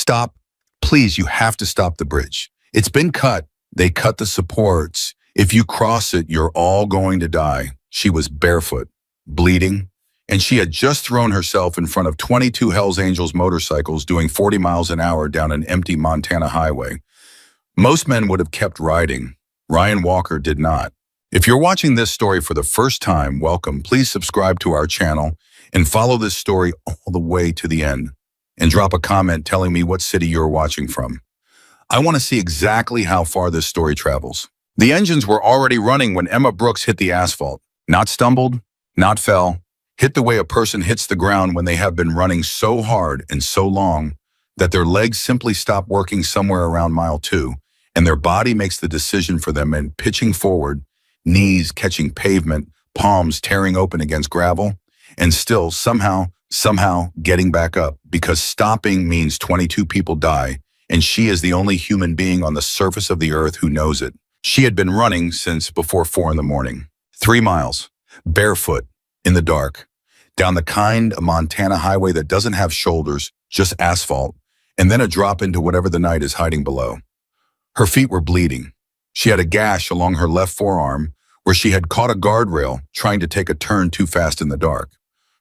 Stop. Please, you have to stop the bridge. It's been cut. They cut the supports. If you cross it, you're all going to die. She was barefoot, bleeding, and she had just thrown herself in front of 22 Hells Angels motorcycles doing 40 miles an hour down an empty Montana highway. Most men would have kept riding. Ryan Walker did not. If you're watching this story for the first time, welcome. Please subscribe to our channel and follow this story all the way to the end. And drop a comment telling me what city you're watching from. I want to see exactly how far this story travels. The engines were already running when Emma Brooks hit the asphalt. Not stumbled, not fell, hit the way a person hits the ground when they have been running so hard and so long that their legs simply stop working somewhere around mile 2, and their body makes the decision for them and pitching forward, knees catching pavement, palms tearing open against gravel, and still somehow getting back up, because stopping means 22 people die, and she is the only human being on the surface of the earth who knows it. She had been running since before 4 in the morning. 3 miles, barefoot, in the dark, down the kind of Montana highway that doesn't have shoulders, just asphalt, and then a drop into whatever the night is hiding below. Her feet were bleeding. She had a gash along her left forearm where she had caught a guardrail trying to take a turn too fast in the dark.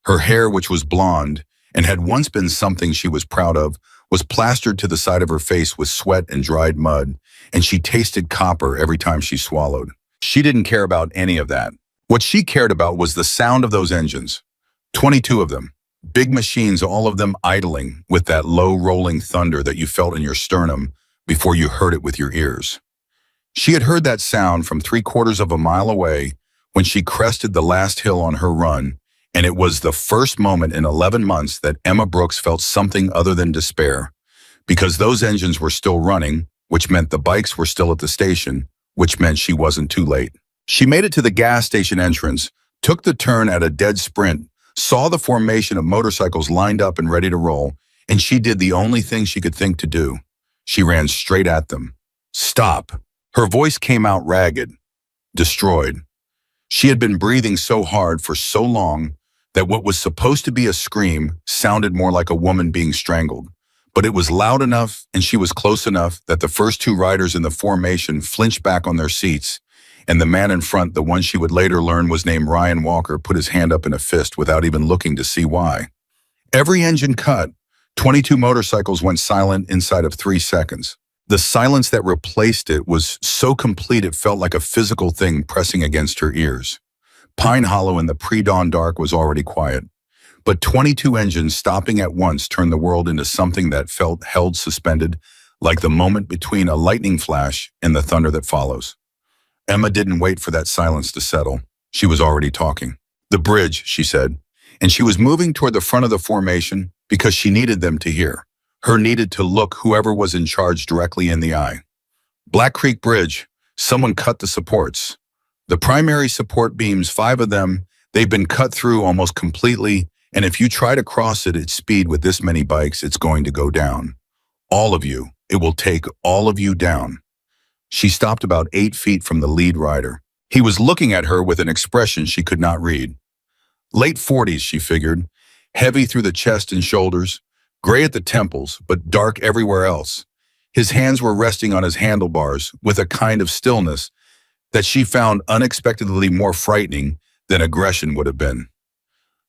Her hair, which was blonde and had once been something she was proud of, was plastered to the side of her face with sweat and dried mud, and she tasted copper every time she swallowed. She didn't care about any of that. What she cared about was the sound of those engines. 22 of them. Big machines, all of them idling with that low rolling thunder that you felt in your sternum before you heard it with your ears. She had heard that sound from 3/4 of a mile away when she crested the last hill on her run, and it was the first moment in 11 months that Emma Brooks felt something other than despair, because those engines were still running, which meant the bikes were still at the station, which meant she wasn't too late. She made it to the gas station entrance, took the turn at a dead sprint, saw the formation of motorcycles lined up and ready to roll, and she did the only thing she could think to do. She ran straight at them. Stop. Her voice came out ragged, destroyed. She had been breathing so hard for so long that what was supposed to be a scream sounded more like a woman being strangled. But it was loud enough and she was close enough that the first 2 riders in the formation flinched back on their seats, and the man in front, the one she would later learn was named Ryan Walker, put his hand up in a fist without even looking to see why. Every engine cut. 22 motorcycles went silent inside of 3 seconds. The silence that replaced it was so complete it felt like a physical thing pressing against her ears. Pine Hollow in the pre-dawn dark was already quiet, but 22 engines stopping at once turned the world into something that felt held suspended, like the moment between a lightning flash and the thunder that follows. Emma didn't wait for that silence to settle. She was already talking. The bridge, she said, and she was moving toward the front of the formation because she needed them to hear. Her needed to look whoever was in charge directly in the eye. Black Creek Bridge, someone cut the supports. The primary support beams, 5 of them, they've been cut through almost completely, and if you try to cross it at speed with this many bikes, it's going to go down. All of you. It will take all of you down. She stopped about 8 feet from the lead rider. He was looking at her with an expression she could not read. Late 40s, she figured, heavy through the chest and shoulders, gray at the temples, but dark everywhere else. His hands were resting on his handlebars with a kind of stillness that she found unexpectedly more frightening than aggression would have been.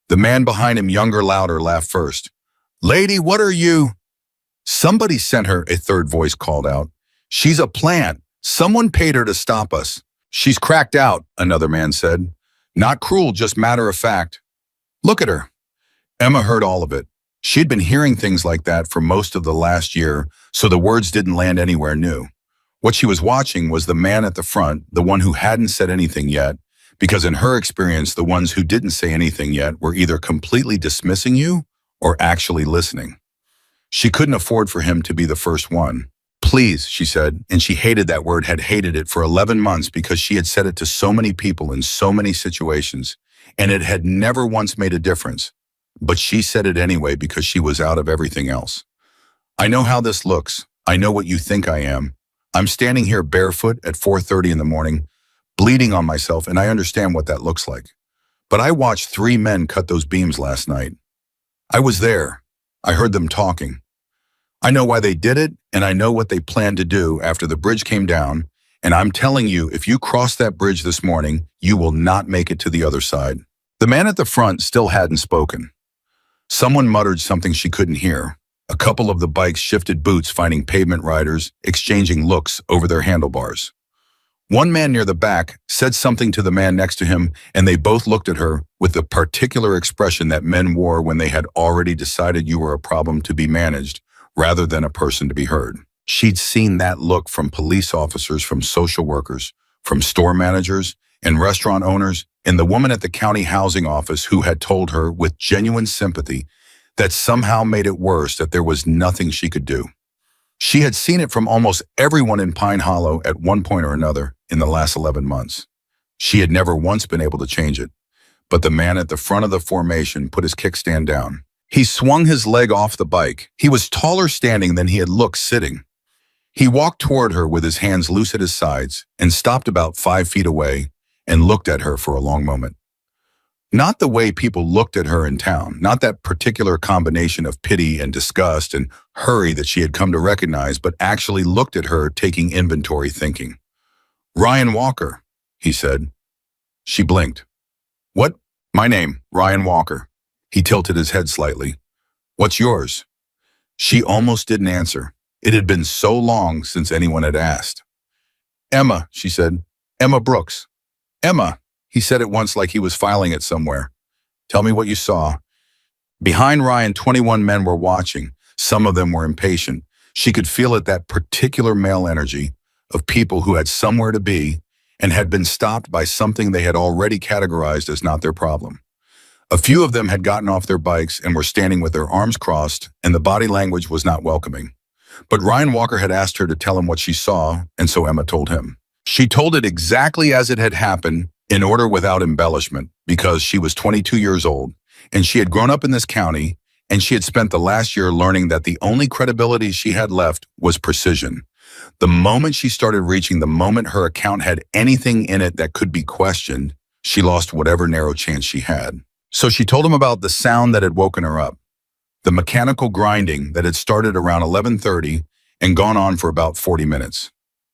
The man behind him, younger, louder, laughed first. "Lady, what are you?" "Somebody sent her," a third voice called out. "She's a plant. Someone paid her to stop us." "She's cracked out," another man said. "Not cruel, just matter of fact. Look at her." Emma heard all of it. She'd been hearing things like that for most of the last year, so the words didn't land anywhere new. What she was watching was the man at the front, the one who hadn't said anything yet, because in her experience, the ones who didn't say anything yet were either completely dismissing you or actually listening. She couldn't afford for him to be the first one. "Please," she said, and she hated that word, had hated it for 11 months because she had said it to so many people in so many situations, and it had never once made a difference. But she said it anyway because she was out of everything else. "I know how this looks. I know what you think I am. I'm standing here barefoot at 4:30 in the morning, bleeding on myself, and I understand what that looks like. But I watched 3 men cut those beams last night. I was there. I heard them talking. I know why they did it, and I know what they planned to do after the bridge came down, and I'm telling you, if you cross that bridge this morning, you will not make it to the other side." The man at the front still hadn't spoken. Someone muttered something she couldn't hear. A couple of the bikes shifted boots, finding pavement riders, exchanging looks over their handlebars. One man near the back said something to the man next to him, and they both looked at her with the particular expression that men wore when they had already decided you were a problem to be managed rather than a person to be heard. She'd seen that look from police officers, from social workers, from store managers and restaurant owners, and the woman at the county housing office who had told her with genuine sympathy that somehow made it worse, that there was nothing she could do. She had seen it from almost everyone in Pine Hollow at one point or another in the last 11 months. She had never once been able to change it. But the man at the front of the formation put his kickstand down. He swung his leg off the bike. He was taller standing than he had looked sitting. He walked toward her with his hands loose at his sides and stopped about 5 feet away and looked at her for a long moment. Not the way people looked at her in town, not that particular combination of pity and disgust and hurry that she had come to recognize, but actually looked at her, taking inventory, thinking. "Ryan Walker," he said. She blinked. "What?" "My name, Ryan Walker." He tilted his head slightly. "What's yours?" She almost didn't answer. It had been so long since anyone had asked. "Emma," she said. "Emma Brooks." "Emma," he said it once like he was filing it somewhere. "Tell me what you saw." Behind Ryan, 21 men were watching. Some of them were impatient. She could feel it, that particular male energy of people who had somewhere to be and had been stopped by something they had already categorized as not their problem. A few of them had gotten off their bikes and were standing with their arms crossed, and the body language was not welcoming. But Ryan Walker had asked her to tell him what she saw, and so Emma told him. She told it exactly as it had happened, in order without embellishment, because she was 22 years old, and she had grown up in this county, and she had spent the last year learning that the only credibility she had left was precision. The moment she started reaching, the moment her account had anything in it that could be questioned, she lost whatever narrow chance she had. So she told him about the sound that had woken her up, the mechanical grinding that had started around 11:30 and gone on for about 40 minutes.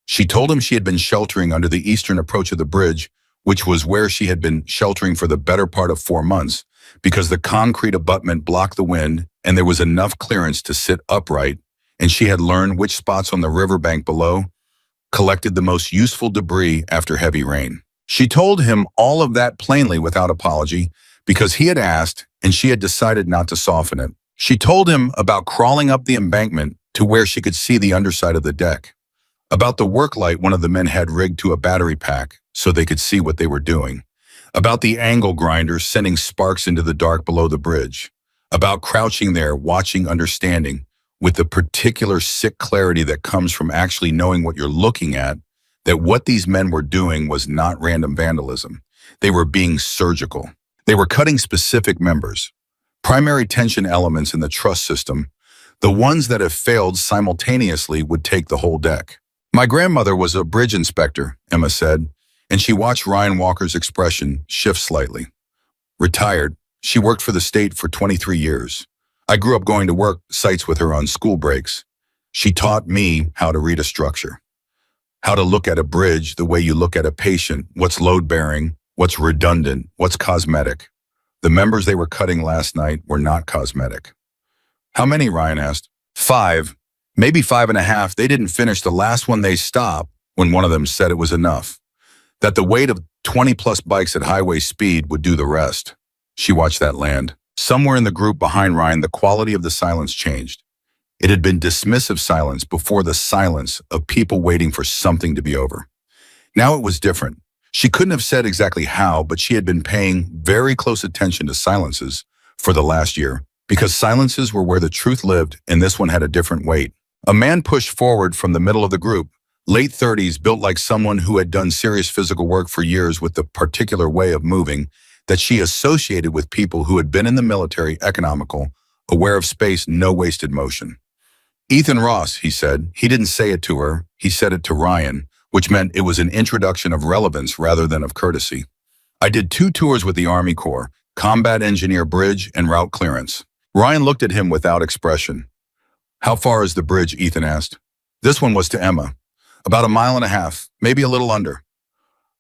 She told him she had been sheltering under the eastern approach of the bridge, which was where she had been sheltering for the better part of 4 months, because the concrete abutment blocked the wind and there was enough clearance to sit upright, and she had learned which spots on the riverbank below collected the most useful debris after heavy rain. She told him all of that plainly without apology, because he had asked and she had decided not to soften it. She told him about crawling up the embankment to where she could see the underside of the deck, about the work light one of the men had rigged to a battery pack so they could see what they were doing, about the angle grinder sending sparks into the dark below the bridge, about crouching there, watching, understanding, with the particular sick clarity that comes from actually knowing what you're looking at, that what these men were doing was not random vandalism. They were being surgical. They were cutting specific members, primary tension elements in the truss system. The ones that have failed simultaneously would take the whole deck. "My grandmother was a bridge inspector," Emma said, and she watched Ryan Walker's expression shift slightly. "Retired. She worked for the state for 23 years. I grew up going to work sites with her on school breaks. She taught me how to read a structure, how to look at a bridge the way you look at a patient, what's load-bearing, what's redundant, what's cosmetic. The members they were cutting last night were not cosmetic." "How many?" Ryan asked. 5, maybe 5.5. They didn't finish the last one. They stopped when one of them said it was enough, that the weight of 20-plus bikes at highway speed would do the rest. She watched that land. Somewhere in the group behind Ryan, the quality of the silence changed. It had been dismissive silence before, the silence of people waiting for something to be over. Now it was different. She couldn't have said exactly how, but she had been paying very close attention to silences for the last year, because silences were where the truth lived, and this one had a different weight. A man pushed forward from the middle of the group, late 30s, built like someone who had done serious physical work for years, with the particular way of moving that she associated with people who had been in the military, economical, aware of space, no wasted motion. "Ethan Ross," he said. He didn't say it to her, he said it to Ryan, which meant it was an introduction of relevance rather than of courtesy. "I did 2 tours with the Army Corps, combat engineer, bridge, and route clearance." Ryan looked at him without expression. How far is the bridge? Ethan asked. This one was to Emma. About a mile and a half, maybe a little under.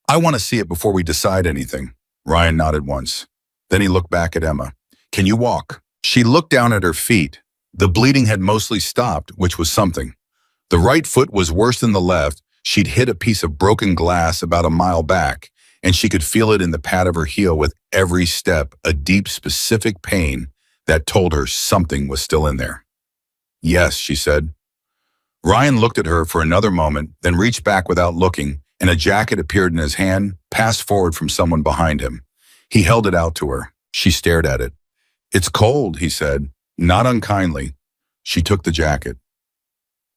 I want to see it before we decide anything. Ryan nodded once. Then he looked back at Emma. Can you walk? She looked down at her feet. The bleeding had mostly stopped, which was something. The right foot was worse than the left. She'd hit a piece of broken glass about a mile back, and she could feel it in the pad of her heel with every step, a deep, specific pain that told her something was still in there. Yes, she said. Ryan looked at her for another moment, then reached back without looking, and a jacket appeared in his hand, passed forward from someone behind him. He held it out to her. She stared at it. It's cold, he said, not unkindly. She took the jacket.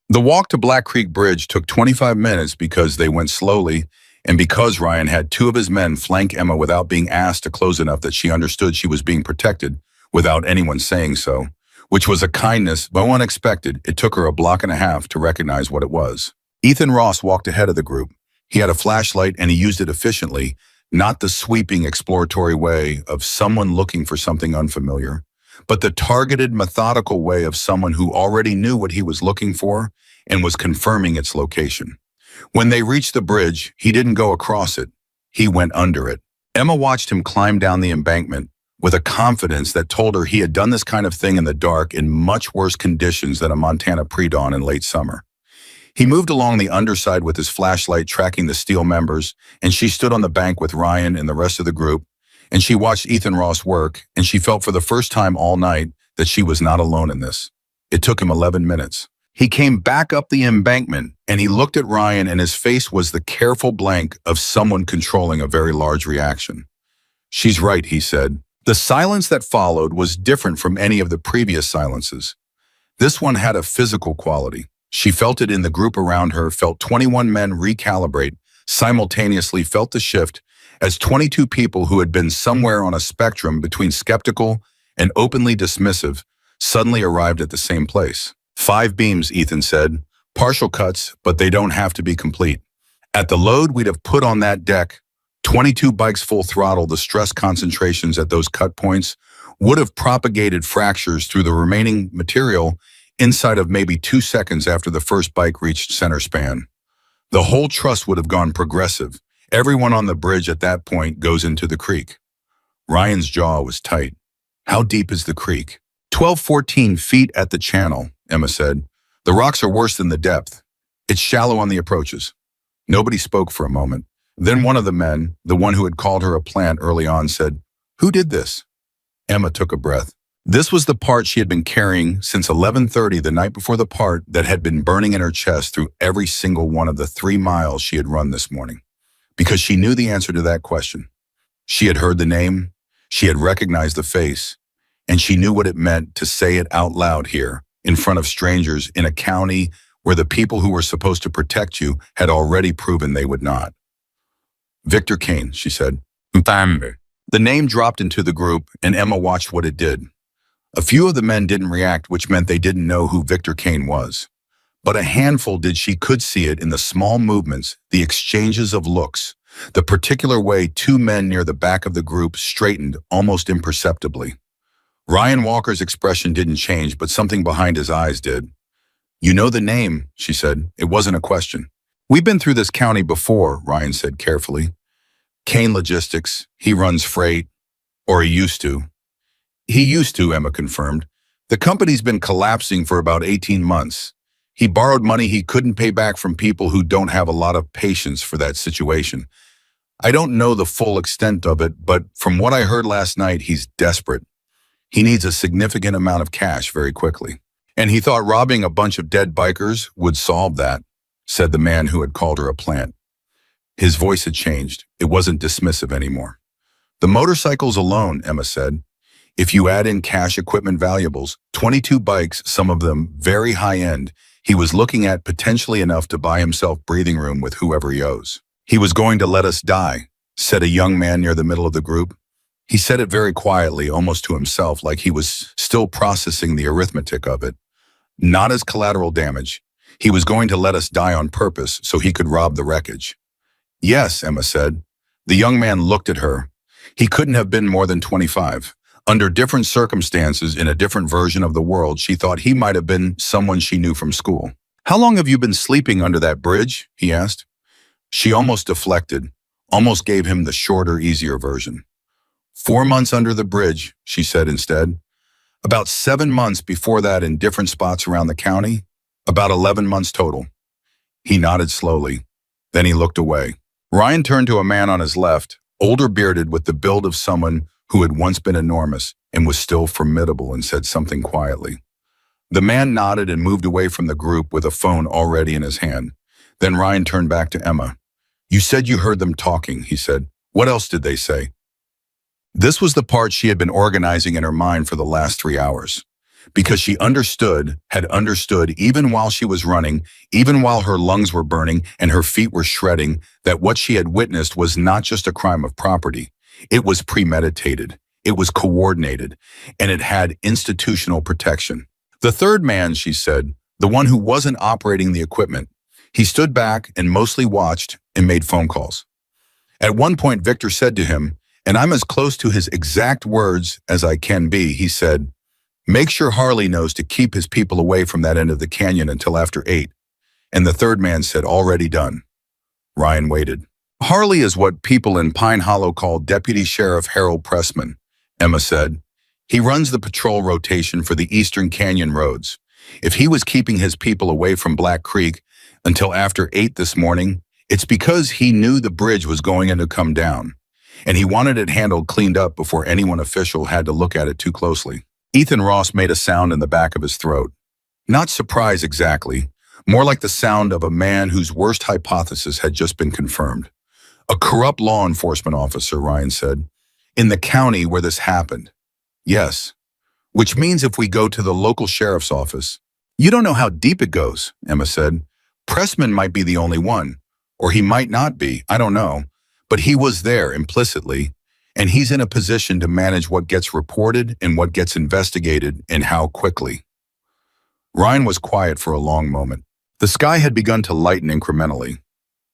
The walk to Black Creek Bridge took 25 minutes because they went slowly, and because Ryan had two of his men flank Emma without being asked to close enough that she understood she was being protected without anyone saying so, which was a kindness, but unexpected. It took her a block and a half to recognize what it was. Ethan Ross walked ahead of the group. He had a flashlight and he used it efficiently, not the sweeping exploratory way of someone looking for something unfamiliar, but the targeted, methodical way of someone who already knew what he was looking for and was confirming its location. When they reached the bridge, he didn't go across it. He went under it. Emma watched him climb down the embankment with a confidence that told her he had done this kind of thing in the dark in much worse conditions than a Montana pre-dawn in late summer. He moved along the underside with his flashlight tracking the steel members, and she stood on the bank with Ryan and the rest of the group, and she watched Ethan Ross work, and she felt for the first time all night that she was not alone in this. It took him 11 minutes. He came back up the embankment, and he looked at Ryan, and his face was the careful blank of someone controlling a very large reaction. She's right, he said. The silence that followed was different from any of the previous silences. This one had a physical quality. She felt it in the group around her, felt 21 men recalibrate, simultaneously felt the shift as 22 people who had been somewhere on a spectrum between skeptical and openly dismissive suddenly arrived at the same place. 5 beams, Ethan said. Partial cuts, but they don't have to be complete. At the load we'd have put on that deck, 22 bikes full throttle, the stress concentrations at those cut points would have propagated fractures through the remaining material inside of maybe 2 seconds after the first bike reached center span. The whole truss would have gone progressive. Everyone on the bridge at that point goes into the creek. Ryan's jaw was tight. How deep is the creek? 12-14 feet at the channel, Emma said. The rocks are worse than the depth. It's shallow on the approaches. Nobody spoke for a moment. Then one of the men, the one who had called her a plant early on, said, "Who did this?" Emma took a breath. This was the part she had been carrying since 11:30 the night before the part that had been burning in her chest through every single one of the 3 miles she had run this morning. Because she knew the answer to that question. She had heard the name, she had recognized the face, and she knew what it meant to say it out loud here, in front of strangers in a county where the people who were supposed to protect you had already proven they would not. Victor Kane, she said. The name dropped into the group, and Emma watched what it did. A few of the men didn't react, which meant they didn't know who Victor Kane was. But a handful did. She could see it in the small movements, the exchanges of looks, the particular way 2 men near the back of the group straightened almost imperceptibly. Ryan Walker's expression didn't change, but something behind his eyes did. You know the name, she said. It wasn't a question. We've been through this county before, Ryan said carefully. Kane Logistics, he runs freight, or he used to. He used to, Emma confirmed. The company's been collapsing for about 18 months. He borrowed money he couldn't pay back from people who don't have a lot of patience for that situation. I don't know the full extent of it, but from what I heard last night, he's desperate. He needs a significant amount of cash very quickly. And he thought robbing a bunch of dead bikers would solve that, said the man who had called her a plant. His voice had changed. It wasn't dismissive anymore. The motorcycles alone, Emma said. If you add in cash, equipment, valuables, 22 bikes, some of them very high-end, he was looking at potentially enough to buy himself breathing room with whoever he owes. He was going to let us die, said a young man near the middle of the group. He said it very quietly, almost to himself, like he was still processing the arithmetic of it. Not as collateral damage. He was going to let us die on purpose so he could rob the wreckage. Yes, Emma said. The young man looked at her. He couldn't have been more than 25. Under different circumstances in a different version of the world, she thought he might have been someone she knew from school. "How long have you been sleeping under that bridge?" he asked. She almost deflected, almost gave him the shorter, easier version. 4 months under the bridge, she said instead. About 7 months before that in different spots around the county. About 11 months total. He nodded slowly. Then he looked away. Ryan turned to a man on his left, older bearded with the build of someone who had once been enormous and was still formidable, and said something quietly. The man nodded and moved away from the group with a phone already in his hand. Then Ryan turned back to Emma. "You said you heard them talking," he said. "What else did they say?" This was the part she had been organizing in her mind for the last 3 hours. Because she had understood even while she was running, even while her lungs were burning and her feet were shredding, that what she had witnessed was not just a crime of property. It was premeditated, it was coordinated, and it had institutional protection. The third man, she said, the one who wasn't operating the equipment, he stood back and mostly watched and made phone calls. At one point, Victor said to him, and I'm as close to his exact words as I can be, he said, "Make sure Harley knows to keep his people away from that end of the canyon until after 8. And the third man said, "Already done." Ryan waited. "Harley is what people in Pine Hollow call Deputy Sheriff Harold Pressman," Emma said. "He runs the patrol rotation for the Eastern Canyon roads. If he was keeping his people away from Black Creek until after 8 this morning, it's because he knew the bridge was going to come down, and he wanted it handled cleaned up before anyone official had to look at it too closely." Ethan Ross made a sound in the back of his throat. Not surprise exactly, more like the sound of a man whose worst hypothesis had just been confirmed. "A corrupt law enforcement officer," Ryan said, "in the county where this happened." "Yes, which means if we go to the local sheriff's office." "You don't know how deep it goes," Emma said. "Pressman might be the only one, or he might not be, I don't know, but he was there implicitly. And he's in a position to manage what gets reported and what gets investigated and how quickly." Ryan was quiet for a long moment. The sky had begun to lighten incrementally.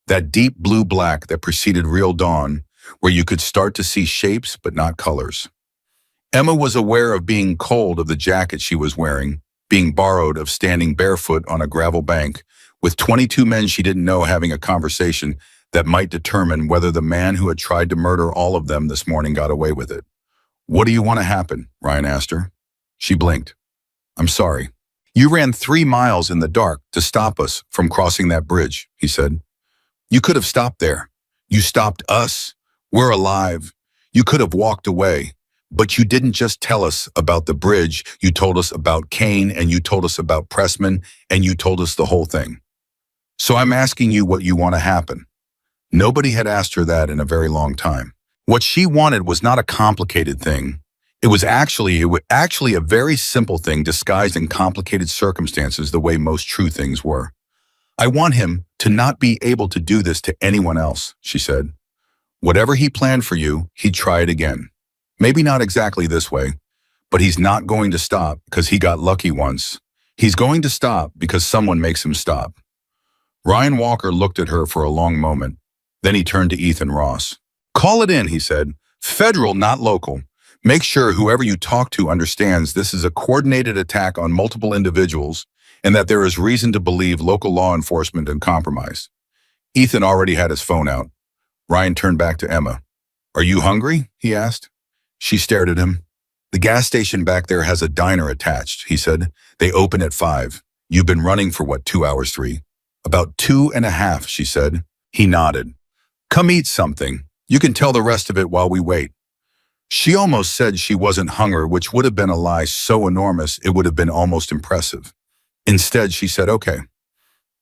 That deep blue-black that preceded real dawn, where you could start to see shapes but not colors. Emma was aware of being cold of the jacket she was wearing, being borrowed of standing barefoot on a gravel bank, with 22 men she didn't know having a conversation that might determine whether the man who had tried to murder all of them this morning got away with it. "What do you want to happen?" Ryan asked her. She blinked. "I'm sorry. You ran 3 miles in the dark to stop us from crossing that bridge," he said. "You could have stopped there. You stopped us. We're alive. You could have walked away. But you didn't just tell us about the bridge. You told us about Kane, and you told us about Pressman, and you told us the whole thing. So I'm asking you what you want to happen." Nobody had asked her that in a very long time. What she wanted was not a complicated thing. It was actually a very simple thing disguised in complicated circumstances the way most true things were. "I want him to not be able to do this to anyone else," she said. "Whatever he planned for you, he'd try it again. Maybe not exactly this way, but he's not going to stop because he got lucky once. He's going to stop because someone makes him stop." Ryan Walker looked at her for a long moment. Then he turned to Ethan Ross. "Call it in," he said. "Federal, not local. Make sure whoever you talk to understands this is a coordinated attack on multiple individuals and that there is reason to believe local law enforcement and compromise." Ethan already had his phone out. Ryan turned back to Emma. "Are you hungry?" he asked. She stared at him. "The gas station back there has a diner attached," he said. "They open at 5. You've been running for what, 2 hours, 3? "About 2.5, she said. He nodded. "Come eat something. You can tell the rest of it while we wait." She almost said she wasn't hungry, which would have been a lie so enormous it would have been almost impressive. Instead, she said, "Okay."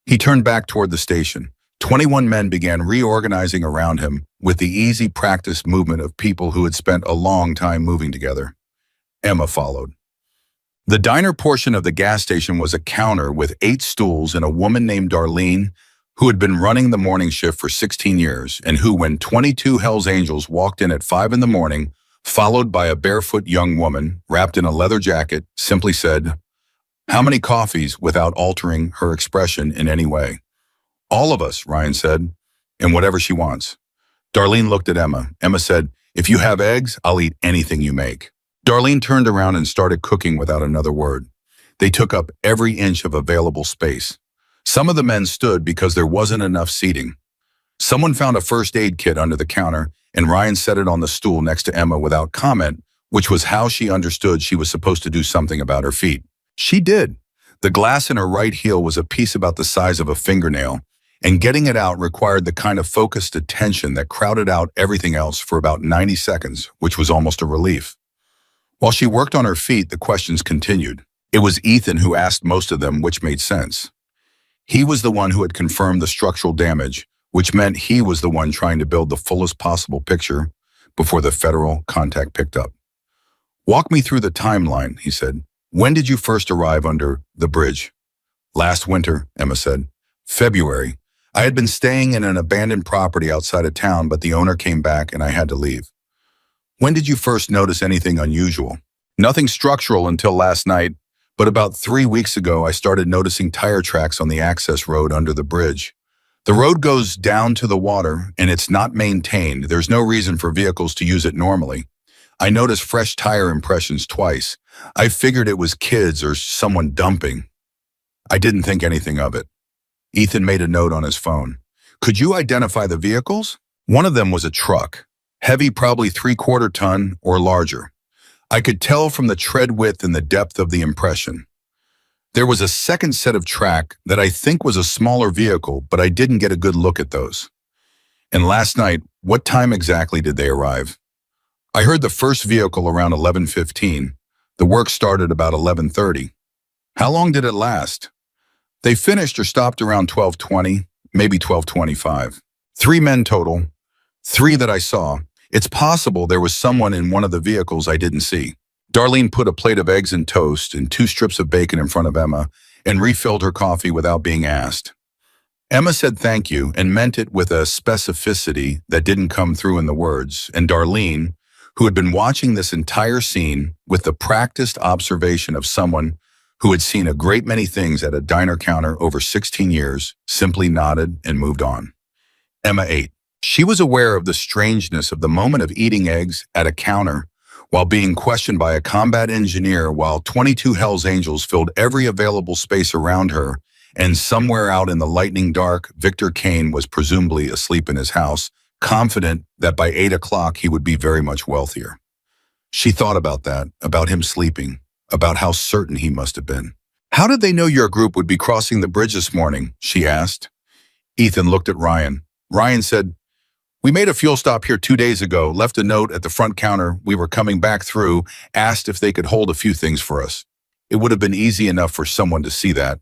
He turned back toward the station. 21 men began reorganizing around him with the easy practiced movement of people who had spent a long time moving together. Emma followed. The diner portion of the gas station was a counter with 8 stools and a woman named Darlene, who had been running the morning shift for 16 years and who, when 22 Hells Angels walked in at 5 in the morning, followed by a barefoot young woman wrapped in a leather jacket, simply said, "How many coffees?" without altering her expression in any way. "All of us," Ryan said, "and whatever she wants." Darlene looked at Emma. Emma said, "If you have eggs, I'll eat anything you make." Darlene turned around and started cooking without another word. They took up every inch of available space. Some of the men stood because there wasn't enough seating. Someone found a first aid kit under the counter, and Ryan set it on the stool next to Emma without comment, which was how she understood she was supposed to do something about her feet. She did. The glass in her right heel was a piece about the size of a fingernail, and getting it out required the kind of focused attention that crowded out everything else for about 90 seconds, which was almost a relief. While she worked on her feet, the questions continued. It was Ethan who asked most of them, which made sense. He was the one who had confirmed the structural damage, which meant he was the one trying to build the fullest possible picture before the federal contact picked up. "Walk me through the timeline," he said. "When did you first arrive under the bridge?" "Last winter," Emma said. "February. I had been staying in an abandoned property outside of town, but the owner came back and I had to leave." "When did you first notice anything unusual?" "Nothing structural until last night, but about 3 weeks ago I started noticing tire tracks on the access road under the bridge. The road goes down to the water and it's not maintained. There's no reason for vehicles to use it normally. I noticed fresh tire impressions twice. I figured it was kids or someone dumping. I didn't think anything of it." Ethan made a note on his phone. "Could you identify the vehicles?" "One of them was a truck. Heavy, probably 3/4 ton or larger. I could tell from the tread width and the depth of the impression. There was a second set of track that I think was a smaller vehicle, but I didn't get a good look at those." "And last night, what time exactly did they arrive?" "I heard the first vehicle around 11:15. The work started about 11:30. "How long did it last?" "They finished or stopped around 12:20, maybe 12:25. 3 men total, 3 that I saw. It's possible there was someone in one of the vehicles I didn't see." Darlene put a plate of eggs and toast and 2 strips of bacon in front of Emma and refilled her coffee without being asked. Emma said thank you and meant it with a specificity that didn't come through in the words, and Darlene, who had been watching this entire scene with the practiced observation of someone who had seen a great many things at a diner counter over 16 years, simply nodded and moved on. Emma ate. She was aware of the strangeness of the moment of eating eggs at a counter while being questioned by a combat engineer while 22 Hells Angels filled every available space around her, and somewhere out in the lightning dark, Victor Kane was presumably asleep in his house, confident that by 8 o'clock he would be very much wealthier. She thought about that, about him sleeping, about how certain he must have been. "How did they know your group would be crossing the bridge this morning?" she asked. Ethan looked at Ryan. Ryan said, "We made a fuel stop here 2 days ago, left a note at the front counter we were coming back through, asked if they could hold a few things for us. It would have been easy enough for someone to see that."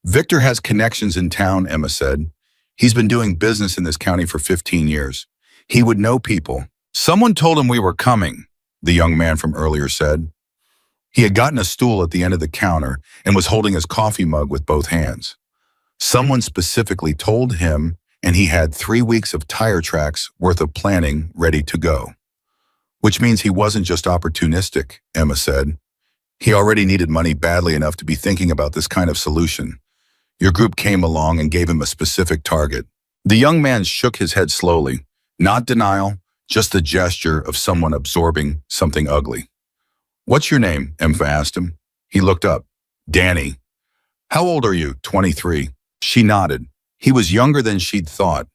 "Victor has connections in town," Emma said. "He's been doing business in this county for 15 years. He would know people." "Someone told him we were coming," the young man from earlier said. He had gotten a stool at the end of the counter and was holding his coffee mug with both hands. "Someone specifically told him, and he had 3 weeks of tire tracks worth of planning ready to go." "Which means he wasn't just opportunistic," Emma said. "He already needed money badly enough to be thinking about this kind of solution. Your group came along and gave him a specific target." The young man shook his head slowly, not denial, just the gesture of someone absorbing something ugly. "What's your name?" Emma asked him. He looked up. "Danny." "How old are you?" 23. She nodded. He was younger than she'd thought.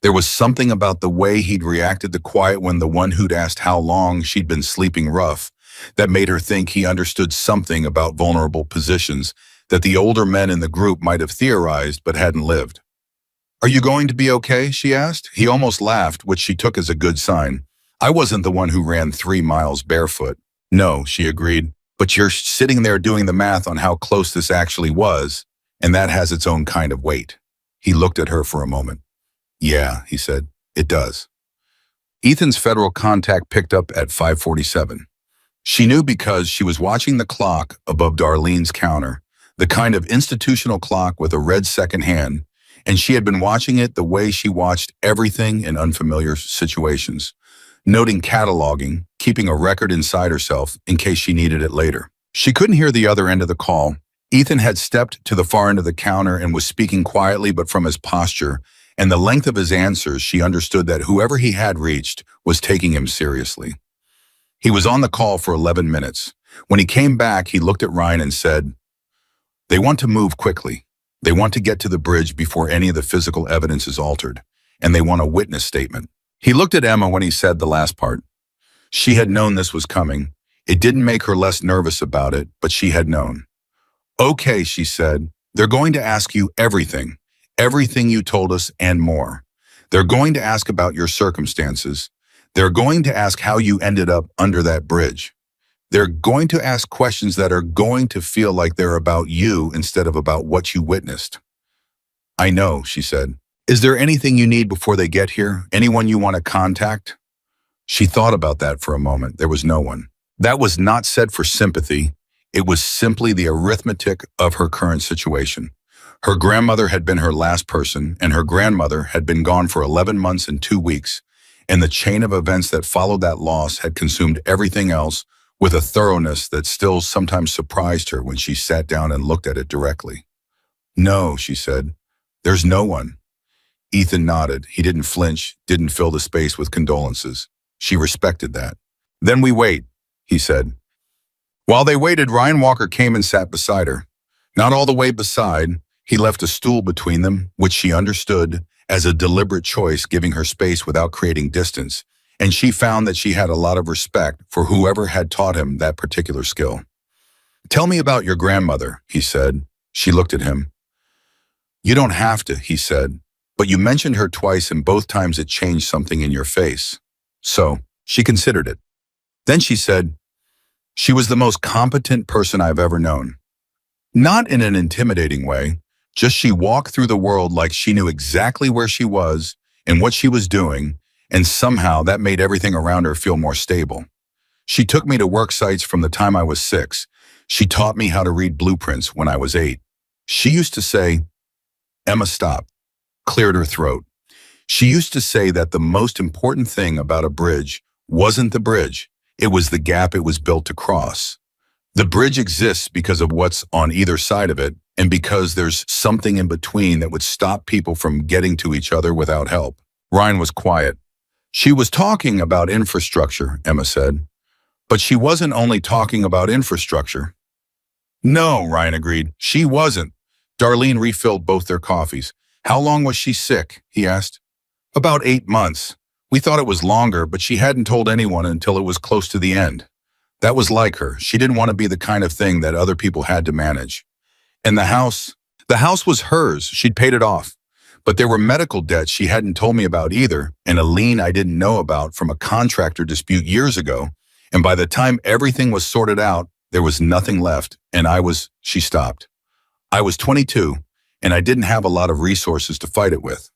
There was something about the way he'd reacted to quiet when the one who'd asked how long she'd been sleeping rough that made her think he understood something about vulnerable positions that the older men in the group might have theorized but hadn't lived. "Are you going to be okay?" she asked. He almost laughed, which she took as a good sign. "I wasn't the one who ran 3 miles barefoot." "No," she agreed, "but you're sitting there doing the math on how close this actually was, and that has its own kind of weight." He looked at her for a moment. "Yeah," he said, "it does." Ethan's federal contact picked up at 5:47. She knew because she was watching the clock above Darlene's counter, the kind of institutional clock with a red second hand, and she had been watching it the way she watched everything in unfamiliar situations, noting cataloging, keeping a record inside herself in case she needed it later. She couldn't hear the other end of the call. Ethan had stepped to the far end of the counter and was speaking quietly, but from his posture and the length of his answers, she understood that whoever he had reached was taking him seriously. He was on the call for 11 minutes. When he came back, he looked at Ryan and said, "They want to move quickly. They want to get to the bridge before any of the physical evidence is altered, and they want a witness statement." He looked at Emma when he said the last part. She had known this was coming. It didn't make her less nervous about it, but she had known. "Okay," she said, "they're going to ask you everything, everything you told us and more. They're going to ask about your circumstances. They're going to ask how you ended up under that bridge. They're going to ask questions that are going to feel like they're about you instead of about what you witnessed." "I know," she said. "Is there anything you need before they get here? Anyone you want to contact?" She thought about that for a moment. There was no one. That was not said for sympathy. It was simply the arithmetic of her current situation. Her grandmother had been her last person, and her grandmother had been gone for 11 months and 2 weeks, and the chain of events that followed that loss had consumed everything else with a thoroughness that still sometimes surprised her when she sat down and looked at it directly. "No," she said. "There's no one." Ethan nodded. He didn't flinch, didn't fill the space with condolences. She respected that. "Then we wait," he said. While they waited, Ryan Walker came and sat beside her. Not all the way beside, he left a stool between them, which she understood as a deliberate choice, giving her space without creating distance, and she found that she had a lot of respect for whoever had taught him that particular skill. "Tell me about your grandmother," he said. She looked at him. "You don't have to," he said, "but you mentioned her twice and both times it changed something in your face." So, she considered it. Then she said, "She was the most competent person I've ever known. Not in an intimidating way, just she walked through the world like she knew exactly where she was and what she was doing, and somehow that made everything around her feel more stable. She took me to work sites from the time I was 6. She taught me how to read blueprints when I was 8. She used to say," Emma stopped, cleared her throat. She used to say that the most important thing about a bridge wasn't the bridge, it was the gap it was built to cross. The bridge exists because of what's on either side of it, and because there's something in between that would stop people from getting to each other without help. Ryan was quiet. "She was talking about infrastructure," Emma said. "But she wasn't only talking about infrastructure." "No," Ryan agreed. "She wasn't." Darlene refilled both their coffees. "How long was she sick?" he asked. "About 8 months. We thought it was longer, but she hadn't told anyone until it was close to the end. That was like her. She didn't want to be the kind of thing that other people had to manage. And the house was hers. She'd paid it off. But there were medical debts she hadn't told me about either, and a lien I didn't know about from a contractor dispute years ago. And by the time everything was sorted out, there was nothing left, and she stopped. "I was 22, and I didn't have a lot of resources to fight it with."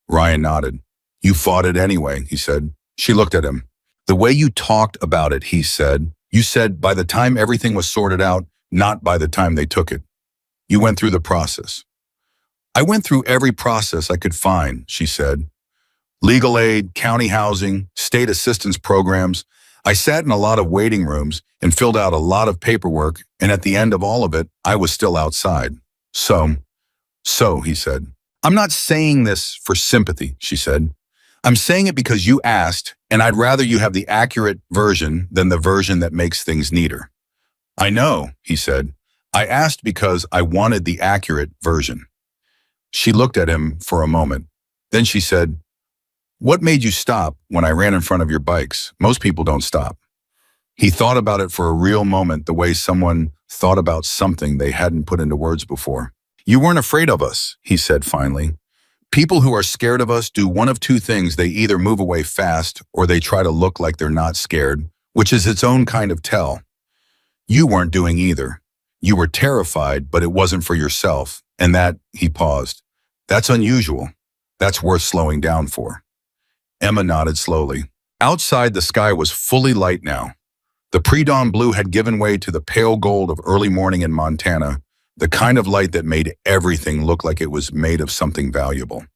Ryan nodded. "You fought it anyway," he said. She looked at him. "The way you talked about it," he said. "You said by the time everything was sorted out, not by the time they took it. You went through the process." "I went through every process I could find," she said. "Legal aid, county housing, state assistance programs. I sat in a lot of waiting rooms and filled out a lot of paperwork, and at the end of all of it, I was still outside. So," he said. "I'm not saying this for sympathy," she said. "I'm saying it because you asked, and I'd rather you have the accurate version than the version that makes things neater." "I know," he said. "I asked because I wanted the accurate version." She looked at him for a moment. Then she said, "What made you stop when I ran in front of your bikes? Most people don't stop." He thought about it for a real moment, the way someone thought about something they hadn't put into words before. "You weren't afraid of us," he said finally. "People who are scared of us do one of two things. They either move away fast or they try to look like they're not scared, which is its own kind of tell. You weren't doing either. You were terrified, but it wasn't for yourself. And that," he paused, "that's unusual. That's worth slowing down for." Emma nodded slowly. Outside, the sky was fully light now. The pre-dawn blue had given way to the pale gold of early morning in Montana, the kind of light that made everything look like it was made of something valuable.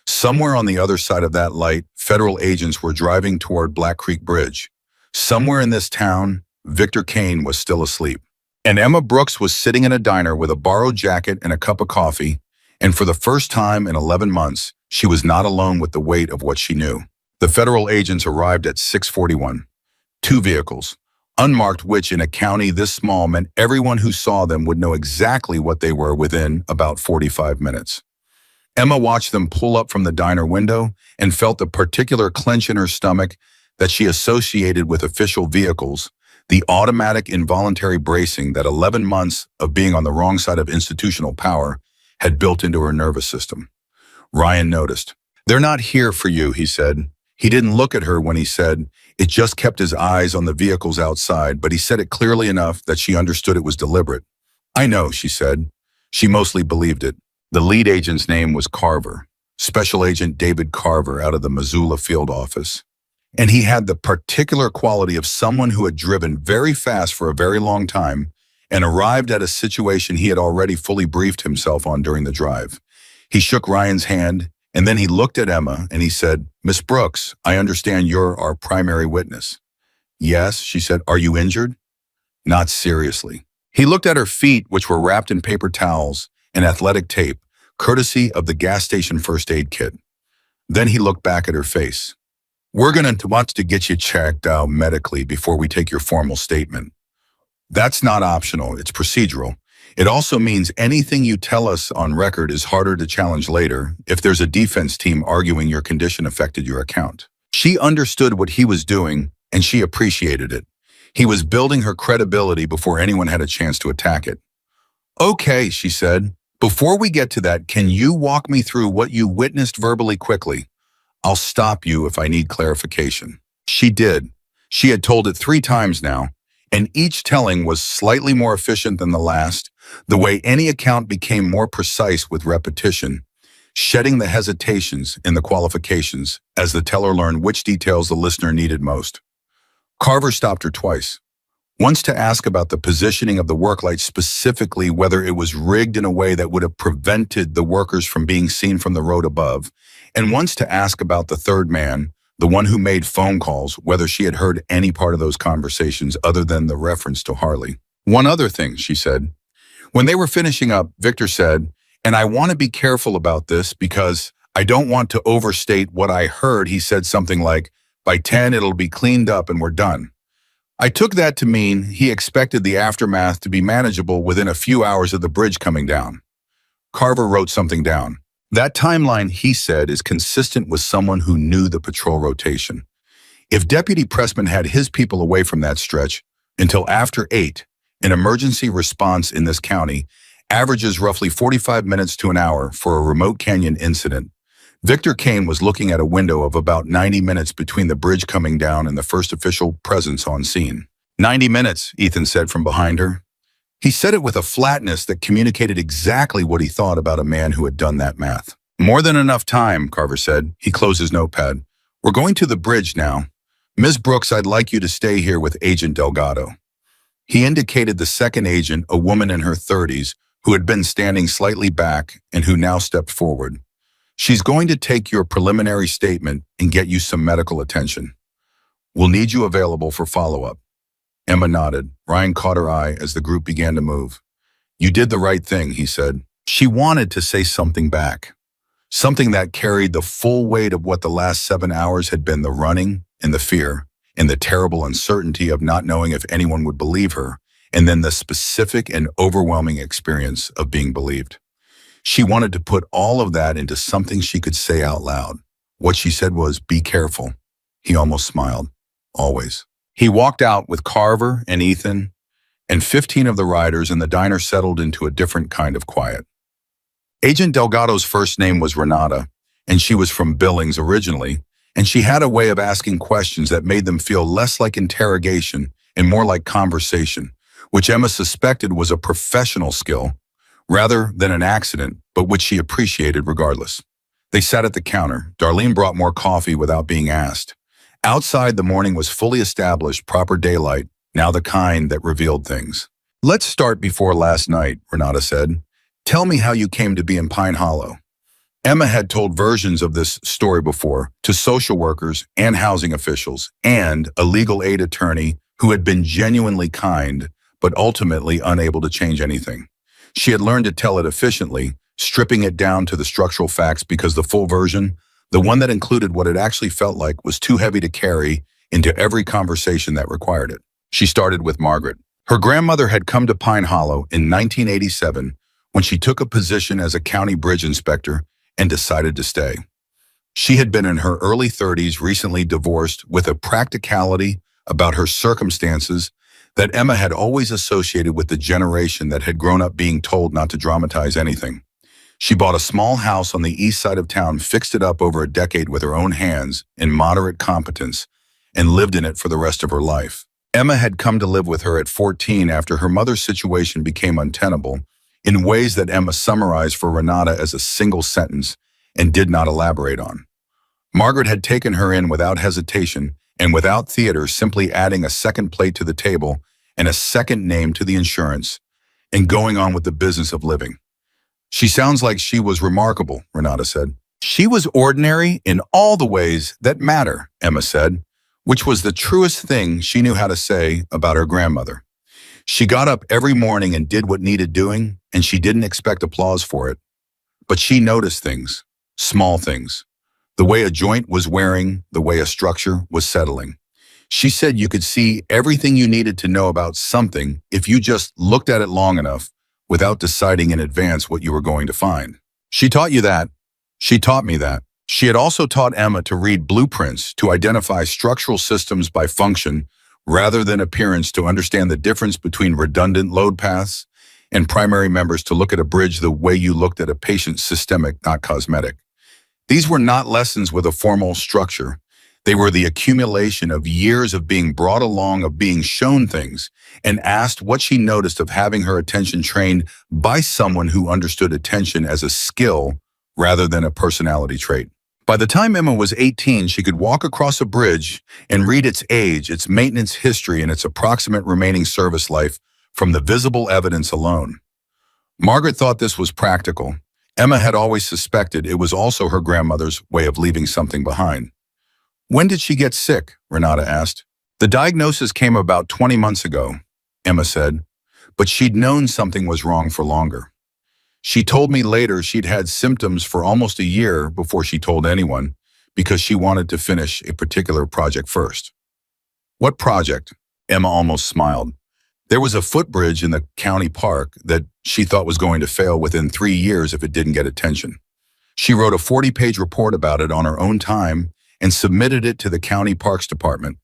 Somewhere on the other side of that light, federal agents were driving toward Black Creek Bridge. Somewhere in this town, Victor Kane was still asleep. And Emma Brooks was sitting in a diner with a borrowed jacket and a cup of coffee, and for the first time in 11 months, she was not alone with the weight of what she knew. The federal agents arrived at 6:41. Two vehicles, unmarked, which in a county this small meant everyone who saw them would know exactly what they were within about 45 minutes. Emma watched them pull up from the diner window and felt the particular clench in her stomach that she associated with official vehicles, the automatic involuntary bracing that 11 months of being on the wrong side of institutional power had built into her nervous system. Ryan noticed. "They're not here for you," he said. He didn't look at her when he said it, just kept his eyes on the vehicles outside, but he said it clearly enough that she understood it was deliberate. "I know," she said. She mostly believed it. The lead agent's name was Carver, Special Agent David Carver out of the Missoula field office. And he had the particular quality of someone who had driven very fast for a very long time and arrived at a situation he had already fully briefed himself on during the drive. He shook Ryan's hand, and then he looked at Emma and he said, "Miss Brooks, I understand you're our primary witness." "Yes," she said. "Are you injured?" "Not seriously." He looked at her feet, which were wrapped in paper towels and athletic tape, courtesy of the gas station first aid kit. Then he looked back at her face. "We're going to want to get you checked out medically before we take your formal statement. That's not optional, it's procedural. It also means anything you tell us on record is harder to challenge later if there's a defense team arguing your condition affected your account." She understood what he was doing, and she appreciated it. He was building her credibility before anyone had a chance to attack it. "Okay," she said. "Before we get to that, can you walk me through what you witnessed verbally quickly? I'll stop you if I need clarification." She did. She had told it 3 times now, and each telling was slightly more efficient than the last, the way any account became more precise with repetition, shedding the hesitations in the qualifications as the teller learned which details the listener needed most. Carver stopped her twice. Once to ask about the positioning of the work light, specifically whether it was rigged in a way that would have prevented the workers from being seen from the road above, and once to ask about the third man, the one who made phone calls, whether she had heard any part of those conversations other than the reference to Harley. "One other thing," she said. When they were finishing up, Victor said, "And I want to be careful about this because I don't want to overstate what I heard." He said something like, "By 10 it'll be cleaned up and we're done." I took that to mean he expected the aftermath to be manageable within a few hours of the bridge coming down. Carver wrote something down. "That timeline," he said, "is consistent with someone who knew the patrol rotation. If Deputy Pressman had his people away from that stretch until after 8, an emergency response in this county averages roughly 45 minutes to an hour for a remote canyon incident. Victor Kane was looking at a window of about 90 minutes between the bridge coming down and the first official presence on scene." 90 minutes, Ethan said from behind her. He said it with a flatness that communicated exactly what he thought about a man who had done that math. "More than enough time," Carver said. He closed his notepad. "We're going to the bridge now. Ms. Brooks, I'd like you to stay here with Agent Delgado." He indicated the second agent, a woman in her 30s, who had been standing slightly back and who now stepped forward. "She's going to take your preliminary statement and get you some medical attention. We'll need you available for follow-up." Emma nodded. Ryan caught her eye as the group began to move. "You did the right thing," he said. She wanted to say something back, something that carried the full weight of what the last 7 hours had been: the running and the fear and the terrible uncertainty of not knowing if anyone would believe her, and then the specific and overwhelming experience of being believed. She wanted to put all of that into something she could say out loud. What she said was, "Be careful." He almost smiled. Always. He walked out with Carver and Ethan, and 15 of the riders, and the diner settled into a different kind of quiet. Agent Delgado's first name was Renata, and she was from Billings originally, and she had a way of asking questions that made them feel less like interrogation and more like conversation, which Emma suspected was a professional skill rather than an accident, but which she appreciated regardless. They sat at the counter. Darlene brought more coffee without being asked. Outside, the morning was fully established, proper daylight, now the kind that revealed things. "Let's start before last night," Renata said. "Tell me how you came to be in Pine Hollow." Emma had told versions of this story before to social workers and housing officials and a legal aid attorney who had been genuinely kind but ultimately unable to change anything. She had learned to tell it efficiently, stripping it down to the structural facts because the full version, the one that included what it actually felt like, was too heavy to carry into every conversation that required it. She started with Margaret. Her grandmother had come to Pine Hollow in 1987 when she took a position as a county bridge inspector and decided to stay. She had been in her early 30s, recently divorced, with a practicality about her circumstances that Emma had always associated with the generation that had grown up being told not to dramatize anything. She bought a small house on the east side of town, fixed it up over a decade with her own hands in moderate competence, and lived in it for the rest of her life. Emma had come to live with her at 14 after her mother's situation became untenable, in ways that Emma summarized for Renata as a single sentence and did not elaborate on. Margaret had taken her in without hesitation and without theater, simply adding a second plate to the table and a second name to the insurance, and going on with the business of living. She sounds like she was remarkable, Renata said. She was ordinary in all the ways that matter, Emma said, which was the truest thing she knew how to say about her grandmother. She got up every morning and did what needed doing, and she didn't expect applause for it. But she noticed things, small things. The way a joint was wearing, the way a structure was settling. She said you could see everything you needed to know about something if you just looked at it long enough without deciding in advance what you were going to find. She taught you that. She taught me that. She had also taught Emma to read blueprints, to identify structural systems by function rather than appearance, to understand the difference between redundant load paths and primary members, to look at a bridge the way you looked at a patient, systemic, not cosmetic. These were not lessons with a formal structure. They were the accumulation of years of being brought along, of being shown things, and asked what she noticed, of having her attention trained by someone who understood attention as a skill rather than a personality trait. By the time Emma was 18, she could walk across a bridge and read its age, its maintenance history, and its approximate remaining service life from the visible evidence alone. Margaret thought this was practical. Emma had always suspected it was also her grandmother's way of leaving something behind. When did she get sick? Renata asked. The diagnosis came about 20 months ago, Emma said, but she'd known something was wrong for longer. She told me later she'd had symptoms for almost a year before she told anyone, because she wanted to finish a particular project first. What project? Emma almost smiled. There was a footbridge in the county park that she thought was going to fail within 3 years if it didn't get attention. She wrote a 40-page report about it on her own time and submitted it to the county parks department.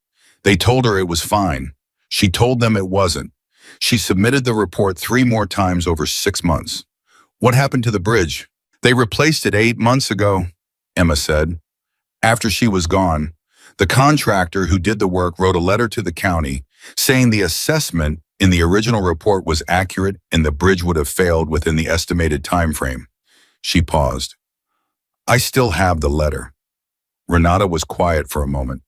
They told her it was fine. She told them it wasn't. She submitted the report 3 more times over 6 months. What happened to the bridge? They replaced it 8 months ago, Emma said. After she was gone, the contractor who did the work wrote a letter to the county saying the assessment in the original report was accurate and the bridge would have failed within the estimated time frame. She paused. I still have the letter. Renata was quiet for a moment.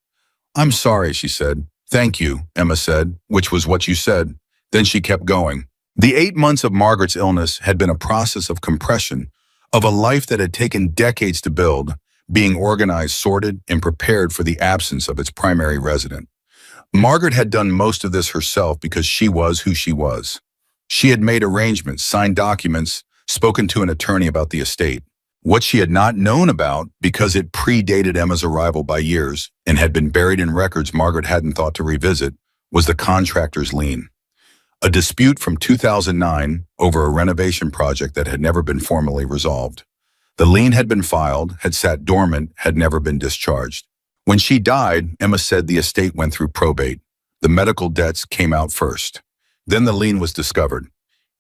I'm sorry, she said. Thank you, Emma said, which was what you said. Then she kept going. The 8 months of Margaret's illness had been a process of compression, of a life that had taken decades to build, being organized, sorted, and prepared for the absence of its primary resident. Margaret had done most of this herself because she was who she was. She had made arrangements, signed documents, spoken to an attorney about the estate. What she had not known about, because it predated Emma's arrival by years and had been buried in records Margaret hadn't thought to revisit, was the contractor's lien. A dispute from 2009 over a renovation project that had never been formally resolved. The lien had been filed, had sat dormant, had never been discharged. When she died, Emma said the estate went through probate. The medical debts came out first. Then the lien was discovered.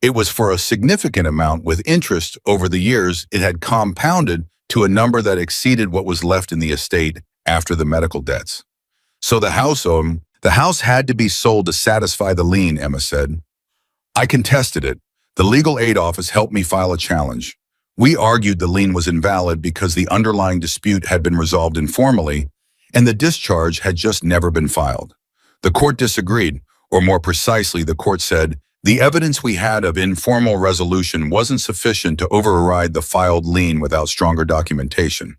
It was for a significant amount, with interest over the years. It had compounded to a number that exceeded what was left in the estate after the medical debts. So the house had to be sold to satisfy the lien, Emma said. I contested it. The legal aid office helped me file a challenge. We argued the lien was invalid because the underlying dispute had been resolved informally, and the discharge had just never been filed. The court disagreed, or more precisely, the court said, the evidence we had of informal resolution wasn't sufficient to override the filed lien without stronger documentation.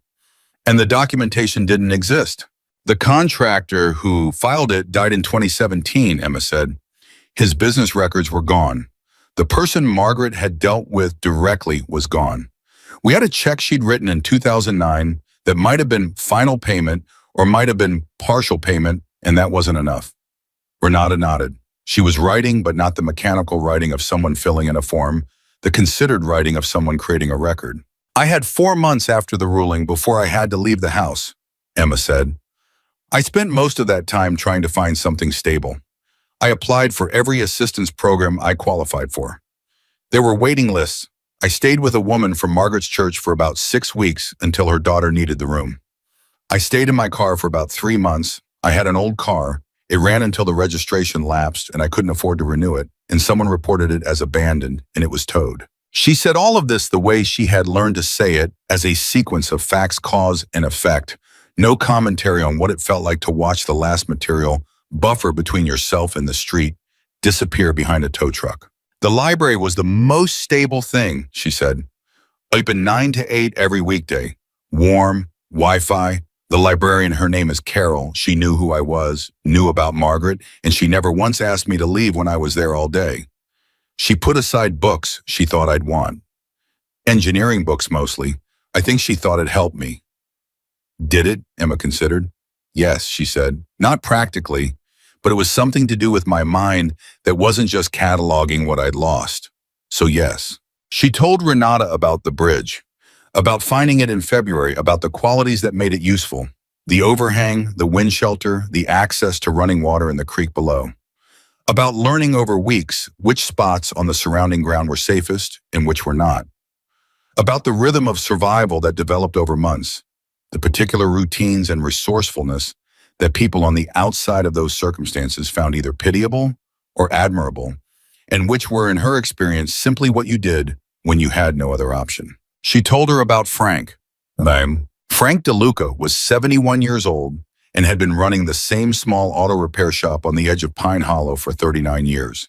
And the documentation didn't exist. The contractor who filed it died in 2017, Emma said. His business records were gone. The person Margaret had dealt with directly was gone. We had a check she'd written in 2009 that might have been final payment or might have been partial payment And that wasn't enough. Renata nodded. She was writing, but not the mechanical writing of someone filling in a form, the considered writing of someone creating a record. I had 4 months after the ruling before I had to leave the house, Emma said. I spent most of that time trying to find something stable. I applied for every assistance program I qualified for. There were waiting lists. I stayed with a woman from Margaret's church for about 6 weeks until her daughter needed the room. I stayed in my car for about 3 months. I had an old car. It ran until the registration lapsed and I couldn't afford to renew it, and someone reported it as abandoned and it was towed. She said all of this the way she had learned to say it, as a sequence of facts, cause, and effect. No commentary on what it felt like to watch the last material buffer between yourself and the street disappear behind a tow truck. The library was the most stable thing, she said. Open 9 to 8 every weekday. Warm, Wi-Fi. The librarian, her name is Carol. She knew who I was, knew about Margaret, and she never once asked me to leave when I was there all day. She put aside books she thought I'd want. Engineering books mostly. I think she thought it helped me. Did it? Emma considered. Yes, she said. Not practically, but it was something to do with my mind that wasn't just cataloging what I'd lost. So yes. She told Renata about the bridge, about finding it in February, about the qualities that made it useful. The overhang, the wind shelter, the access to running water in the creek below. About learning over weeks which spots on the surrounding ground were safest and which were not. About the rhythm of survival that developed over months. The particular routines and resourcefulness that people on the outside of those circumstances found either pitiable or admirable, and which were, in her experience, simply what you did when you had no other option. She told her about Frank. Frank DeLuca was 71 years old and had been running the same small auto repair shop on the edge of Pine Hollow for 39 years.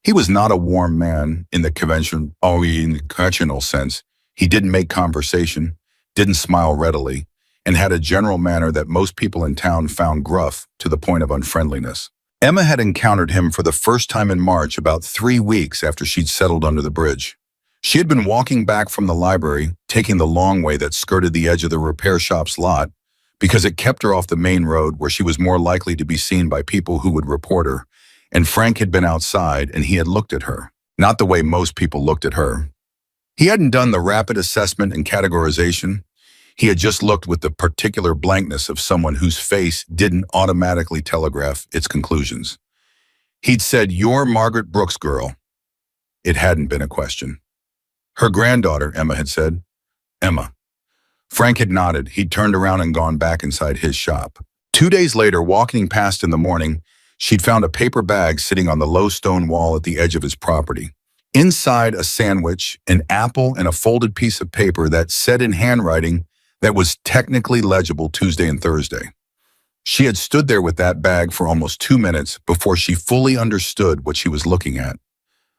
He was not a warm man in the conventional sense. He didn't make conversation, didn't smile readily, and had a general manner that most people in town found gruff to the point of unfriendliness. Emma had encountered him for the first time in March, about 3 weeks after she'd settled under the bridge. She had been walking back from the library, taking the long way that skirted the edge of the repair shop's lot, because it kept her off the main road where she was more likely to be seen by people who would report her, and Frank had been outside and he had looked at her, not the way most people looked at her. He hadn't done the rapid assessment and categorization. He had just looked with the particular blankness of someone whose face didn't automatically telegraph its conclusions. He'd said, "You're Margaret Brooks' girl." It hadn't been a question. Her granddaughter, Emma had said. Emma. Frank had nodded. He'd turned around and gone back inside his shop. 2 days later, walking past in the morning, she'd found a paper bag sitting on the low stone wall at the edge of his property. Inside, a sandwich, an apple, and a folded piece of paper that said in handwriting that was technically legible Tuesday and Thursday. She had stood there with that bag for almost 2 minutes before she fully understood what she was looking at.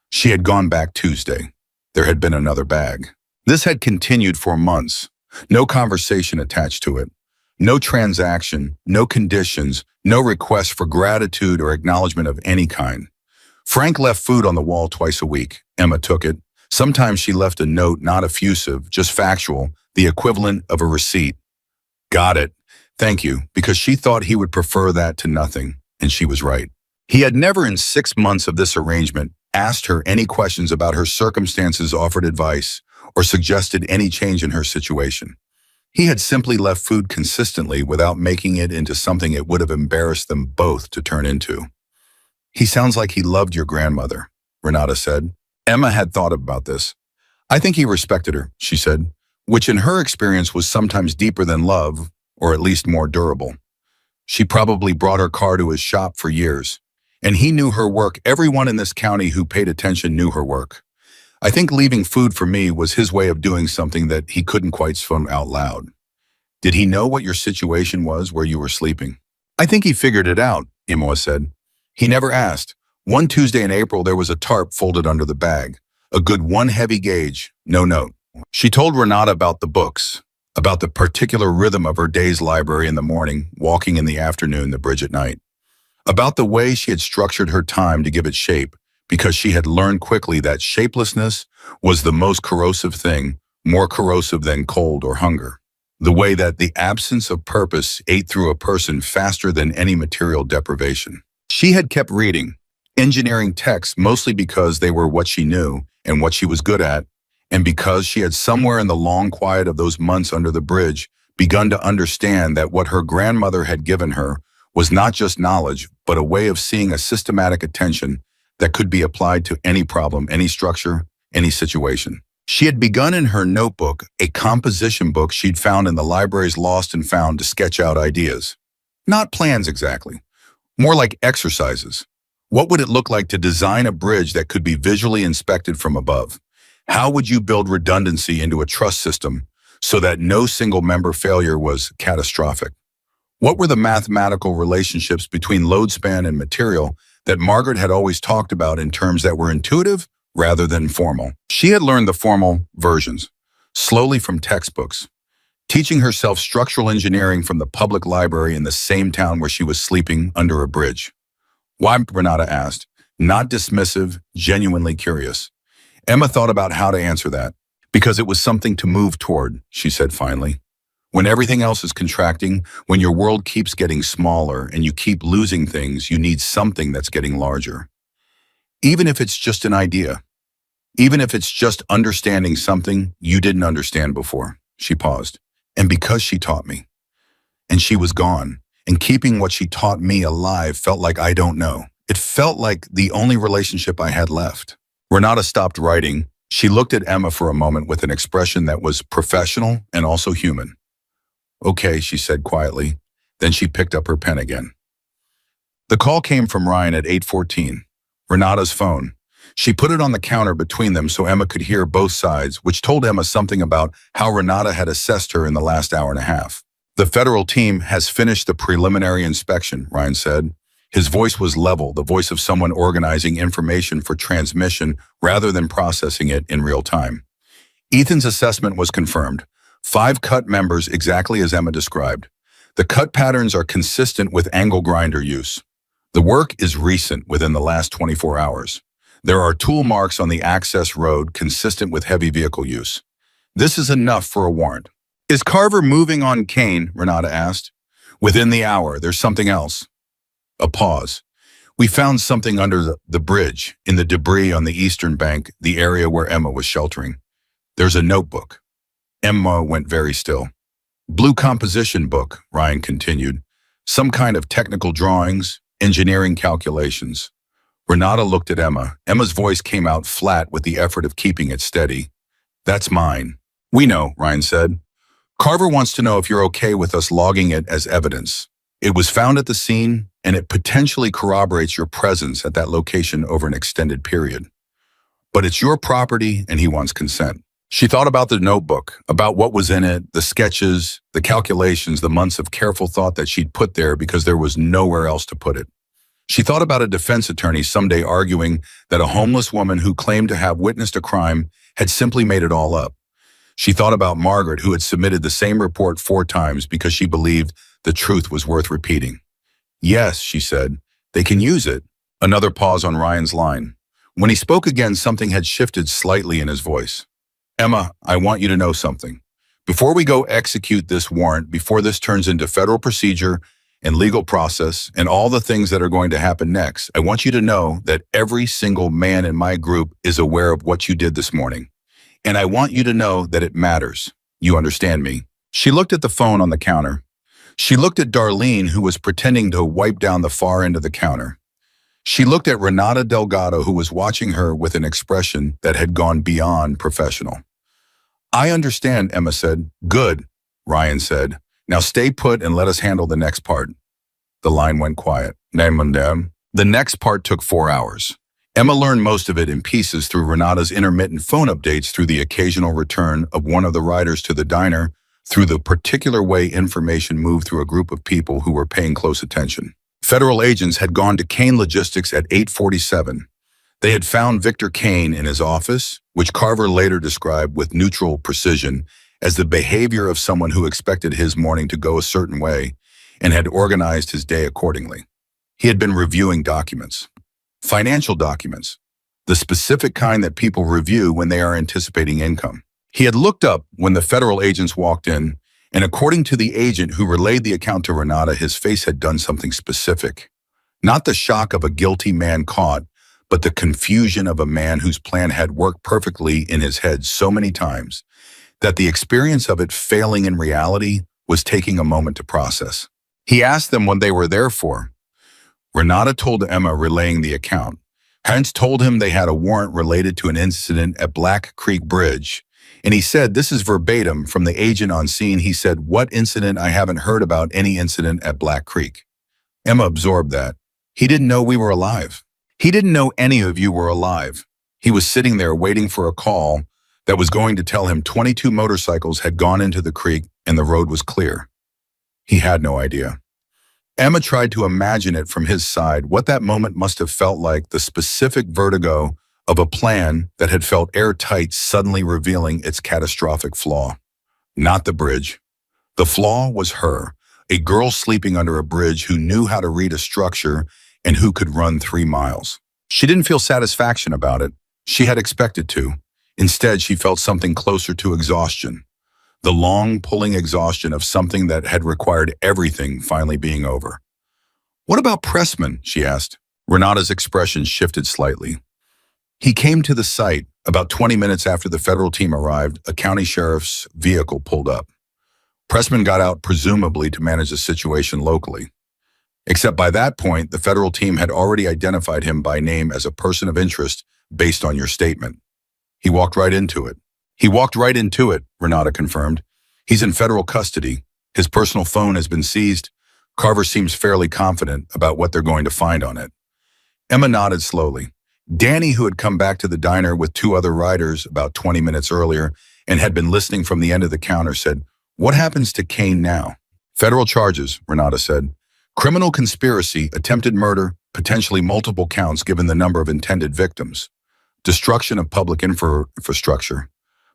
She had gone back Tuesday. There had been another bag. This had continued for months. No conversation attached to it. No transaction, no conditions, no request for gratitude or acknowledgement of any kind. Frank left food on the wall twice a week. Emma took it. Sometimes she left a note, not effusive, just factual, the equivalent of a receipt. Got it. Thank you, because she thought he would prefer that to nothing, and she was right. He had never in 6 months of this arrangement asked her any questions about her circumstances, offered advice, or suggested any change in her situation. He had simply left food consistently without making it into something it would have embarrassed them both to turn into. He sounds like he loved your grandmother, Renata said. Emma had thought about this. I think he respected her, she said, which in her experience was sometimes deeper than love, or at least more durable. She probably brought her car to his shop for years, and he knew her work. Everyone in this county who paid attention knew her work. I think leaving food for me was his way of doing something that he couldn't quite say out loud. Did he know what your situation was where you were sleeping? I think he figured it out, Emma said. He never asked. One Tuesday in April, there was a tarp folded under the bag. A good 1 heavy gauge, no note. She told Renata about the books, about the particular rhythm of her day's library in the morning, walking in the afternoon, the bridge at night. About the way she had structured her time to give it shape, because she had learned quickly that shapelessness was the most corrosive thing, more corrosive than cold or hunger. the way that the absence of purpose ate through a person faster than any material deprivation. She had kept reading, engineering texts mostly because they were what she knew and what she was good at, and because she had somewhere in the long quiet of those months under the bridge begun to understand that what her grandmother had given her was not just knowledge, but a way of seeing a systematic attention that could be applied to any problem, any structure, any situation. She had begun in her notebook a composition book she'd found in the library's lost and found to sketch out ideas. Not plans exactly, more like exercises. What would it look like to design a bridge that could be visually inspected from above? How would you build redundancy into a trust system so that no single member failure was catastrophic? What were the mathematical relationships between load span and material that Margaret had always talked about in terms that were intuitive rather than formal? She had learned the formal versions, slowly from textbooks, teaching herself structural engineering from the public library in the same town where she was sleeping under a bridge. Why? Renata asked, not dismissive, genuinely curious. Emma thought about how to answer that. Because it was something to move toward, she said finally. When everything else is contracting, when your world keeps getting smaller and you keep losing things, you need something that's getting larger. Even if it's just an idea. Even if it's just understanding something you didn't understand before. She paused. And because she taught me. And she was gone. And keeping what she taught me alive felt like I don't know. It felt like the only relationship I had left. Renata stopped writing. She looked at Emma for a moment with an expression that was professional and also human. Okay, she said quietly. Then she picked up her pen again. The call came from Ryan at 8:14, Renata's phone. She put it on the counter between them so Emma could hear both sides, which told Emma something about how Renata had assessed her in the last hour and a half. The federal team has finished the preliminary inspection, Ryan said. His voice was level, the voice of someone organizing information for transmission rather than processing it in real time. Ethan's assessment was confirmed. 5 cut members exactly as Emma described. The cut patterns are consistent with angle grinder use. The work is recent within the last 24 hours. There are tool marks on the access road consistent with heavy vehicle use. This is enough for a warrant. Is Carver moving on Kane? Renata asked. Within the hour, there's something else. A pause. We found something under the bridge, in the debris on the eastern bank, the area where Emma was sheltering. There's a notebook. Emma went very still. Blue composition book, Ryan continued. Some kind of technical drawings, engineering calculations. Renata looked at Emma. Emma's voice came out flat with the effort of keeping it steady. That's mine. We know, Ryan said. Carver wants to know if you're okay with us logging it as evidence. It was found at the scene, and it potentially corroborates your presence at that location over an extended period. But it's your property, and he wants consent. She thought about the notebook, about what was in it, the sketches, the calculations, the months of careful thought that she'd put there because there was nowhere else to put it. She thought about a defense attorney someday arguing that a homeless woman who claimed to have witnessed a crime had simply made it all up. She thought about Margaret, who had submitted the same report 4 times because she believed the truth was worth repeating. Yes, she said, they can use it. Another pause on Ryan's line. When he spoke again, something had shifted slightly in his voice. Emma, I want you to know something. Before we go execute this warrant, before this turns into federal procedure and legal process and all the things that are going to happen next, I want you to know that every single man in my group is aware of what you did this morning. And I want you to know that it matters. You understand me? She looked at the phone on the counter. She looked at Darlene, who was pretending to wipe down the far end of the counter. She looked at Renata Delgado, who was watching her with an expression that had gone beyond professional. I understand, Emma said. Good, Ryan said. Now stay put and let us handle the next part. The line went quiet. The next part took 4 hours. Emma learned most of it in pieces through Renata's intermittent phone updates, through the occasional return of one of the riders to the diner, through the particular way information moved through a group of people who were paying close attention. Federal agents had gone to Kane Logistics at 8:47. They had found Victor Kane in his office, which Carver later described with neutral precision as the behavior of someone who expected his morning to go a certain way and had organized his day accordingly. He had been reviewing documents. Financial documents, the specific kind that people review when they are anticipating income. He had looked up when the federal agents walked in, And according to the agent who relayed the account to Renata, his face had done something specific. Not the shock of a guilty man caught, but the confusion of a man whose plan had worked perfectly in his head so many times that the experience of it failing in reality was taking a moment to process. He asked them what they were there for. Renata told Emma, relaying the account. Hence told him they had a warrant related to an incident at Black Creek Bridge. And he said, this is verbatim from the agent on scene. He said, what incident? I haven't heard about any incident at Black Creek. Emma absorbed that. He didn't know we were alive. He didn't know any of you were alive. He was sitting there waiting for a call that was going to tell him 22 motorcycles had gone into the creek and the road was clear. He had no idea. Emma tried to imagine it from his side, what that moment must have felt like, the specific vertigo of a plan that had felt airtight suddenly revealing its catastrophic flaw. Not the bridge. The flaw was her, a girl sleeping under a bridge who knew how to read a structure and who could run 3 miles. She didn't feel satisfaction about it. She had expected to. Instead, she felt something closer to exhaustion. The long, pulling exhaustion of something that had required everything finally being over. What about Pressman? She asked. Renata's expression shifted slightly. He came to the site. About 20 minutes after the federal team arrived, a county sheriff's vehicle pulled up. Pressman got out presumably to manage the situation locally. Except by that point, the federal team had already identified him by name as a person of interest based on your statement. He walked right into it. He walked right into it, Renata confirmed. He's in federal custody. His personal phone has been seized. Carver seems fairly confident about what they're going to find on it. Emma nodded slowly. Danny, who had come back to the diner with 2 other riders about 20 minutes earlier and had been listening from the end of the counter, said, what happens to Kane now? Federal charges, Renata said. Criminal conspiracy, attempted murder, potentially multiple counts given the number of intended victims. Destruction of public infrastructure.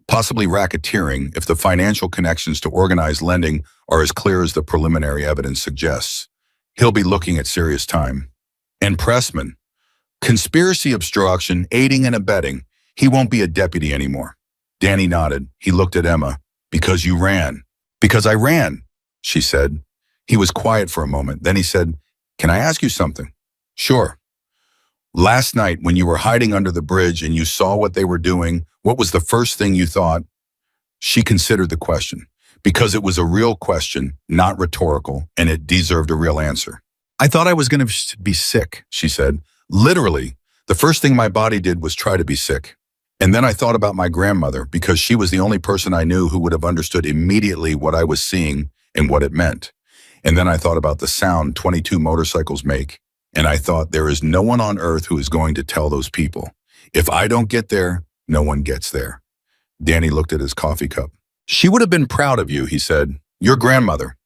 Possibly racketeering if the financial connections to organized lending are as clear as the preliminary evidence suggests. He'll be looking at serious time. And Pressman. Conspiracy, obstruction, aiding and abetting. He won't be a deputy anymore. Danny nodded. He looked at Emma. Because you ran. Because I ran, she said. He was quiet for a moment. Then he said, can I ask you something? Sure. Last night, when you were hiding under the bridge and you saw what they were doing, what was the first thing you thought? She considered the question, because it was a real question, not rhetorical, and it deserved a real answer. I thought I was going to be sick, she said. Literally, the first thing my body did was try to be sick. And then I thought about my grandmother, because she was the only person I knew who would have understood immediately what I was seeing and what it meant. And then I thought about the sound 22 motorcycles make. And I thought, there is no one on earth who is going to tell those people. If I don't get there, no one gets there. Danny looked at his coffee cup. She would have been proud of you, he said. Your grandmother.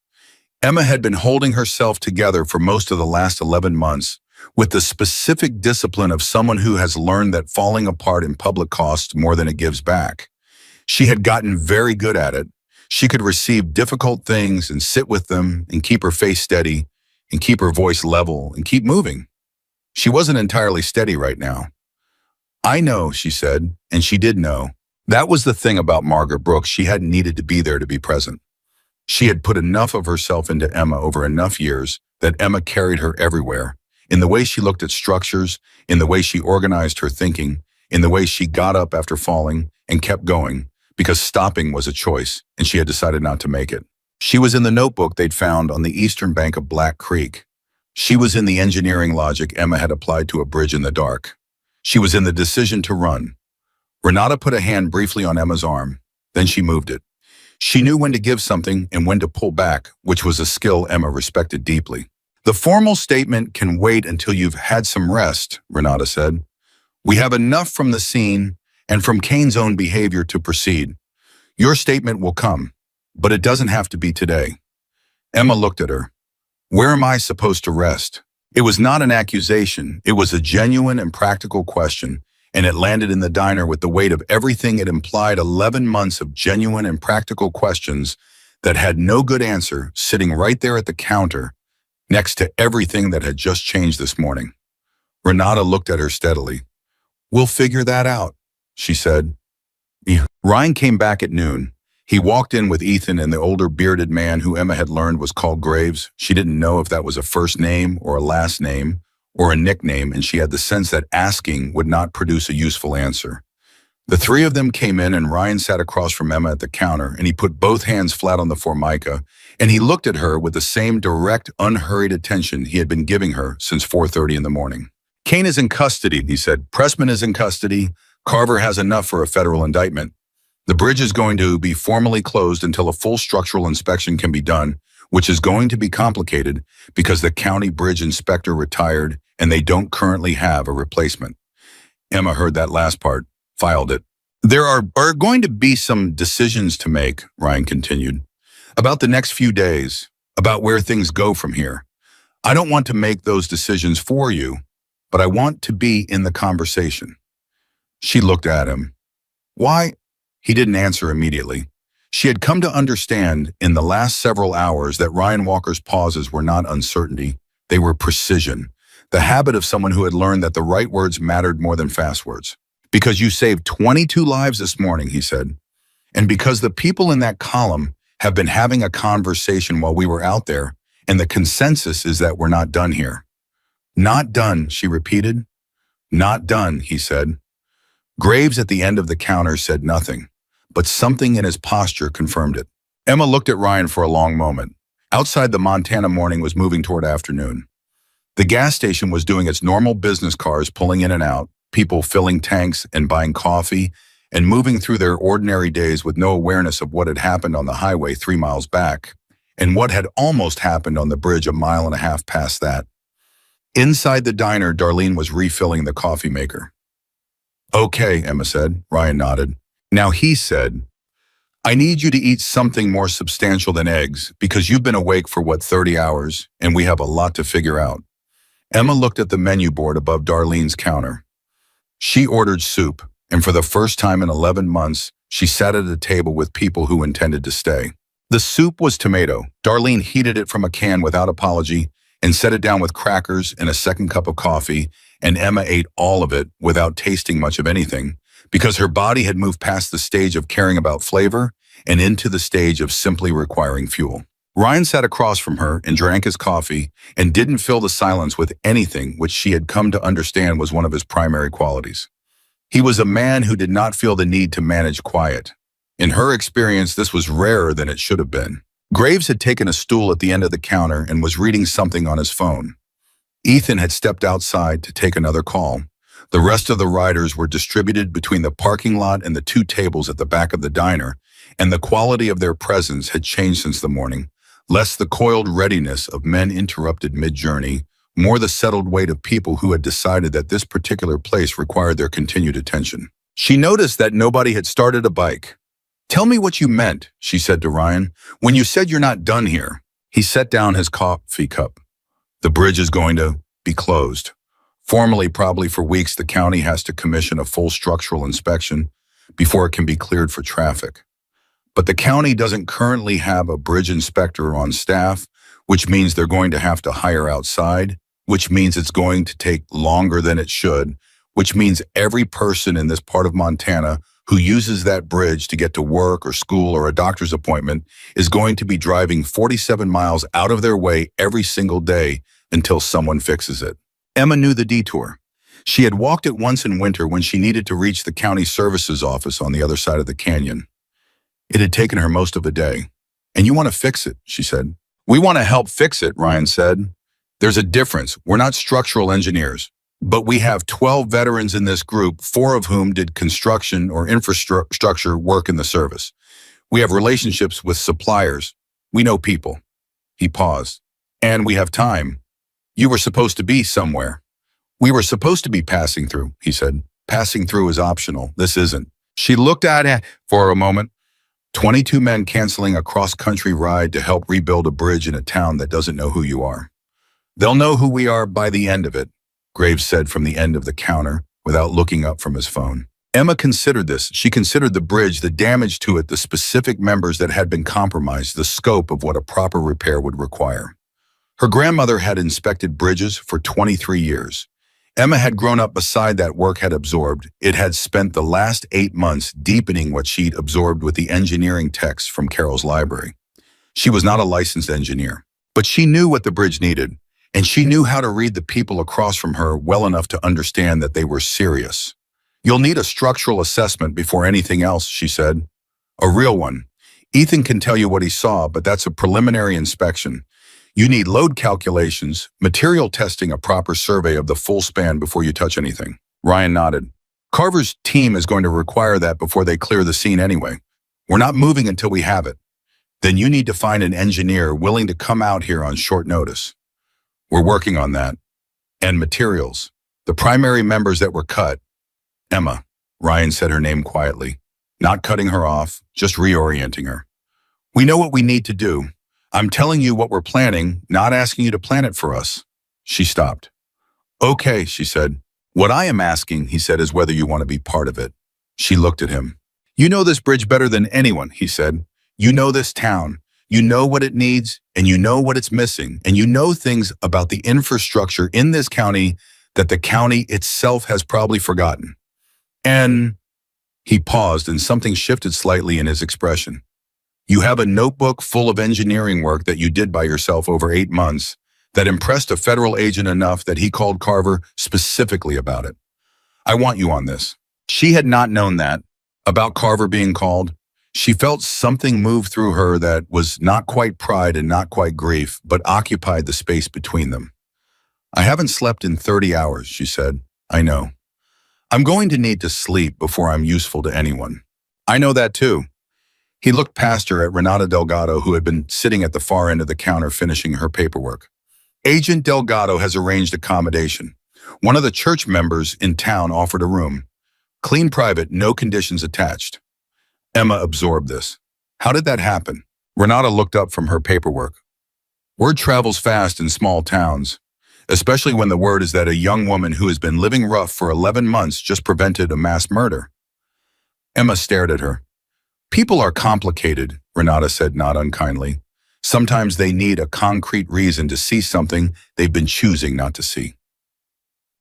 Emma had been holding herself together for most of the last 11 months with the specific discipline of someone who has learned that falling apart in public costs more than it gives back. She had gotten very good at it. She could receive difficult things and sit with them and keep her face steady and keep her voice level and keep moving. She wasn't entirely steady right now. I know, she said, and she did know. That was the thing about Margaret Brooks. She hadn't needed to be there to be present. She had put enough of herself into Emma over enough years that Emma carried her everywhere, in the way she looked at structures, in the way she organized her thinking, in the way she got up after falling and kept going, because stopping was a choice, and she had decided not to make it. She was in the notebook they'd found on the eastern bank of Black Creek. She was in the engineering logic Emma had applied to a bridge in the dark. She was in the decision to run. Renata put a hand briefly on Emma's arm, then she moved it. She knew when to give something and when to pull back, which was a skill Emma respected deeply. The formal statement can wait until you've had some rest, Renata said. We have enough from the scene and from Kane's own behavior to proceed. Your statement will come, but it doesn't have to be today. Emma looked at her. Where am I supposed to rest? It was not an accusation. It was a genuine and practical question, and it landed in the diner with the weight of everything it implied. 11 months of genuine and practical questions that had no good answer sitting right there at the counter next to everything that had just changed this morning. Renata looked at her steadily. We'll figure that out, she said. Ryan came back at noon. He walked in with Ethan and the older bearded man who Emma had learned was called Graves. She didn't know if that was a first name or a last name or a nickname, and she had the sense that asking would not produce a useful answer. The three of them came in, and Ryan sat across from Emma at the counter, and he put both hands flat on the formica, and he looked at her with the same direct, unhurried attention he had been giving her since 4:30 in the morning. Kane is in custody, he said. Pressman is in custody. Carver has enough for a federal indictment. The bridge is going to be formally closed until a full structural inspection can be done, which is going to be complicated because the county bridge inspector retired and they don't currently have a replacement. Emma heard that last part, filed it. There are going to be some decisions to make, Ryan continued, about the next few days, about where things go from here. I don't want to make those decisions for you, but I want to be in the conversation. She looked at him. Why? He didn't answer immediately. She had come to understand in the last several hours that Ryan Walker's pauses were not uncertainty, they were precision, the habit of someone who had learned that the right words mattered more than fast words. Because you saved 22 lives this morning, he said, and because the people in that column have been having a conversation while we were out there, and the consensus is that we're not done here. Not done, she repeated. Not done, he said. Graves at the end of the counter said nothing, but something in his posture confirmed it. Emma looked at Ryan for a long moment. Outside, the Montana morning was moving toward afternoon. The gas station was doing its normal business, cars pulling in and out, people filling tanks and buying coffee, and moving through their ordinary days with no awareness of what had happened on the highway 3 miles back, and what had almost happened on the bridge a mile and a half past that. Inside the diner, Darlene was refilling the coffee maker. Okay, Emma said. Ryan nodded. Now he said, I need you to eat something more substantial than eggs because you've been awake for 30 hours and we have a lot to figure out. Emma looked at the menu board above Darlene's counter. She ordered soup, and for the first time in 11 months, she sat at a table with people who intended to stay. The soup was tomato. Darlene heated it from a can without apology and set it down with crackers and a second cup of coffee, and Emma ate all of it without tasting much of anything, because her body had moved past the stage of caring about flavor and into the stage of simply requiring fuel. Ryan sat across from her and drank his coffee and didn't fill the silence with anything which she had come to understand was one of his primary qualities. He was a man who did not feel the need to manage quiet. In her experience, this was rarer than it should have been. Graves had taken a stool at the end of the counter and was reading something on his phone. Ethan had stepped outside to take another call. The rest of the riders were distributed between the parking lot and the 2 tables at the back of the diner, and the quality of their presence had changed since the morning. Less the coiled readiness of men interrupted mid-journey, more the settled weight of people who had decided that this particular place required their continued attention. She noticed that nobody had started a bike. Tell me what you meant, she said to Ryan, when you said you're not done here. He set down his coffee cup. The bridge is going to be closed. Formally, probably for weeks, the county has to commission a full structural inspection before it can be cleared for traffic. But the county doesn't currently have a bridge inspector on staff, which means they're going to have to hire outside, which means it's going to take longer than it should, which means every person in this part of Montana who uses that bridge to get to work or school or a doctor's appointment is going to be driving 47 miles out of their way every single day until someone fixes it. Emma knew the detour. She had walked it once in winter when she needed to reach the county services office on the other side of the canyon. It had taken her most of the day. And you want to fix it, she said. We want to help fix it, Ryan said. There's a difference. We're not structural engineers. But we have 12 veterans in this group, 4 of whom did construction or infrastructure work in the service. We have relationships with suppliers. We know people. He paused. And we have time. You were supposed to be somewhere. We were supposed to be passing through, he said. Passing through is optional. This isn't. She looked at it for a moment. 22 men canceling a cross-country ride to help rebuild a bridge in a town that doesn't know who you are. They'll know who we are by the end of it, Graves said from the end of the counter without looking up from his phone. Emma considered this. She considered the bridge, the damage to it, the specific members that had been compromised, the scope of what a proper repair would require. Her grandmother had inspected bridges for 23 years. Emma had grown up beside that work had absorbed. It had spent the last 8 months deepening what she'd absorbed with the engineering texts from Carol's library. She was not a licensed engineer, but she knew what the bridge needed, and she knew how to read the people across from her well enough to understand that they were serious. You'll need a structural assessment before anything else, she said. A real one. Ethan can tell you what he saw, but that's a preliminary inspection. You need load calculations, material testing, a proper survey of the full span before you touch anything. Ryan nodded. Carver's team is going to require that before they clear the scene anyway. We're not moving until we have it. Then you need to find an engineer willing to come out here on short notice. We're working on that. And materials. The primary members that were cut. Emma. Ryan said her name quietly. Not cutting her off, just reorienting her. We know what we need to do. I'm telling you what we're planning, not asking you to plan it for us. She stopped. Okay, she said. What I am asking, he said, is whether you want to be part of it. She looked at him. You know this bridge better than anyone, he said. You know this town. You know what it needs, and you know what it's missing, and you know things about the infrastructure in this county that the county itself has probably forgotten. And he paused, and something shifted slightly in his expression. You have a notebook full of engineering work that you did by yourself over 8 months that impressed a federal agent enough that he called Carver specifically about it. I want you on this. She had not known that. About Carver being called, she felt something move through her that was not quite pride and not quite grief, but occupied the space between them. I haven't slept in 30 hours, she said. I know. I'm going to need to sleep before I'm useful to anyone. I know that too. He looked past her at Renata Delgado, who had been sitting at the far end of the counter finishing her paperwork. Agent Delgado has arranged accommodation. One of the church members in town offered a room. Clean private, no conditions attached. Emma absorbed this. How did that happen? Renata looked up from her paperwork. Word travels fast in small towns, especially when the word is that a young woman who has been living rough for 11 months just prevented a mass murder. Emma stared at her. People are complicated, Renata said not unkindly. Sometimes they need a concrete reason to see something they've been choosing not to see.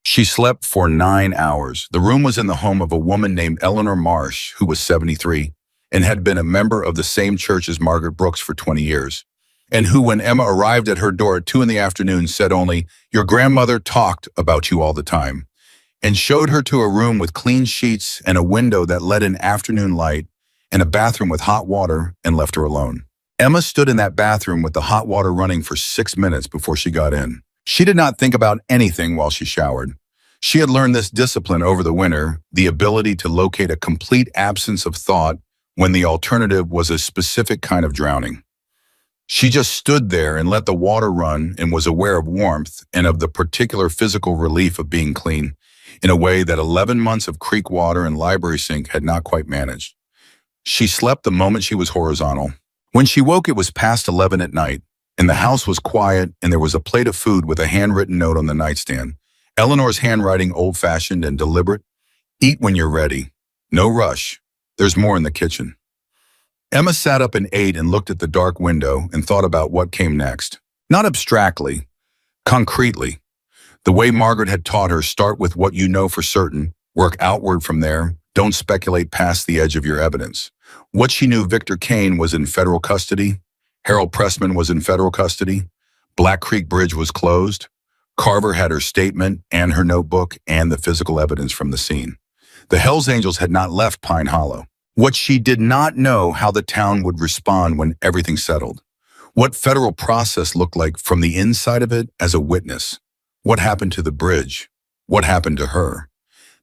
She slept for 9 hours. The room was in the home of a woman named Eleanor Marsh, who was 73, and had been a member of the same church as Margaret Brooks for 20 years, and who, when Emma arrived at her door at 2 in the afternoon, said only, "Your grandmother talked about you all the time," and showed her to a room with clean sheets and a window that let in afternoon light and a bathroom with hot water, and left her alone. Emma stood in that bathroom with the hot water running for 6 minutes before she got in. She did not think about anything while she showered. She had learned this discipline over the winter, the ability to locate a complete absence of thought when the alternative was a specific kind of drowning. She just stood there and let the water run and was aware of warmth and of the particular physical relief of being clean in a way that 11 months of creek water and library sink had not quite managed. She slept the moment she was horizontal. When she woke, it was past 11 at night, and the house was quiet, and there was a plate of food with a handwritten note on the nightstand. Eleanor's handwriting, old-fashioned and deliberate. Eat when you're ready. No rush. There's more in the kitchen. Emma sat up and ate and looked at the dark window and thought about what came next. Not abstractly, concretely. The way Margaret had taught her, start with what you know for certain, work outward from there, don't speculate past the edge of your evidence. What she knew, Victor Kane was in federal custody, Harold Pressman was in federal custody, Black Creek Bridge was closed, Carver had her statement and her notebook and the physical evidence from the scene. The Hells Angels had not left Pine Hollow. What she did not know how the town would respond when everything settled. What federal process looked like from the inside of it as a witness. What happened to the bridge? What happened to her?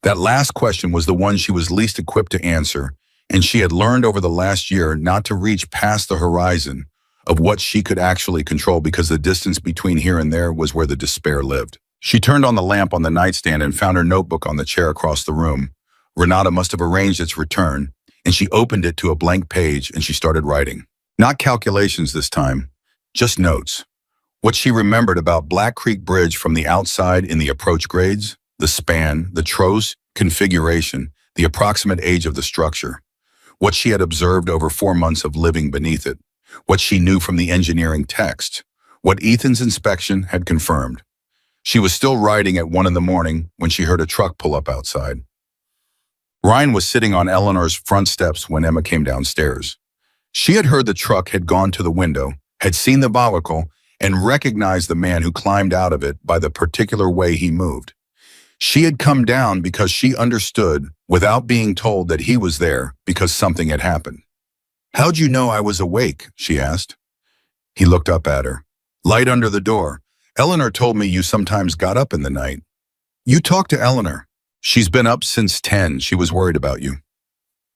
That last question was the one she was least equipped to answer, and she had learned over the last year not to reach past the horizon of what she could actually control because the distance between here and there was where the despair lived. She turned on the lamp on the nightstand and found her notebook on the chair across the room. Renata must have arranged its return, and she opened it to a blank page and she started writing. Not calculations this time, just notes. What she remembered about Black Creek Bridge from the outside in the approach grades, the span, the trough configuration, the approximate age of the structure. What she had observed over 4 months of living beneath it. What she knew from the engineering text. What Ethan's inspection had confirmed. She was still riding at 1 in the morning when she heard a truck pull up outside. Ryan was sitting on Eleanor's front steps when Emma came downstairs. She had heard the truck had gone to the window, had seen the vehicle, and recognized the man who climbed out of it by the particular way he moved. She had come down because she understood, without being told, that he was there because something had happened. "How'd you know I was awake?" she asked. He looked up at her. "Light under the door. Eleanor told me you sometimes got up in the night." "You talked to Eleanor. She's been up since 10. She was worried about you."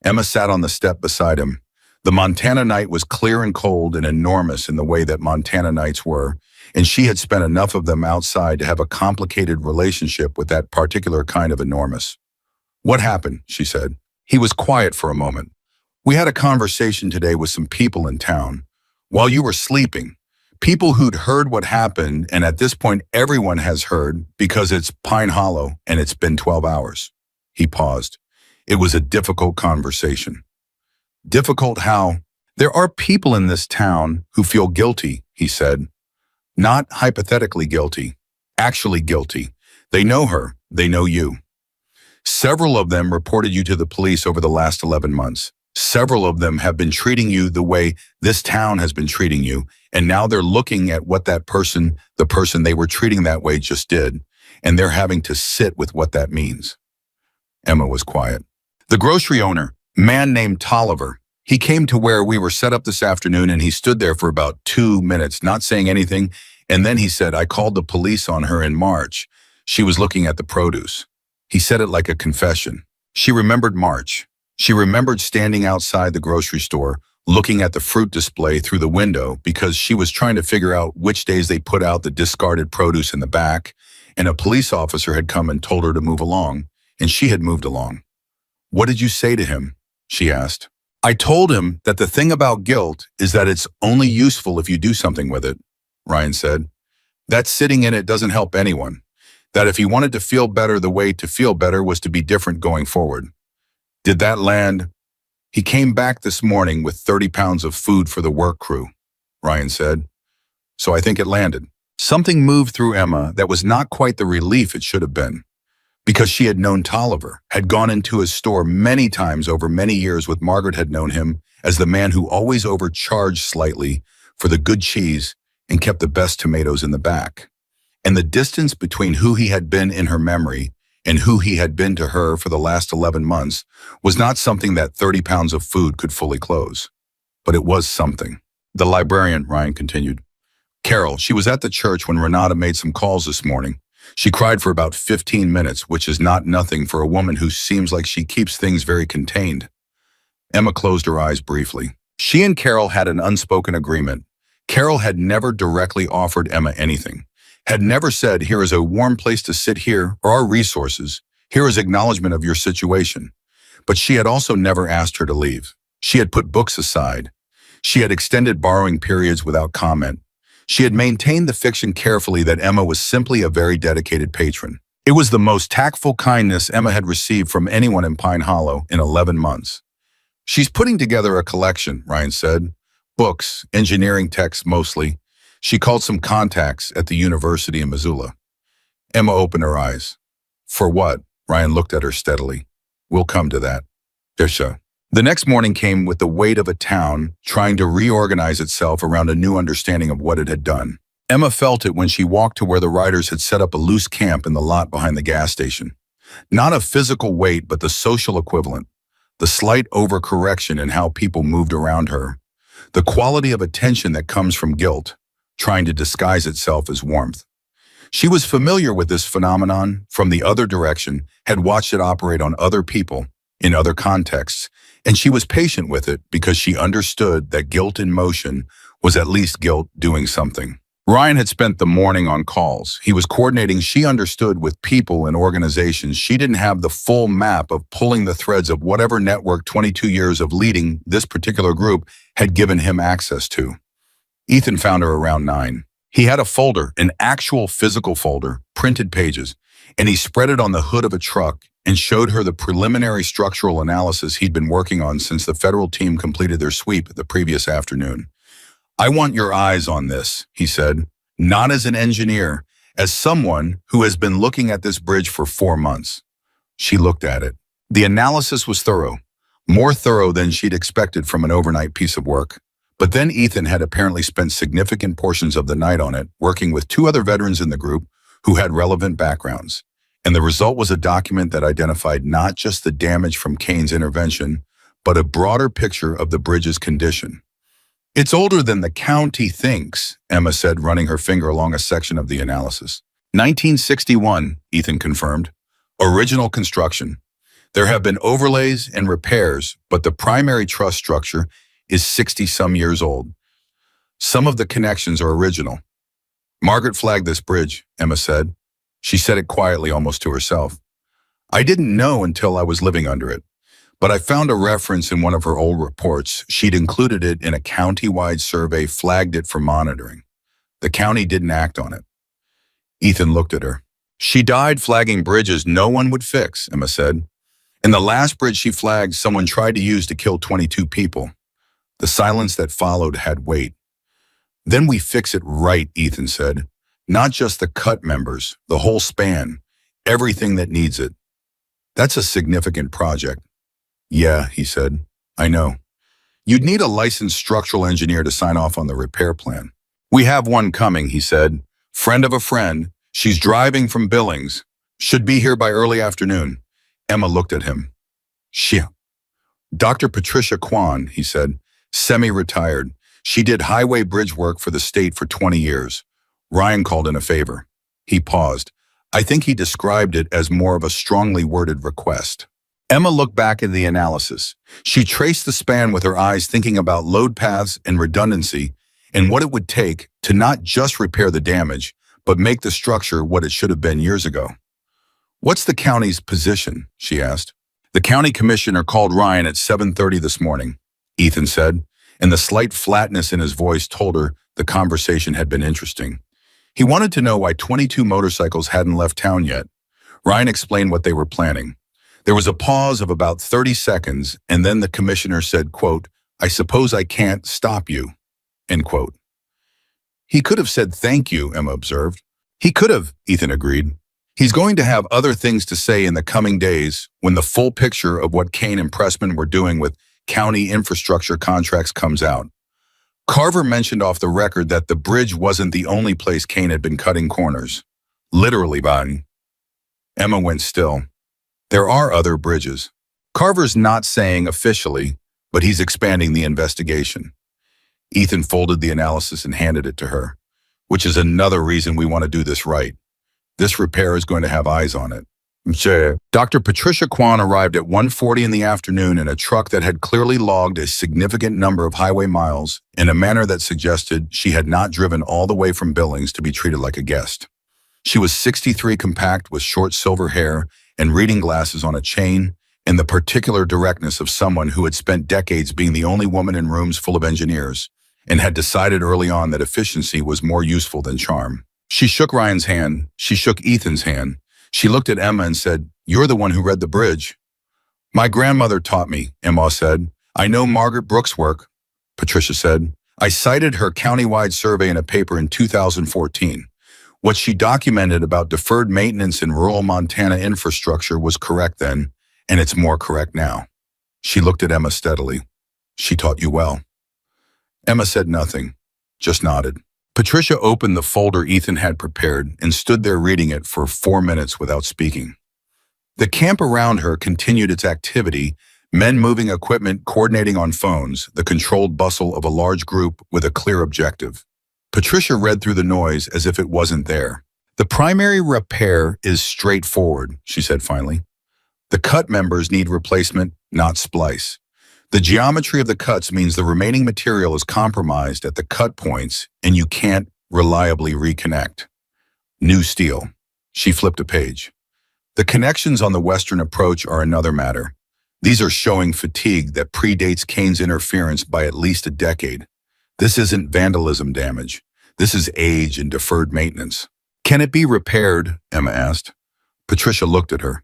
Emma sat on the step beside him. The Montana night was clear and cold and enormous in the way that Montana nights were, and she had spent enough of them outside to have a complicated relationship with that particular kind of enormous. "What happened?" she said. He was quiet for a moment. "We had a conversation today with some people in town. While you were sleeping. People who'd heard what happened, and at this point everyone has heard because it's Pine Hollow and it's been 12 hours. He paused. It was a difficult conversation. "Difficult how?" "There are people in this town who feel guilty," he said. "Not hypothetically guilty, actually guilty. They know her, they know you. Several of them reported you to the police over the last 11 months. Several of them have been treating you the way this town has been treating you, and now they're looking at what the person they were treating that way just did, and they're having to sit with what that means." Emma was quiet. "The grocery owner, man named Tolliver, he came to where we were set up this afternoon and he stood there for about 2 minutes, not saying anything, and then he said, 'I called the police on her in March. She was looking at the produce.' He said it like a confession. She remembered March. She remembered standing outside the grocery store, looking at the fruit display through the window because she was trying to figure out which days they put out the discarded produce in the back, and a police officer had come and told her to move along, and she had moved along. 'What did you say to him?' she asked. "I told him that the thing about guilt is that it's only useful if you do something with it," Ryan said. "That sitting in it doesn't help anyone. That if he wanted to feel better, the way to feel better was to be different going forward." "Did that land?" "He came back this morning with 30 pounds of food for the work crew," Ryan said. "So I think it landed." Something moved through Emma that was not quite the relief it should have been. Because she had known Tolliver, had gone into his store many times over many years with Margaret had known him as the man who always overcharged slightly for the good cheese and kept the best tomatoes in the back. And the distance between who he had been in her memory and who he had been to her for the last 11 months was not something that 30 pounds of food could fully close. But it was something. "The librarian," Ryan continued. "Carol, she was at the church when Renata made some calls this morning. She cried for about 15 minutes, which is not nothing for a woman who seems like she keeps things very contained." Emma closed her eyes briefly. She and Carol had an unspoken agreement. Carol had never directly offered Emma anything, had never said, "Here is a warm place to sit here, or our resources. Here is acknowledgement of your situation." But she had also never asked her to leave. She had put books aside. She had extended borrowing periods without comment. She had maintained the fiction carefully that Emma was simply a very dedicated patron. It was the most tactful kindness Emma had received from anyone in Pine Hollow in 11 months. "She's putting together a collection," Ryan said. "Books, engineering texts mostly. She called some contacts at the university in Missoula." Emma opened her eyes. "For what?" Ryan looked at her steadily. "We'll come to that." Disha. The next morning came with the weight of a town trying to reorganize itself around a new understanding of what it had done. Emma felt it when she walked to where the riders had set up a loose camp in the lot behind the gas station. Not a physical weight, but the social equivalent. The slight overcorrection in how people moved around her. The quality of attention that comes from guilt, trying to disguise itself as warmth. She was familiar with this phenomenon from the other direction, had watched it operate on other people, in other contexts, and she was patient with it because she understood that guilt in motion was at least guilt doing something. Ryan had spent the morning on calls. He was coordinating, she understood, with people and organizations. She didn't have the full map of pulling the threads of whatever network 22 years of leading this particular group had given him access to. Ethan found her around 9. He had a folder, an actual physical folder, printed pages, and he spread it on the hood of a truck and showed her the preliminary structural analysis he'd been working on since the federal team completed their sweep the previous afternoon. "I want your eyes on this," he said, "not as an engineer, as someone who has been looking at this bridge for 4 months. She looked at it. The analysis was thorough, more thorough than she'd expected from an overnight piece of work. But then Ethan had apparently spent significant portions of the night on it, working with two other veterans in the group who had relevant backgrounds. And the result was a document that identified not just the damage from Kane's intervention, but a broader picture of the bridge's condition. It's older than the county thinks, Emma said, running her finger along a section of the analysis. 1961, Ethan confirmed. Original construction. There have been overlays and repairs, but the primary truss structure is 60-some years old. Some of the connections are original. Margaret flagged this bridge, Emma said. She said it quietly, almost to herself. I didn't know until I was living under it, but I found a reference in one of her old reports. She'd included it in a county-wide survey, flagged it for monitoring. The county didn't act on it. Ethan looked at her. She died flagging bridges no one would fix, Emma said. And the last bridge she flagged, someone tried to use to kill 22 people. The silence that followed had weight. Then we fix it right, Ethan said. Not just the cut members, the whole span, everything that needs it. That's a significant project. Yeah, he said. I know. You'd need a licensed structural engineer to sign off on the repair plan. We have one coming, he said. Friend of a friend. She's driving from Billings. Should be here by early afternoon. Emma looked at him. Shit. Dr. Patricia Kwan, he said. Semi-retired. She did highway bridge work for the state for 20 years. Ryan called in a favor. He paused. I think he described it as more of a strongly worded request. Emma looked back at the analysis. She traced the span with her eyes, thinking about load paths and redundancy and what it would take to not just repair the damage, but make the structure what it should have been years ago. What's the county's position? She asked. The county commissioner called Ryan at 7:30 this morning, Ethan said, and the slight flatness in his voice told her the conversation had been interesting. He wanted to know why 22 motorcycles hadn't left town yet. Ryan explained what they were planning. There was a pause of about 30 seconds, and then the commissioner said, quote, I suppose I can't stop you, end quote. He could have said thank you, Emma observed. He could have, Ethan agreed. He's going to have other things to say in the coming days when the full picture of what Kane and Pressman were doing with county infrastructure contracts comes out. Carver mentioned off the record that the bridge wasn't the only place Kane had been cutting corners. Literally, Biden. Emma went still. There are other bridges. Carver's not saying officially, but he's expanding the investigation. Ethan folded the analysis and handed it to her, which is another reason we want to do this right. This repair is going to have eyes on it. Dr. Patricia Kwan arrived at 1:40 in the afternoon in a truck that had clearly logged a significant number of highway miles in a manner that suggested she had not driven all the way from Billings to be treated like a guest. She was 63, compact with short silver hair and reading glasses on a chain, and the particular directness of someone who had spent decades being the only woman in rooms full of engineers and had decided early on that efficiency was more useful than charm. She shook Ryan's hand. She shook Ethan's hand. She looked at Emma and said, You're the one who read the bridge. My grandmother taught me, Emma said. I know Margaret Brooks' work, Patricia said. I cited her countywide survey in a paper in 2014. What she documented about deferred maintenance in rural Montana infrastructure was correct then, and it's more correct now. She looked at Emma steadily. She taught you well. Emma said nothing, just nodded. Patricia opened the folder Ethan had prepared and stood there reading it for 4 minutes without speaking. The camp around her continued its activity, men moving equipment, coordinating on phones, the controlled bustle of a large group with a clear objective. Patricia read through the noise as if it wasn't there. The primary repair is straightforward, she said finally. The cut members need replacement, not splice. The geometry of the cuts means the remaining material is compromised at the cut points and you can't reliably reconnect. New steel. She flipped a page. The connections on the western approach are another matter. These are showing fatigue that predates Kane's interference by at least a decade. This isn't vandalism damage. This is age and deferred maintenance. Can it be repaired? Emma asked. Patricia looked at her.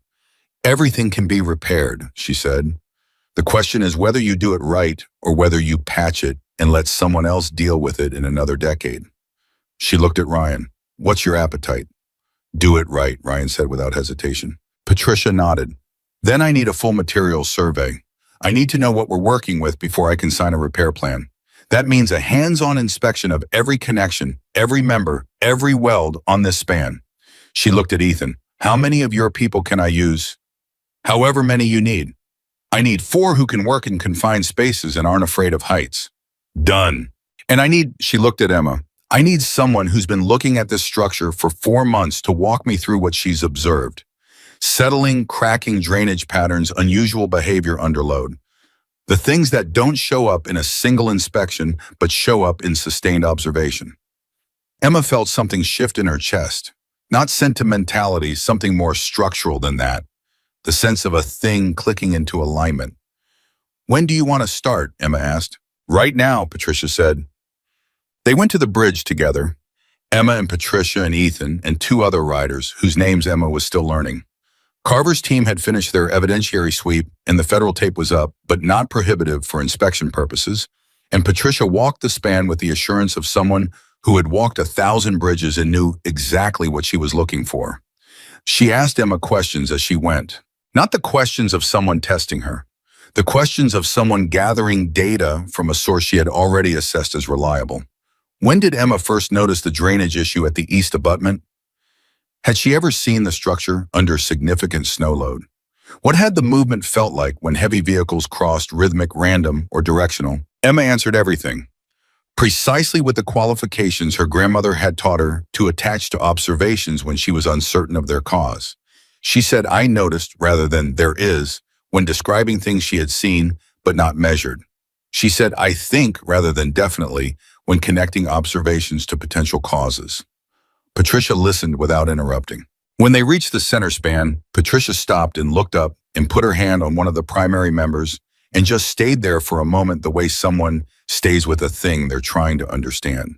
Everything can be repaired, she said. The question is whether you do it right or whether you patch it and let someone else deal with it in another decade. She looked at Ryan. What's your appetite? Do it right, Ryan said without hesitation. Patricia nodded. Then I need a full materials survey. I need to know what we're working with before I can sign a repair plan. That means a hands-on inspection of every connection, every member, every weld on this span. She looked at Ethan. How many of your people can I use? However many you need. I need 4 who can work in confined spaces and aren't afraid of heights. Done. And she looked at Emma. I need someone who's been looking at this structure for 4 months to walk me through what she's observed. Settling, cracking drainage patterns, unusual behavior under load. The things that don't show up in a single inspection, but show up in sustained observation. Emma felt something shift in her chest. Not sentimentality, something more structural than that. The sense of a thing clicking into alignment. When do you want to start? Emma asked. Right now, Patricia said. They went to the bridge together. Emma and Patricia and Ethan and 2 other riders whose names Emma was still learning. Carver's team had finished their evidentiary sweep and the federal tape was up, but not prohibitive for inspection purposes, and Patricia walked the span with the assurance of someone who had walked 1,000 bridges and knew exactly what she was looking for. She asked Emma questions as she went, not the questions of someone testing her, the questions of someone gathering data from a source she had already assessed as reliable. When did Emma first notice the drainage issue at the east abutment? Had she ever seen the structure under significant snow load? What had the movement felt like when heavy vehicles crossed rhythmic, random, or directional? Emma answered everything, precisely with the qualifications her grandmother had taught her to attach to observations when she was uncertain of their cause. She said, I noticed, rather than there is, when describing things she had seen but not measured. She said, I think, rather than definitely, when connecting observations to potential causes. Patricia listened without interrupting. When they reached the center span, Patricia stopped and looked up and put her hand on one of the primary members and just stayed there for a moment the way someone stays with a thing they're trying to understand.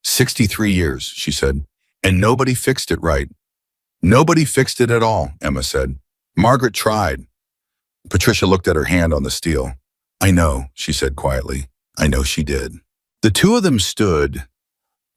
63 years, she said, and nobody fixed it right. Nobody fixed it at all, Emma said. Margaret tried. Patricia looked at her hand on the steel. I know, she said quietly. I know she did. The 2 of them stood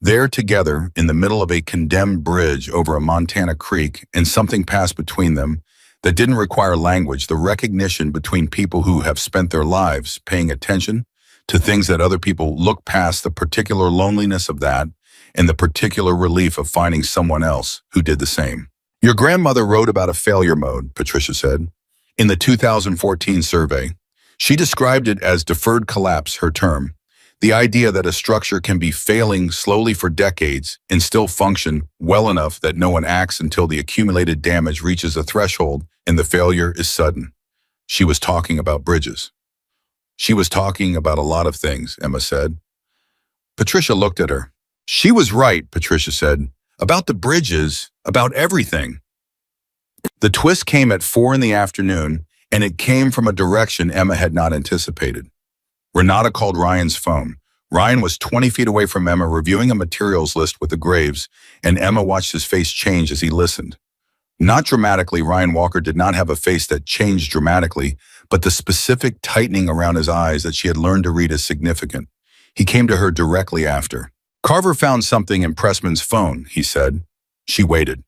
there together in the middle of a condemned bridge over a Montana creek, and something passed between them that didn't require language, the recognition between people who have spent their lives paying attention to things that other people look past, the particular loneliness of that and the particular relief of finding someone else who did the same. Your grandmother wrote about a failure mode, Patricia said, in the 2014 survey. She described it as deferred collapse, her term. The idea that a structure can be failing slowly for decades and still function well enough that no one acts until the accumulated damage reaches a threshold and the failure is sudden. She was talking about bridges. She was talking about a lot of things, Emma said. Patricia looked at her. She was right, Patricia said, about the bridges, about everything. The twist came at 4 in the afternoon, and it came from a direction Emma had not anticipated. Renata called Ryan's phone. Ryan was 20 feet away from Emma reviewing a materials list with the Graves, and Emma watched his face change as he listened. Not dramatically, Ryan Walker did not have a face that changed dramatically, but the specific tightening around his eyes that she had learned to read as significant. He came to her directly after. Carver found something in Pressman's phone, he said. She waited.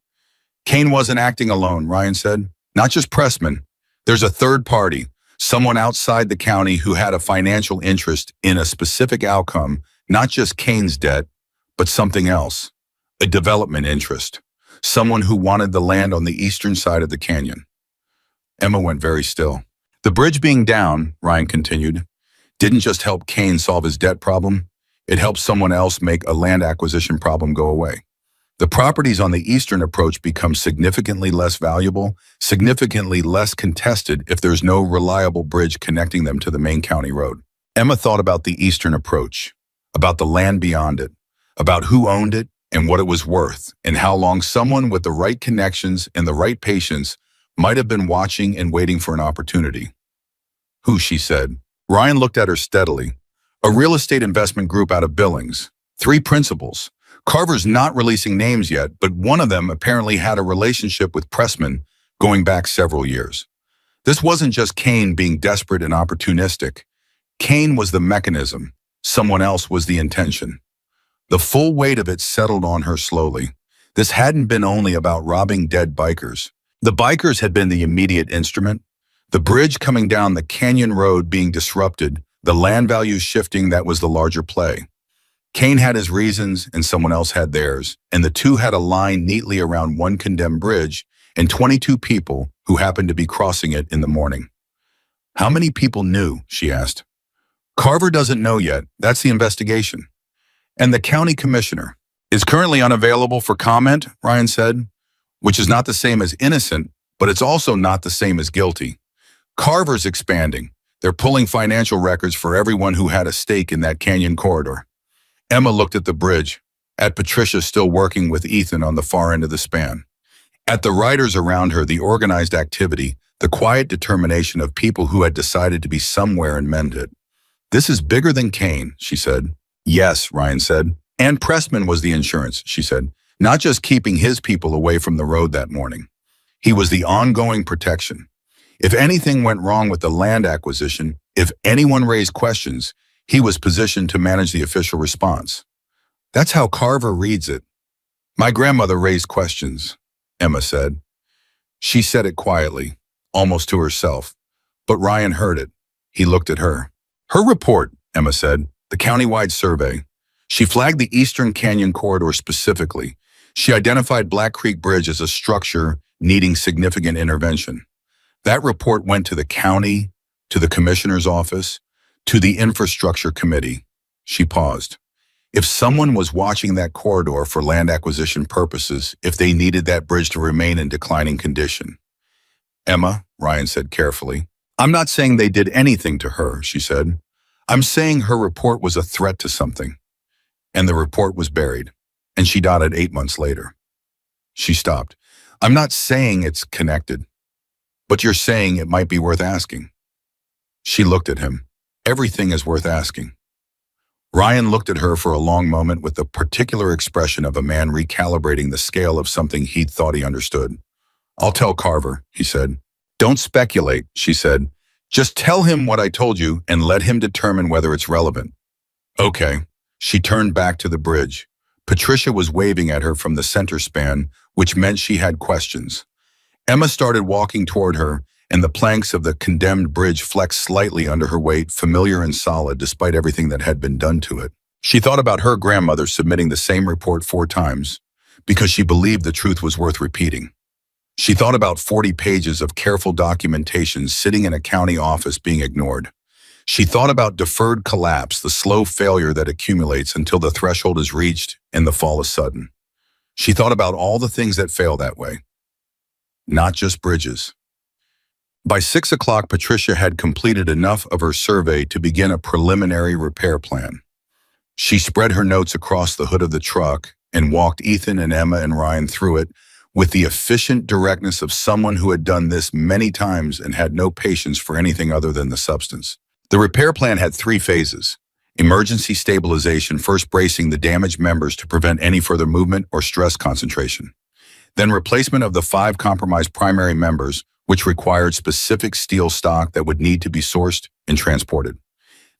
Kane wasn't acting alone, Ryan said. Not just Pressman. There's a third party. Someone outside the county who had a financial interest in a specific outcome, not just Kane's debt, but something else, a development interest, someone who wanted the land on the eastern side of the canyon. Emma went very still. The bridge being down, Ryan continued, didn't just help Kane solve his debt problem, it helped someone else make a land acquisition problem go away. The properties on the eastern approach become significantly less valuable, significantly less contested if there's no reliable bridge connecting them to the main county road. Emma thought about the eastern approach, about the land beyond it, about who owned it and what it was worth, and how long someone with the right connections and the right patience might have been watching and waiting for an opportunity. Who, she said. Ryan looked at her steadily. A real estate investment group out of Billings. 3 principals. Carver's not releasing names yet, but one of them apparently had a relationship with Pressman going back several years. This wasn't just Kane being desperate and opportunistic. Kane was the mechanism. Someone else was the intention. The full weight of it settled on her slowly. This hadn't been only about robbing dead bikers. The bikers had been the immediate instrument. The bridge coming down the canyon road being disrupted, the land values shifting, that was the larger play. Kane had his reasons and someone else had theirs, and the two had aligned neatly around one condemned bridge and 22 people who happened to be crossing it in the morning. How many people knew? She asked. Carver doesn't know yet. That's the investigation. And the county commissioner is currently unavailable for comment, Ryan said, which is not the same as innocent, but it's also not the same as guilty. Carver's expanding. They're pulling financial records for everyone who had a stake in that canyon corridor. Emma looked at the bridge, at Patricia still working with Ethan on the far end of the span. At the riders around her, the organized activity, the quiet determination of people who had decided to be somewhere and mend it. This is bigger than Kane, she said. Yes, Ryan said. And Pressman was the insurance, she said, not just keeping his people away from the road that morning. He was the ongoing protection. If anything went wrong with the land acquisition, if anyone raised questions, he was positioned to manage the official response. That's how Carver reads it. My grandmother raised questions, Emma said. She said it quietly, almost to herself, but Ryan heard it. He looked at her. Her report, Emma said, the countywide survey. She flagged the Eastern Canyon corridor specifically. She identified Black Creek Bridge as a structure needing significant intervention. That report went to the county, to the commissioner's office, to the infrastructure committee. She paused. If someone was watching that corridor for land acquisition purposes, if they needed that bridge to remain in declining condition. Emma, Ryan said carefully, I'm not saying they did anything to her, she said. I'm saying her report was a threat to something. And the report was buried. And she dotted 8 months later. She stopped. I'm not saying it's connected, but you're saying it might be worth asking. She looked at him. Everything is worth asking. Ryan looked at her for a long moment with the particular expression of a man recalibrating the scale of something he'd thought he understood. I'll tell Carver, he said. Don't speculate, she said. Just tell him what I told you and let him determine whether it's relevant. Okay. She turned back to the bridge. Patricia was waving at her from the center span, which meant she had questions. Emma started walking toward her, and the planks of the condemned bridge flexed slightly under her weight, familiar and solid despite everything that had been done to it. She thought about her grandmother submitting the same report 4 times, because she believed the truth was worth repeating. She thought about 40 pages of careful documentation sitting in a county office being ignored. She thought about deferred collapse, the slow failure that accumulates until the threshold is reached and the fall is sudden. She thought about all the things that fail that way. Not just bridges. By 6 o'clock, Patricia had completed enough of her survey to begin a preliminary repair plan. She spread her notes across the hood of the truck and walked Ethan and Emma and Ryan through it with the efficient directness of someone who had done this many times and had no patience for anything other than the substance. The repair plan had 3 phases. Emergency stabilization, first bracing the damaged members to prevent any further movement or stress concentration. Then replacement of the 5 compromised primary members, which required specific steel stock that would need to be sourced and transported.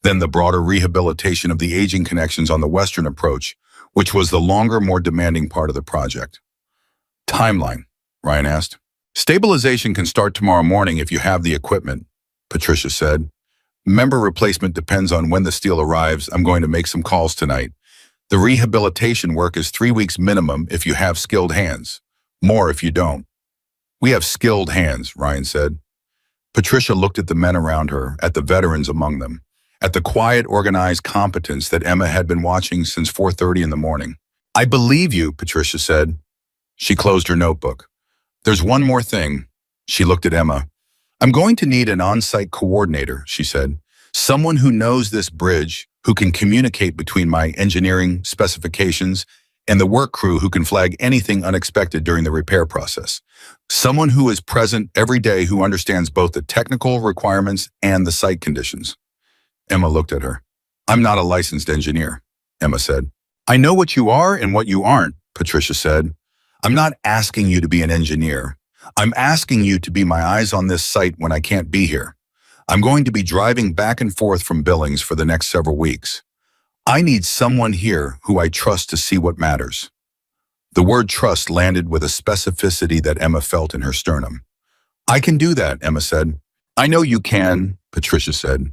Then the broader rehabilitation of the aging connections on the western approach, which was the longer, more demanding part of the project. Timeline, Ryan asked. Stabilization can start tomorrow morning if you have the equipment, Patricia said. Member replacement depends on when the steel arrives. I'm going to make some calls tonight. The rehabilitation work is 3 weeks minimum if you have skilled hands. More if you don't. We have skilled hands, Ryan said. Patricia looked at the men around her, at the veterans among them, at the quiet, organized competence that Emma had been watching since 4:30 in the morning. I believe you, Patricia said. She closed her notebook. There's one more thing. She looked at Emma. I'm going to need an on-site coordinator, she said. Someone who knows this bridge, who can communicate between my engineering specifications and the work crew who can flag anything unexpected during the repair process. Someone who is present every day who understands both the technical requirements and the site conditions. Emma looked at her. I'm not a licensed engineer, Emma said. I know what you are and what you aren't, Patricia said. I'm not asking you to be an engineer. I'm asking you to be my eyes on this site when I can't be here. I'm going to be driving back and forth from Billings for the next several weeks. I need someone here who I trust to see what matters. The word trust landed with a specificity that Emma felt in her sternum. I can do that, Emma said. I know you can, Patricia said.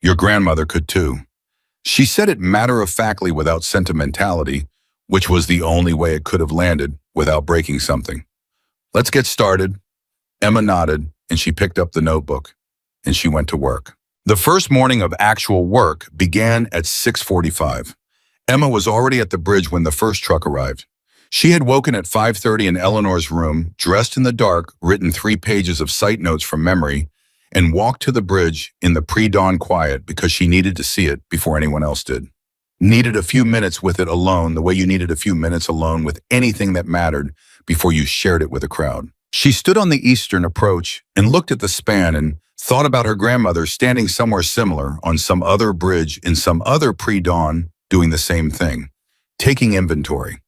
Your grandmother could too. She said it matter-of-factly without sentimentality, which was the only way it could have landed without breaking something. Let's get started. Emma nodded, and she picked up the notebook, and she went to work. The first morning of actual work began at 6:45. Emma was already at the bridge when the first truck arrived. She had woken at 5:30 in Eleanor's room, dressed in the dark, written 3 pages of sight notes from memory, and walked to the bridge in the pre-dawn quiet because she needed to see it before anyone else did. Needed a few minutes with it alone the way you needed a few minutes alone with anything that mattered before you shared it with a crowd. She stood on the eastern approach and looked at the span and thought about her grandmother standing somewhere similar on some other bridge in some other pre-dawn doing the same thing, taking inventory,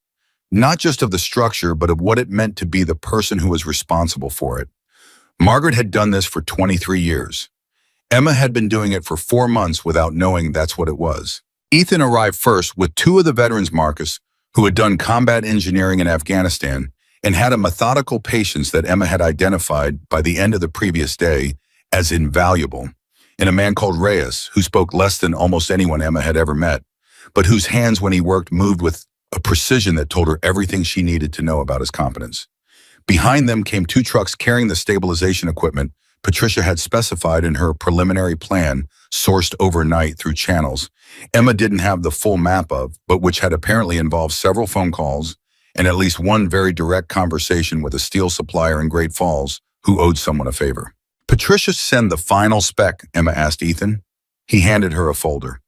not just of the structure but of what it meant to be the person who was responsible for it. Margaret had done this for 23 years. Emma had been doing it for 4 months without knowing that's what it was. Ethan arrived first with 2 of the veterans, Marcus, who had done combat engineering in Afghanistan and had a methodical patience that Emma had identified by the end of the previous day as invaluable, and a man called Reyes, who spoke less than almost anyone Emma had ever met, but whose hands when he worked moved with a precision that told her everything she needed to know about his competence. Behind them came 2 trucks carrying the stabilization equipment Patricia had specified in her preliminary plan, sourced overnight through channels Emma didn't have the full map of, but which had apparently involved several phone calls and at least one very direct conversation with a steel supplier in Great Falls who owed someone a favor. Patricia send the final spec, Emma asked Ethan. He handed her a folder.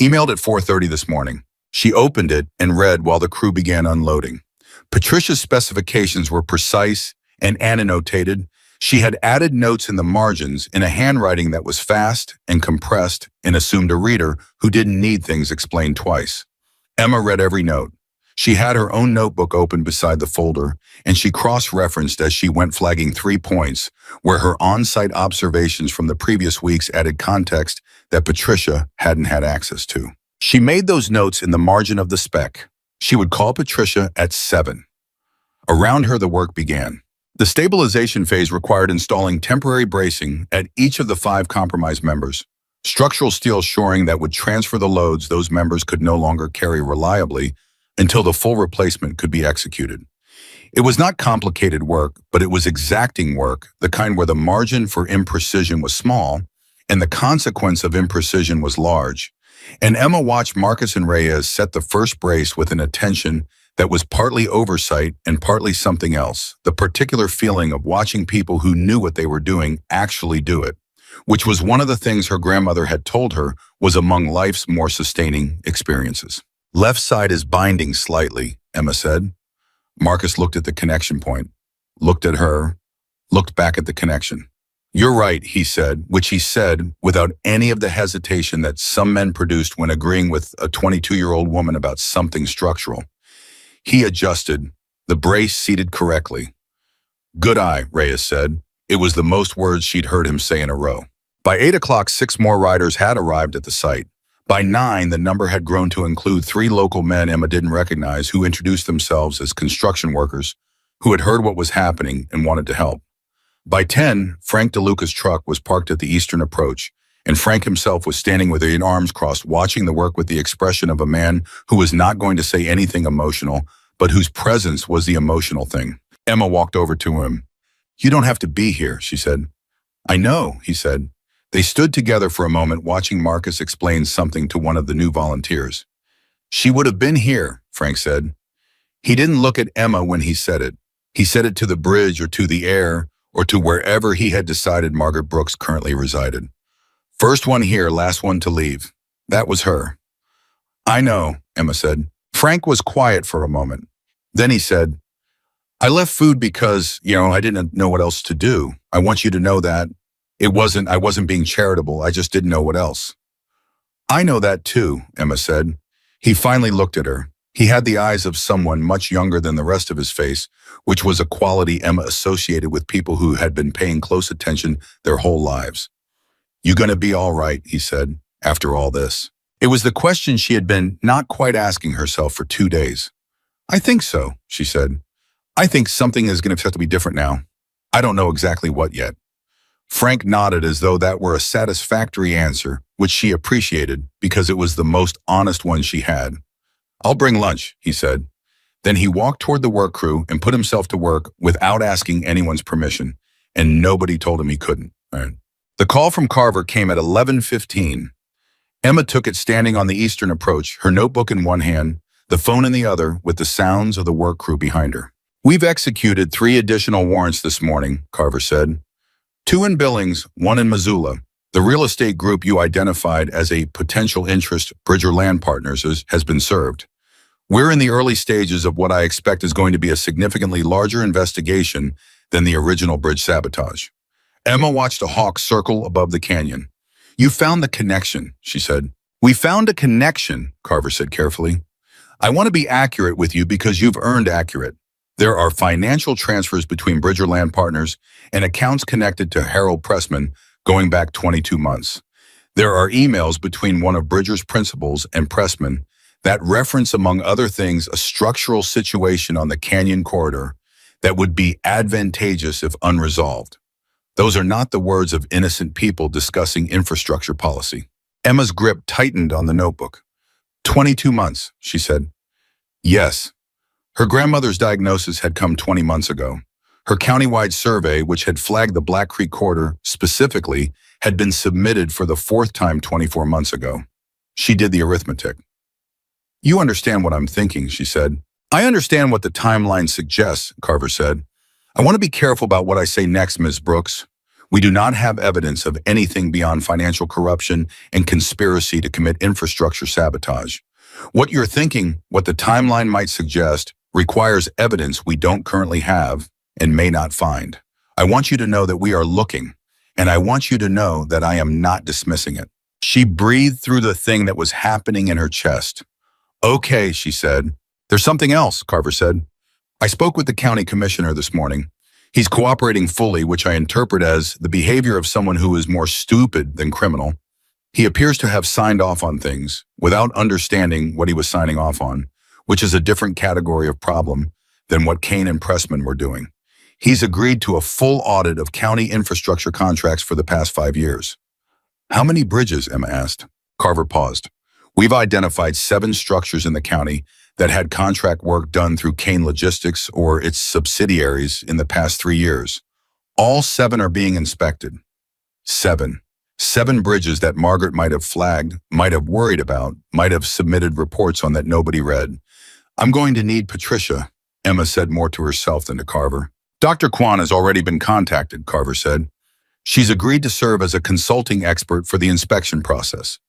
Emailed at 4:30 this morning. She opened it and read while the crew began unloading. Patricia's specifications were precise and annotated. She had added notes in the margins in a handwriting that was fast and compressed and assumed a reader who didn't need things explained twice. Emma read every note. She had her own notebook open beside the folder, and she cross-referenced as she went, flagging 3 points where her on-site observations from the previous weeks added context that Patricia hadn't had access to. She made those notes in the margin of the spec. She would call Patricia at 7. Around her, the work began. The stabilization phase required installing temporary bracing at each of the 5 compromised members, structural steel shoring that would transfer the loads those members could no longer carry reliably until the full replacement could be executed. It was not complicated work, but it was exacting work, the kind where the margin for imprecision was small and the consequence of imprecision was large. And Emma watched Marcus and Reyes set the first brace with an attention that was partly oversight and partly something else, the particular feeling of watching people who knew what they were doing actually do it, which was one of the things her grandmother had told her was among life's more sustaining experiences. Left side is binding slightly, Emma said. Marcus looked at the connection point, looked at her, looked back at the connection. You're right, he said, which he said without any of the hesitation that some men produced when agreeing with a 22-year-old woman about something structural. He adjusted, the brace seated correctly. Good eye, Reyes said. It was the most words she'd heard him say in a row. By 8 o'clock, 6 more riders had arrived at the site. By 9, the number had grown to include 3 local men Emma didn't recognize who introduced themselves as construction workers who had heard what was happening and wanted to help. By 10, Frank DeLuca's truck was parked at the eastern approach, and Frank himself was standing with his arms crossed, watching the work with the expression of a man who was not going to say anything emotional, but whose presence was the emotional thing. Emma walked over to him. You don't have to be here, she said. I know, he said. They stood together for a moment, watching Marcus explain something to one of the new volunteers. She would have been here, Frank said. He didn't look at Emma when he said it. He said it to the bridge or to the air or to wherever he had decided Margaret Brooks currently resided. First one here, last one to leave. That was her. I know, Emma said. Frank was quiet for a moment. Then he said, I left food because, I didn't know what else to do. I want you to know that. I wasn't being charitable. I just didn't know what else. I know that too, Emma said. He finally looked at her. He had the eyes of someone much younger than the rest of his face, which was a quality Emma associated with people who had been paying close attention their whole lives. You gonna be all right, he said, after all this. It was the question she had been not quite asking herself for 2 days. I think so, she said. I think something is going to have to be different now. I don't know exactly what yet. Frank nodded as though that were a satisfactory answer, which she appreciated because it was the most honest one she had. I'll bring lunch, he said. Then he walked toward the work crew and put himself to work without asking anyone's permission, and nobody told him he couldn't. Right. The call from Carver came at 11:15. Emma took it standing on the eastern approach, her notebook in one hand, the phone in the other, with the sounds of the work crew behind her. We've executed 3 additional warrants this morning, Carver said. 2 in Billings, 1 in Missoula. The real estate group you identified as a potential interest, Bridger Land Partners, has been served. We're in the early stages of what I expect is going to be a significantly larger investigation than the original bridge sabotage. Emma watched a hawk circle above the canyon. You found the connection, she said. We found a connection, Carver said carefully. I want to be accurate with you because you've earned accurate. There are financial transfers between Bridger Land Partners and accounts connected to Harold Pressman going back 22 months. There are emails between one of Bridger's principals and Pressman that reference, among other things, a structural situation on the canyon corridor that would be advantageous if unresolved. Those are not the words of innocent people discussing infrastructure policy. Emma's grip tightened on the notebook. 22 months, she said. Yes. Her grandmother's diagnosis had come 20 months ago. Her countywide survey, which had flagged the Black Creek corridor specifically, had been submitted for the 4th time 24 months ago. She did the arithmetic. You understand what I'm thinking, she said. I understand what the timeline suggests, Carver said. I want to be careful about what I say next, Ms. Brooks. We do not have evidence of anything beyond financial corruption and conspiracy to commit infrastructure sabotage. What you're thinking, what the timeline might suggest, requires evidence we don't currently have and may not find. I want you to know that we are looking, and I want you to know that I am not dismissing it. She breathed through the thing that was happening in her chest. Okay, she said. There's something else, Carver said. I spoke with the county commissioner this morning. He's cooperating fully, which I interpret as the behavior of someone who is more stupid than criminal. He appears to have signed off on things without understanding what he was signing off on, which is a different category of problem than what Kane and Pressman were doing. He's agreed to a full audit of county infrastructure contracts for the past 5 years. How many bridges, Emma asked. Carver paused. We've identified 7 structures in the county that had contract work done through Kane Logistics or its subsidiaries in the past 3 years. All 7 are being inspected. 7. 7 bridges that Margaret might have flagged, might have worried about, might have submitted reports on that nobody read. I'm going to need Patricia, Emma said more to herself than to Carver. Dr. Kwan has already been contacted, Carver said. She's agreed to serve as a consulting expert for the inspection process.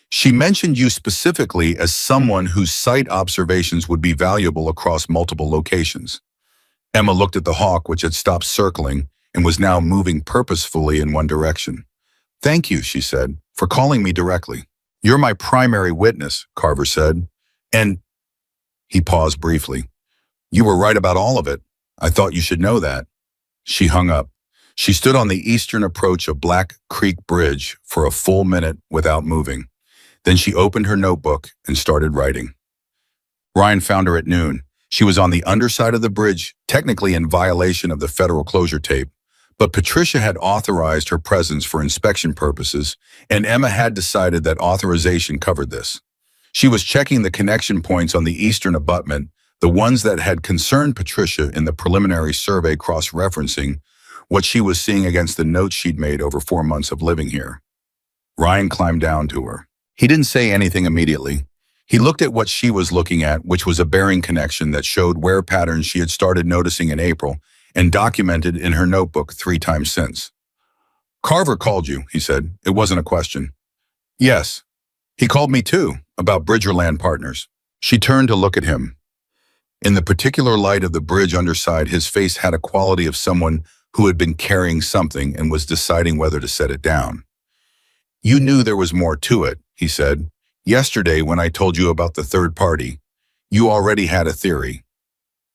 She mentioned you specifically as someone whose site observations would be valuable across multiple locations. Emma looked at the hawk, which had stopped circling and was now moving purposefully in one direction. Thank you, she said, for calling me directly. You're my primary witness, Carver said. And he paused briefly. You were right about all of it. I thought you should know that. She hung up. She stood on the eastern approach of Black Creek Bridge for a full minute without moving. Then she opened her notebook and started writing. Ryan found her at noon. She was on the underside of the bridge, technically in violation of the federal closure tape, but Patricia had authorized her presence for inspection purposes, and Emma had decided that authorization covered this. She was checking the connection points on the eastern abutment, the ones that had concerned Patricia in the preliminary survey cross-referencing what she was seeing against the notes she'd made over 4 months of living here. Ryan climbed down to her. He didn't say anything immediately. He looked at what she was looking at, which was a bearing connection that showed wear patterns she had started noticing in April and documented in her notebook 3 times since. Carver called you, he said. It wasn't a question. Yes. He called me too, about Bridger Land Partners. She turned to look at him. In the particular light of the bridge underside, his face had a quality of someone who had been carrying something and was deciding whether to set it down. You knew there was more to it, he said. Yesterday, when I told you about the third party, you already had a theory.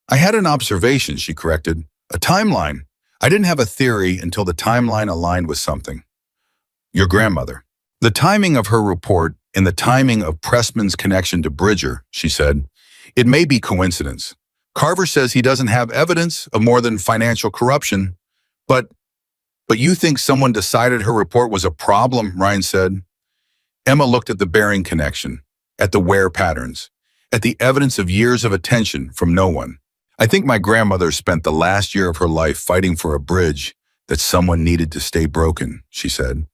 I had an observation, she corrected. A timeline. I didn't have a theory until the timeline aligned with something. Your grandmother. The timing of her report and the timing of Pressman's connection to Bridger, she said. It may be coincidence. Carver says he doesn't have evidence of more than financial corruption, but but you think someone decided her report was a problem, Ryan said. Emma looked at the bearing connection, at the wear patterns, at the evidence of years of attention from no one. I think my grandmother spent the last year of her life fighting for a bridge that someone needed to stay broken, she said.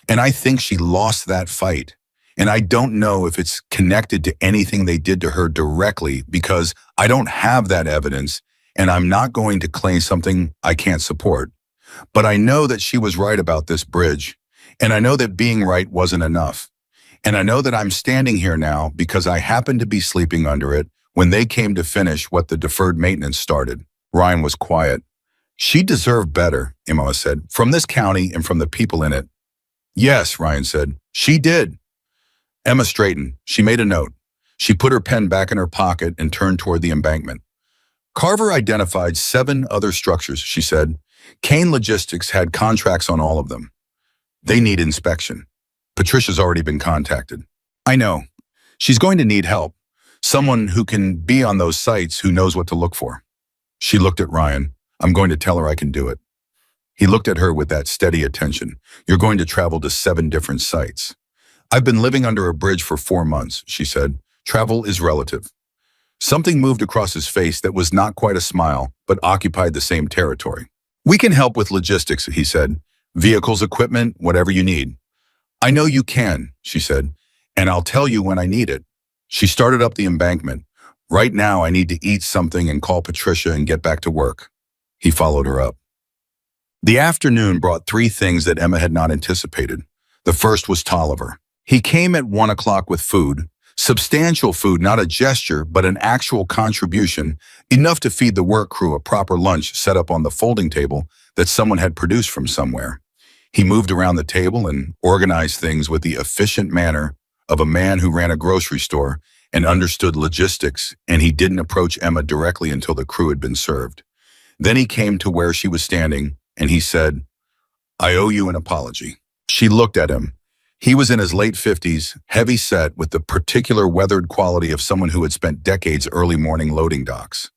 And I think she lost that fight. And I don't know if it's connected to anything they did to her directly because I don't have that evidence and I'm not going to claim something I can't support. But I know that she was right about this bridge. And I know that being right wasn't enough. And I know that I'm standing here now because I happened to be sleeping under it when they came to finish what the deferred maintenance started. Ryan was quiet. She deserved better, Emma said, from this county and from the people in it. Yes, Ryan said, she did. Emma straightened. She made a note. She put her pen back in her pocket and turned toward the embankment. Carver identified 7 other structures, she said. Kane Logistics had contracts on all of them. They need inspection. Patricia's already been contacted. I know. She's going to need help. Someone who can be on those sites who knows what to look for. She looked at Ryan. I'm going to tell her I can do it. He looked at her with that steady attention. You're going to travel to 7 different sites. I've been living under a bridge for 4 months, she said. Travel is relative. Something moved across his face that was not quite a smile, but occupied the same territory. We can help with logistics, he said. Vehicles, equipment, whatever you need. I know you can, she said, and I'll tell you when I need it. She started up the embankment. Right now, I need to eat something and call Patricia and get back to work. He followed her up. The afternoon brought 3 things that Emma had not anticipated. The first was Tolliver. He came at 1 o'clock with food, substantial food, not a gesture, but an actual contribution, enough to feed the work crew a proper lunch set up on the folding table that someone had produced from somewhere. He moved around the table and organized things with the efficient manner of a man who ran a grocery store and understood logistics, and he didn't approach Emma directly until the crew had been served. Then he came to where she was standing, and he said, I owe you an apology. She looked at him. He was in his late 50s, heavy set with the particular weathered quality of someone who had spent decades early morning loading docks.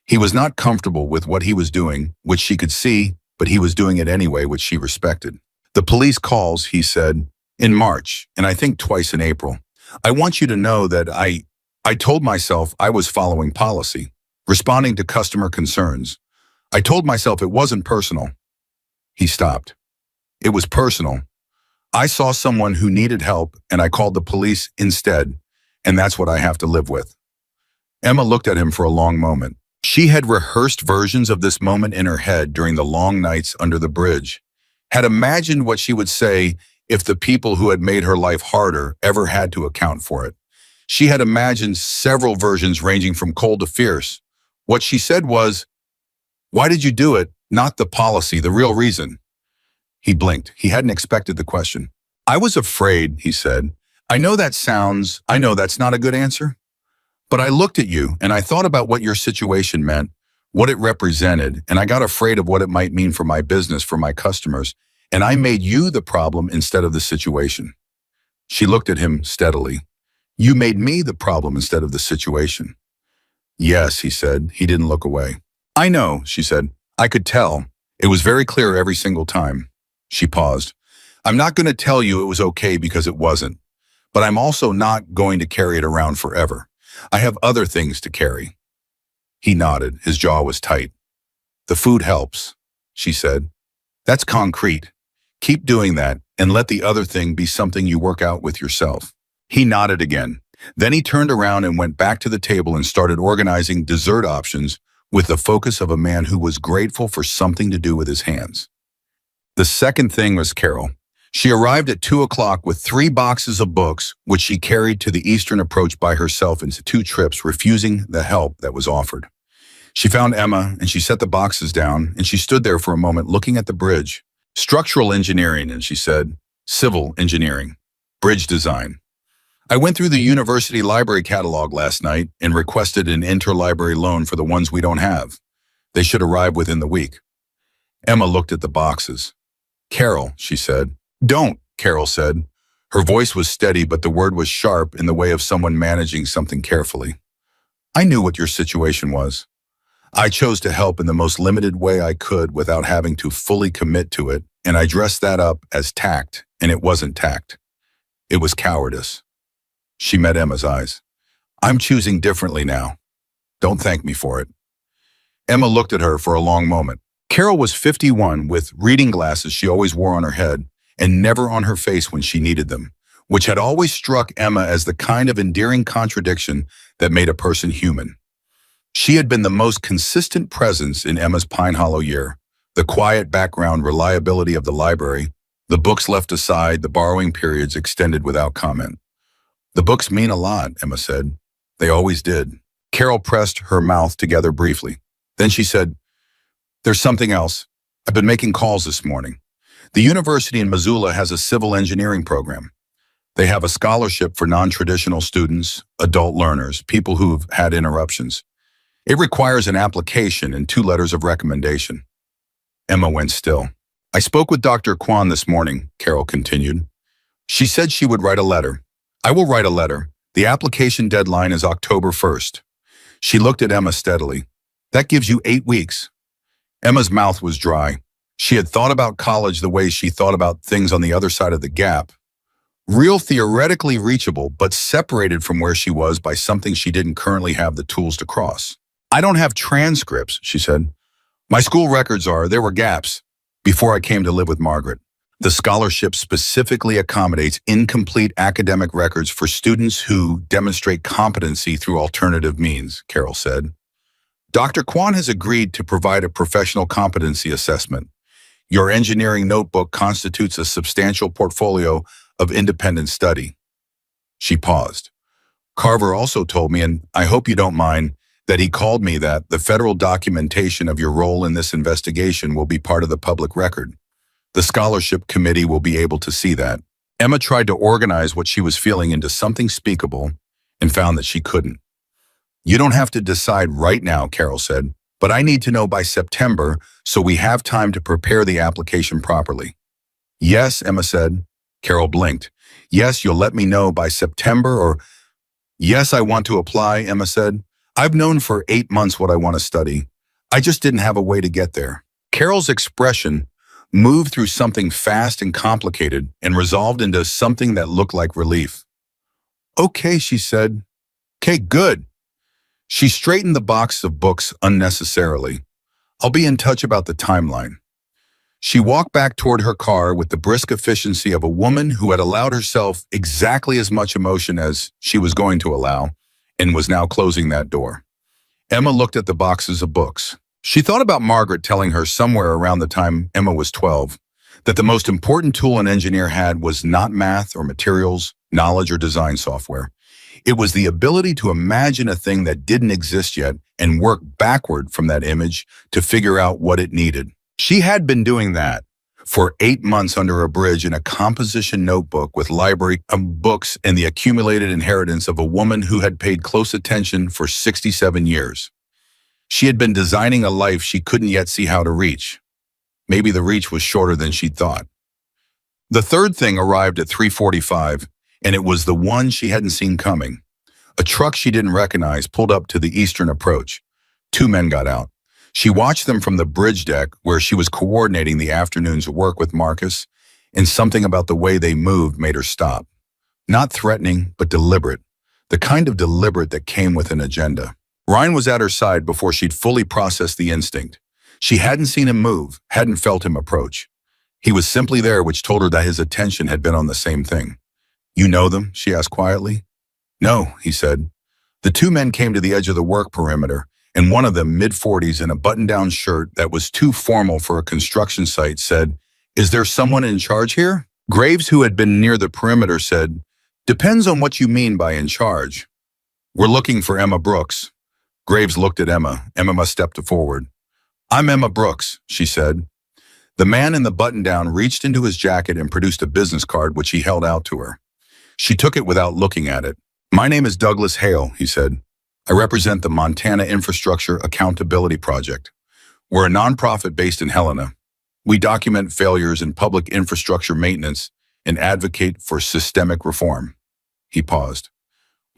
He was not comfortable with what he was doing, which she could see, but he was doing it anyway, which she respected. The police calls, he said, in March, and I think twice in April. I want you to know that I told myself I was following policy, responding to customer concerns. I told myself it wasn't personal. He stopped. It was personal. I saw someone who needed help, and I called the police instead, and that's what I have to live with. Emma looked at him for a long moment. She had rehearsed versions of this moment in her head during the long nights under the bridge, had imagined what she would say if the people who had made her life harder ever had to account for it. She had imagined several versions ranging from cold to fierce. What she said was, why did you do it? Not the policy, the real reason. He blinked. He hadn't expected the question. I was afraid, he said. I know that's not a good answer. But I looked at you and I thought about what your situation meant, what it represented, and I got afraid of what it might mean for my business, for my customers, and I made you the problem instead of the situation. She looked at him steadily. You made me the problem instead of the situation. Yes, he said. He didn't look away. I know, she said. I could tell. It was very clear every single time. She paused. I'm not going to tell you it was okay because it wasn't, but I'm also not going to carry it around forever. I have other things to carry. He nodded. His jaw was tight. The food helps, she said. That's concrete. Keep doing that and let the other thing be something you work out with yourself. He nodded again. Then he turned around and went back to the table and started organizing dessert options with the focus of a man who was grateful for something to do with his hands. The second thing was Carol. She arrived at 2 o'clock with 3 boxes of books, which she carried to the eastern approach by herself into 2 trips, refusing the help that was offered. She found Emma, and she set the boxes down, and she stood there for a moment looking at the bridge. Structural engineering, and she said, civil engineering, bridge design. I went through the university library catalog last night and requested an interlibrary loan for the ones we don't have. They should arrive within the week. Emma looked at the boxes. Carol, she said. Don't, Carol said. Her voice was steady, but the word was sharp in the way of someone managing something carefully. I knew what your situation was. I chose to help in the most limited way I could without having to fully commit to it, and I dressed that up as tact, and it wasn't tact. It was cowardice. She met Emma's eyes. I'm choosing differently now. Don't thank me for it. Emma looked at her for a long moment. Carol was 51 with reading glasses she always wore on her head and never on her face when she needed them, which had always struck Emma as the kind of endearing contradiction that made a person human. She had been the most consistent presence in Emma's Pine Hollow year, the quiet background reliability of the library, the books left aside, the borrowing periods extended without comment. The books mean a lot, Emma said. They always did. Carol pressed her mouth together briefly. Then she said, there's something else. I've been making calls this morning. The university in Missoula has a civil engineering program. They have a scholarship for non-traditional students, adult learners, people who've had interruptions. It requires an application and 2 letters of recommendation. Emma went still. I spoke with Dr. Kwan this morning, Carol continued. She said she would write a letter. I will write a letter. The application deadline is October 1st. She looked at Emma steadily. That gives you 8 weeks. Emma's mouth was dry. She had thought about college the way she thought about things on the other side of the gap. Real theoretically reachable, but separated from where she was by something she didn't currently have the tools to cross. I don't have transcripts, she said. My school records there were gaps before I came to live with Margaret. The scholarship specifically accommodates incomplete academic records for students who demonstrate competency through alternative means, Carol said. Dr. Kwan has agreed to provide a professional competency assessment. Your engineering notebook constitutes a substantial portfolio of independent study. She paused. Carver also told me, and I hope you don't mind, that he called me that the federal documentation of your role in this investigation will be part of the public record. The scholarship committee will be able to see that. Emma tried to organize what she was feeling into something speakable and found that she couldn't. You don't have to decide right now, Carol said, but I need to know by September so we have time to prepare the application properly. Yes, Emma said. Carol blinked. Yes, you'll let me know by September or... Yes, I want to apply, Emma said. I've known for 8 months what I want to study. I just didn't have a way to get there. Carol's expression moved through something fast and complicated and resolved into something that looked like relief. Okay, she said. Okay, good. She straightened the box of books unnecessarily. I'll be in touch about the timeline. She walked back toward her car with the brisk efficiency of a woman who had allowed herself exactly as much emotion as she was going to allow and was now closing that door. Emma looked at the boxes of books. She thought about Margaret telling her somewhere around the time Emma was 12 that the most important tool an engineer had was not math or materials, knowledge or design software. It was the ability to imagine a thing that didn't exist yet and work backward from that image to figure out what it needed. She had been doing that for 8 months under a bridge in a composition notebook with library of books and the accumulated inheritance of a woman who had paid close attention for 67 years. She had been designing a life she couldn't yet see how to reach. Maybe the reach was shorter than she'd thought. The third thing arrived at 3:45, and it was the one she hadn't seen coming. A truck she didn't recognize pulled up to the eastern approach. 2 men got out. She watched them from the bridge deck where she was coordinating the afternoon's work with Marcus, and something about the way they moved made her stop. Not threatening, but deliberate. The kind of deliberate that came with an agenda. Ryan was at her side before she'd fully processed the instinct. She hadn't seen him move, hadn't felt him approach. He was simply there, which told her that his attention had been on the same thing. You know them? She asked quietly. No, he said. The 2 men came to the edge of the work perimeter, and one of them, mid-40s in a button-down shirt that was too formal for a construction site, said, Is there someone in charge here? Graves, who had been near the perimeter, said, Depends on what you mean by in charge. We're looking for Emma Brooks. Graves looked at Emma. Emma stepped forward. I'm Emma Brooks, she said. The man in the button-down reached into his jacket and produced a business card which he held out to her. She took it without looking at it. My name is Douglas Hale, he said. I represent the Montana Infrastructure Accountability Project. We're a nonprofit based in Helena. We document failures in public infrastructure maintenance and advocate for systemic reform. He paused.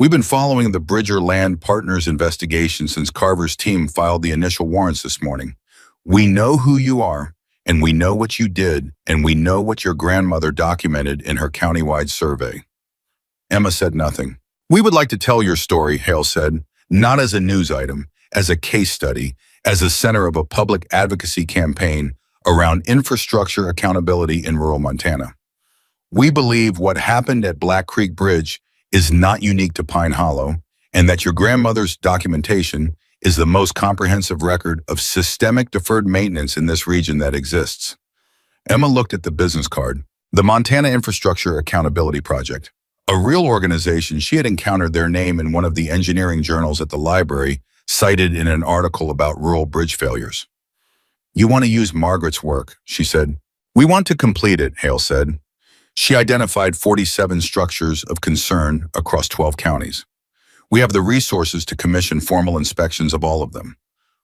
We've been following the Bridger Land Partners investigation since Carver's team filed the initial warrants this morning. We know who you are, and we know what you did, and we know what your grandmother documented in her countywide survey. Emma said nothing. We would like to tell your story, Hale said, not as a news item, as a case study, as the center of a public advocacy campaign around infrastructure accountability in rural Montana. We believe what happened at Black Creek Bridge is not unique to Pine Hollow, and that your grandmother's documentation is the most comprehensive record of systemic deferred maintenance in this region that exists. Emma looked at the business card. The Montana Infrastructure Accountability Project, a real organization. She had encountered their name in one of the engineering journals at the library, cited in an article about rural bridge failures. You want to use Margaret's work, she said. We want to complete it, Hale said. She identified 47 structures of concern across 12 counties. We have the resources to commission formal inspections of all of them.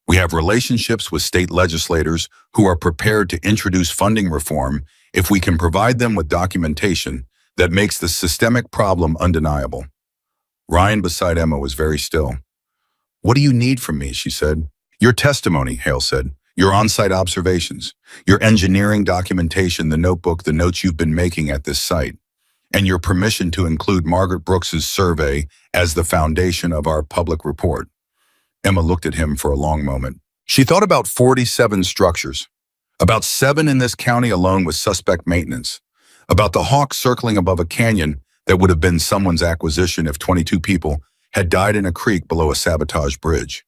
We have relationships with state legislators who are prepared to introduce funding reform if we can provide them with documentation that makes the systemic problem undeniable. Ryan beside Emma was very still. What do you need from me, she said. Your testimony, Hale said. Your on-site observations, your engineering documentation, the notebook, the notes you've been making at this site, and your permission to include Margaret Brooks's survey as the foundation of our public report. Emma looked at him for a long moment. She thought about 47 structures, about 7 in this county alone with suspect maintenance, about the hawk circling above a canyon that would have been someone's acquisition if 22 people had died in a creek below a sabotaged bridge.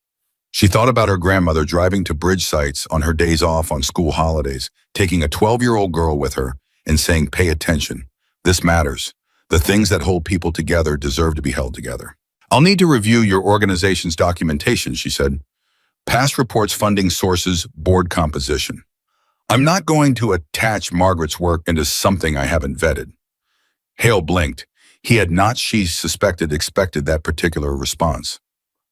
She thought about her grandmother driving to bridge sites on her days off on school holidays, taking a 12-year-old girl with her and saying, pay attention. This matters. The things that hold people together deserve to be held together. I'll need to review your organization's documentation, she said. Past reports, funding sources, board composition. I'm not going to attach Margaret's work into something I haven't vetted. Hale blinked. He had not, she suspected, expected that particular response.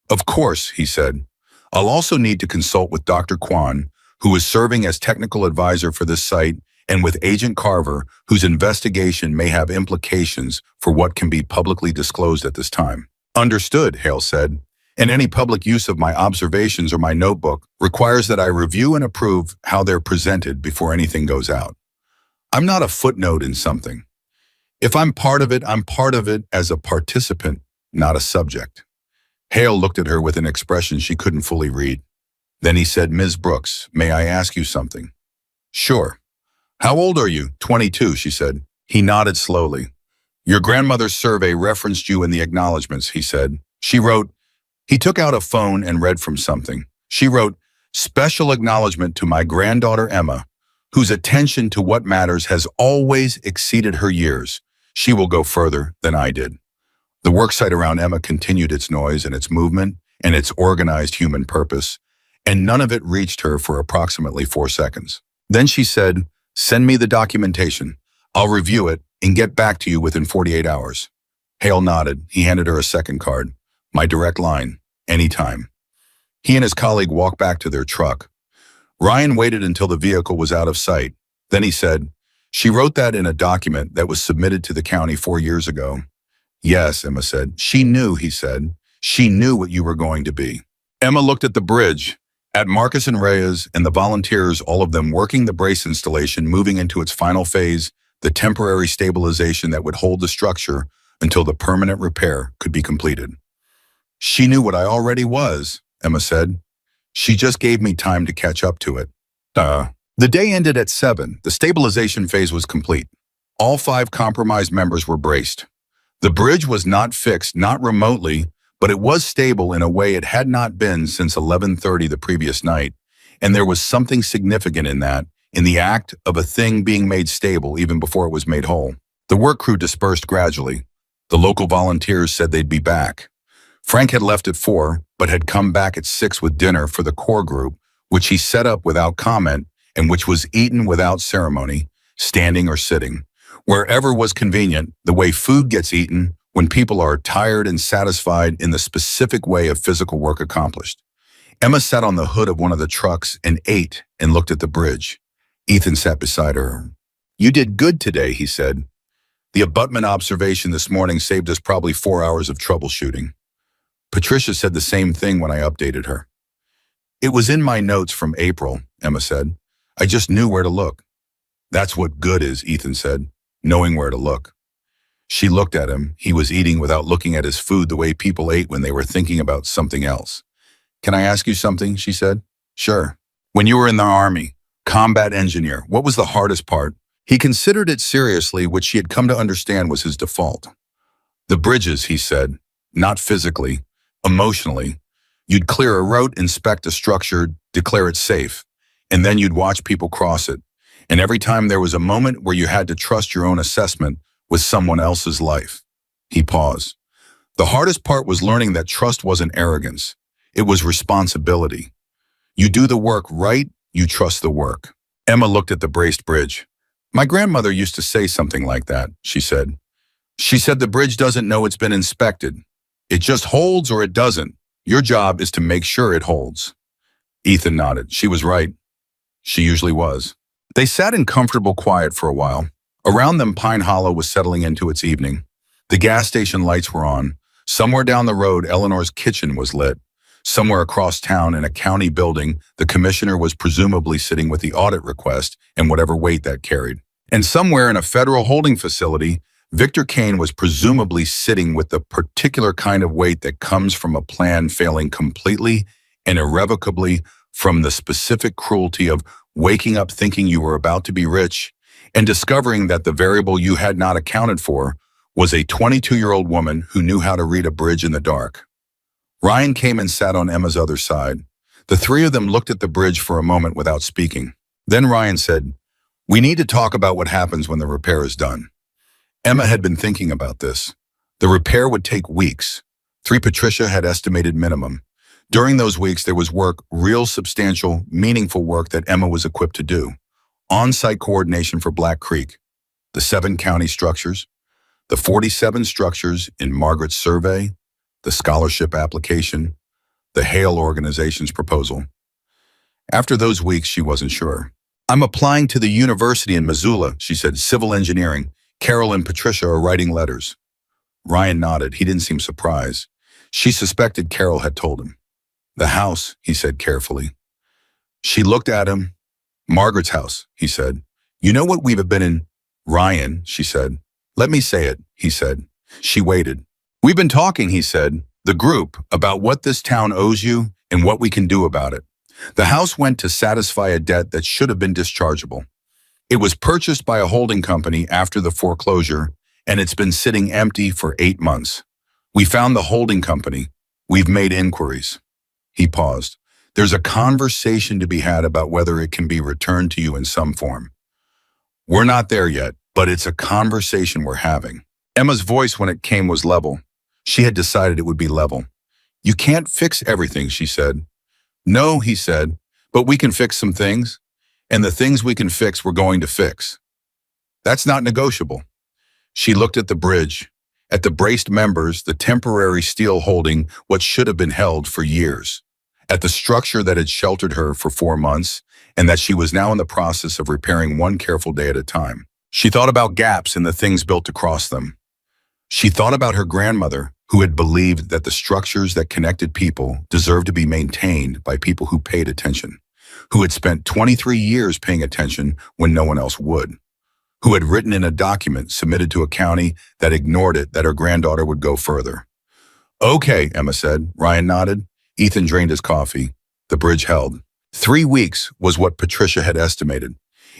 Of course, he said. I'll also need to consult with Dr. Kwan, who is serving as technical advisor for this site, and with Agent Carver, whose investigation may have implications for what can be publicly disclosed at this time. Understood, Hale said. And any public use of my observations or my notebook requires that I review and approve how they're presented before anything goes out. I'm not a footnote in something. If I'm part of it, I'm part of it as a participant, not a subject. Hale looked at her with an expression she couldn't fully read. Then he said, Ms. Brooks, may I ask you something? Sure. How old are you? 22, she said. He nodded slowly. Your grandmother's survey referenced you in the acknowledgments, he said. She wrote, he took out a phone and read from something. She wrote, special acknowledgement to my granddaughter Emma, whose attention to what matters has always exceeded her years. She will go further than I did. The worksite around Emma continued its noise and its movement and its organized human purpose, and none of it reached her for approximately 4 seconds. Then she said, send me the documentation. I'll review it and get back to you within 48 hours. Hale nodded. He handed her a second card. My direct line, anytime. He and his colleague walked back to their truck. Ryan waited until the vehicle was out of sight. Then he said, she wrote that in a document that was submitted to the county 4 years ago. Yes, Emma said. She knew, he said. She knew what you were going to be. Emma looked at the bridge, at Marcus and Reyes and the volunteers, all of them working the brace installation, moving into its final phase, the temporary stabilization that would hold the structure until the permanent repair could be completed. She knew what I already was, Emma said. She just gave me time to catch up to it. The day ended at 7. The stabilization phase was complete. All 5 compromised members were braced. The bridge was not fixed, not remotely, but it was stable in a way it had not been since 11:30 the previous night, and there was something significant in that, in the act of a thing being made stable even before it was made whole. The work crew dispersed gradually. The local volunteers said they'd be back. Frank had left at 4, but had come back at 6 with dinner for the core group, which he set up without comment and which was eaten without ceremony, standing or sitting. Wherever was convenient, the way food gets eaten when people are tired and satisfied in the specific way of physical work accomplished. Emma sat on the hood of one of the trucks and ate and looked at the bridge. Ethan sat beside her. You did good today, he said. The abutment observation this morning saved us probably 4 hours of troubleshooting. Patricia said the same thing when I updated her. It was in my notes from April, Emma said. I just knew where to look. That's what good is, Ethan said, knowing where to look. She looked at him. He was eating without looking at his food the way people ate when they were thinking about something else. Can I ask you something? She said. Sure. When you were in the Army, combat engineer, what was the hardest part? He considered it seriously, which she had come to understand was his default. The bridges, he said, not physically, emotionally. You'd clear a road, inspect a structure, declare it safe, and then you'd watch people cross it. And every time there was a moment where you had to trust your own assessment with someone else's life. He paused. The hardest part was learning that trust wasn't arrogance. It was responsibility. You do the work right, you trust the work. Emma looked at the braced bridge. My grandmother used to say something like that, she said. She said the bridge doesn't know it's been inspected. It just holds or it doesn't. Your job is to make sure it holds. Ethan nodded. She was right. She usually was. They sat in comfortable quiet for a while. Around them, Pine Hollow was settling into its evening. The gas station lights were on. Somewhere down the road, Eleanor's kitchen was lit. Somewhere across town in a county building, the commissioner was presumably sitting with the audit request and whatever weight that carried. And somewhere in a federal holding facility, Victor Kane was presumably sitting with the particular kind of weight that comes from a plan failing completely and irrevocably, from the specific cruelty of waking up thinking you were about to be rich and discovering that the variable you had not accounted for was a 22-year-old woman who knew how to read a bridge in the dark. Ryan came and sat on Emma's other side. The three of them looked at the bridge for a moment without speaking. Then Ryan said, "We need to talk about what happens when the repair is done." Emma had been thinking about this. The repair would take weeks. Patricia had estimated minimum. During those weeks, there was work, real substantial, meaningful work that Emma was equipped to do. On-site coordination for Black Creek, the 7 county structures, the 47 structures in Margaret's survey, the scholarship application, the Hale organization's proposal. After those weeks, she wasn't sure. I'm applying to the university in Missoula, she said, civil engineering. Carol and Patricia are writing letters. Ryan nodded. He didn't seem surprised. She suspected Carol had told him. The house, he said carefully. She looked at him. Margaret's house, he said. You know what we've been in? Ryan, she said. Let me say it, he said. She waited. We've been talking, he said, the group, about what this town owes you and what we can do about it. The house went to satisfy a debt that should have been dischargeable. It was purchased by a holding company after the foreclosure, and it's been sitting empty for 8 months. We found the holding company. We've made inquiries. He paused. There's a conversation to be had about whether it can be returned to you in some form. We're not there yet, but it's a conversation we're having. Emma's voice when it came was level. She had decided it would be level. You can't fix everything, she said. No, he said, but we can fix some things, and the things we can fix we're going to fix. That's not negotiable. She looked at the bridge, at the braced members, the temporary steel holding what should have been held for years, at the structure that had sheltered her for 4 months, and that she was now in the process of repairing one careful day at a time. She thought about gaps in the things built across them. She thought about her grandmother, who had believed that the structures that connected people deserved to be maintained by people who paid attention, who had spent 23 years paying attention when no one else would, who had written in a document submitted to a county that ignored it that her granddaughter would go further. Okay, Emma said. Ryan nodded. Ethan drained his coffee. The bridge held. 3 weeks was what Patricia had estimated.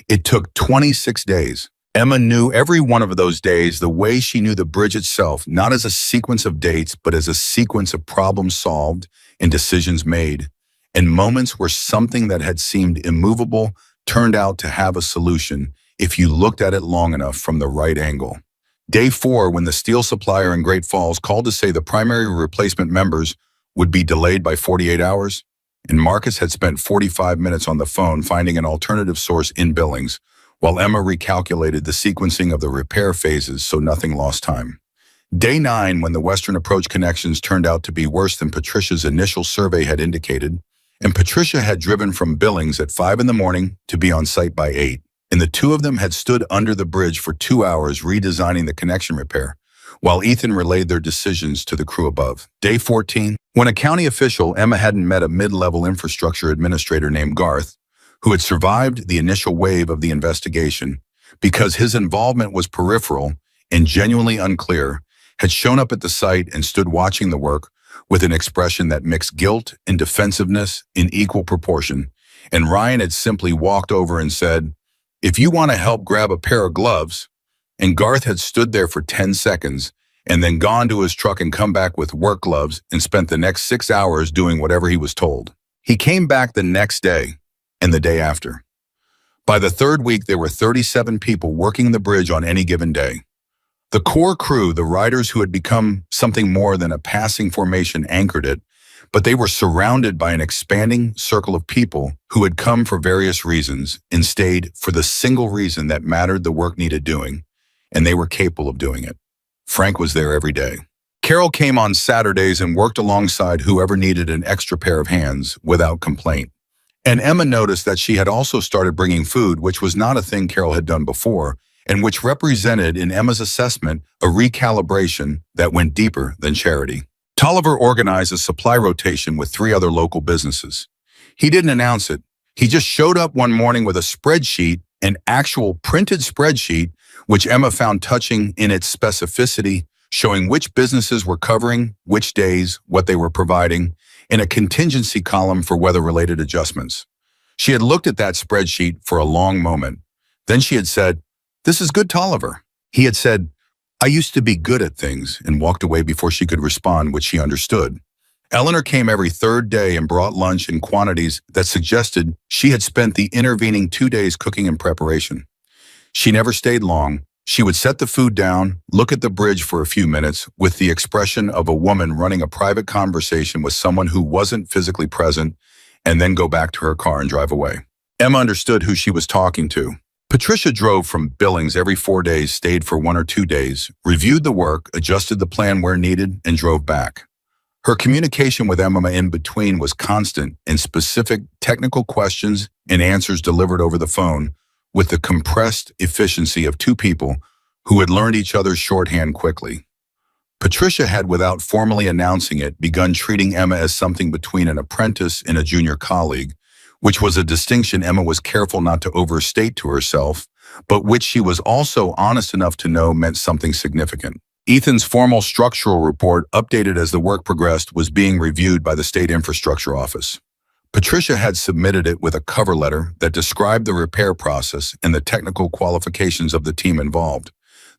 It took 26 days. Emma knew every one of those days the way she knew the bridge itself, not as a sequence of dates, but as a sequence of problems solved and decisions made, and moments where something that had seemed immovable turned out to have a solution if you looked at it long enough from the right angle. Day 4, when the steel supplier in Great Falls called to say the primary replacement members would be delayed by 48 hours, and Marcus had spent 45 minutes on the phone finding an alternative source in Billings, while Emma recalculated the sequencing of the repair phases so nothing lost time. Day 9, when the Western Approach connections turned out to be worse than Patricia's initial survey had indicated, and Patricia had driven from Billings at 5 in the morning to be on site by 8. and the two of them had stood under the bridge for 2 hours redesigning the connection repair, while Ethan relayed their decisions to the crew above. Day 14, when a county official, Emma hadn't met a mid-level infrastructure administrator named Garth, who had survived the initial wave of the investigation because his involvement was peripheral and genuinely unclear, had shown up at the site and stood watching the work with an expression that mixed guilt and defensiveness in equal proportion, and Ryan had simply walked over and said, "If you want to help, grab a pair of gloves," and Garth had stood there for 10 seconds and then gone to his truck and come back with work gloves and spent the next 6 hours doing whatever he was told. He came back the next day and the day after. By the third week, there were 37 people working the bridge on any given day. The core crew, the riders who had become something more than a passing formation, anchored it, but they were surrounded by an expanding circle of people who had come for various reasons and stayed for the single reason that mattered: the work needed doing, and they were capable of doing it. Frank was there every day. Carol came on Saturdays and worked alongside whoever needed an extra pair of hands without complaint. And Emma noticed that she had also started bringing food, which was not a thing Carol had done before, and which represented, in Emma's assessment, a recalibration that went deeper than charity. Tolliver organized a supply rotation with 3 other local businesses. He didn't announce it. He just showed up one morning with a spreadsheet, an actual printed spreadsheet, which Emma found touching in its specificity, showing which businesses were covering which days, what they were providing, and a contingency column for weather-related adjustments. She had looked at that spreadsheet for a long moment. Then she had said, "This is good, Tolliver." He had said, "I used to be good at things," and walked away before she could respond, which she understood. Eleanor came every third day and brought lunch in quantities that suggested she had spent the intervening 2 days cooking in preparation. She never stayed long. She would set the food down, look at the bridge for a few minutes with the expression of a woman running a private conversation with someone who wasn't physically present, and then go back to her car and drive away. Emma understood who she was talking to. Patricia drove from Billings every 4 days, stayed for 1 or 2 days, reviewed the work, adjusted the plan where needed, and drove back. Her communication with Emma in between was constant and specific, technical questions and answers delivered over the phone with the compressed efficiency of 2 people who had learned each other's shorthand quickly. Patricia had, without formally announcing it, begun treating Emma as something between an apprentice and a junior colleague, which was a distinction Emma was careful not to overstate to herself, but which she was also honest enough to know meant something significant. Ethan's formal structural report, updated as the work progressed, was being reviewed by the State Infrastructure Office. Patricia had submitted it with a cover letter that described the repair process and the technical qualifications of the team involved.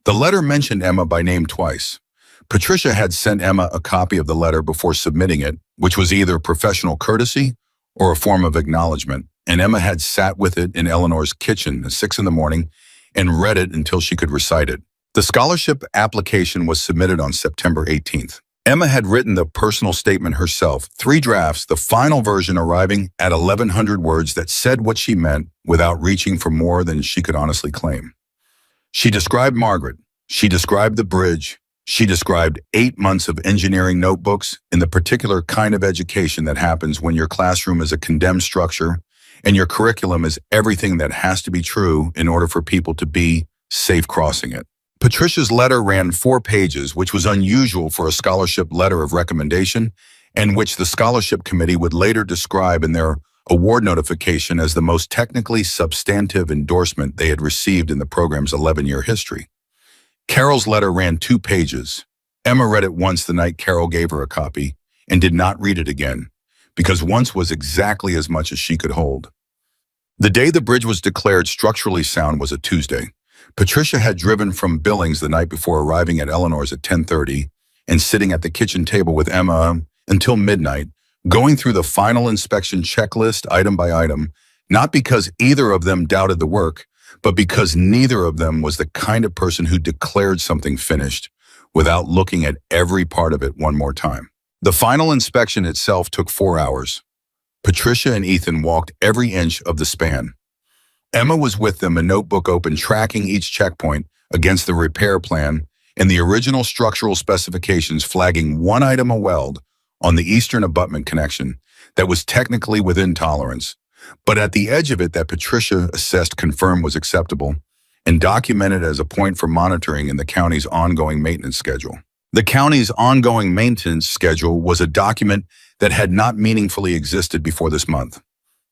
The letter mentioned Emma by name twice. Patricia had sent Emma a copy of the letter before submitting it, which was either professional courtesy or a form of acknowledgement, and Emma had sat with it in Eleanor's kitchen at 6 in the morning and read it until she could recite it. The scholarship application was submitted on September 18th. Emma had written the personal statement herself, 3 drafts, the final version arriving at 1,100 words that said what she meant without reaching for more than she could honestly claim. She described Margaret. She described the bridge. She described 8 months of engineering notebooks and the particular kind of education that happens when your classroom is a condemned structure and your curriculum is everything that has to be true in order for people to be safe crossing it. Patricia's letter ran 4 pages, which was unusual for a scholarship letter of recommendation, and which the scholarship committee would later describe in their award notification as the most technically substantive endorsement they had received in the program's 11-year history. Carol's letter ran 2 pages. Emma read it once the night Carol gave her a copy and did not read it again, because once was exactly as much as she could hold. The day the bridge was declared structurally sound was a Tuesday. Patricia had driven from Billings the night before arriving at Eleanor's at 10:30 and sitting at the kitchen table with Emma until midnight, going through the final inspection checklist item by item, not because either of them doubted the work, but because neither of them was the kind of person who declared something finished without looking at every part of it one more time. The final inspection itself took 4 hours. Patricia and Ethan walked every inch of the span. Emma was with them, a notebook open, tracking each checkpoint against the repair plan and the original structural specifications, flagging one item, a weld on the eastern abutment connection that was technically within tolerance, but at the edge of it that Patricia assessed confirmed was acceptable and documented as a point for monitoring in the county's ongoing maintenance schedule. The county's ongoing maintenance schedule was a document that had not meaningfully existed before this month.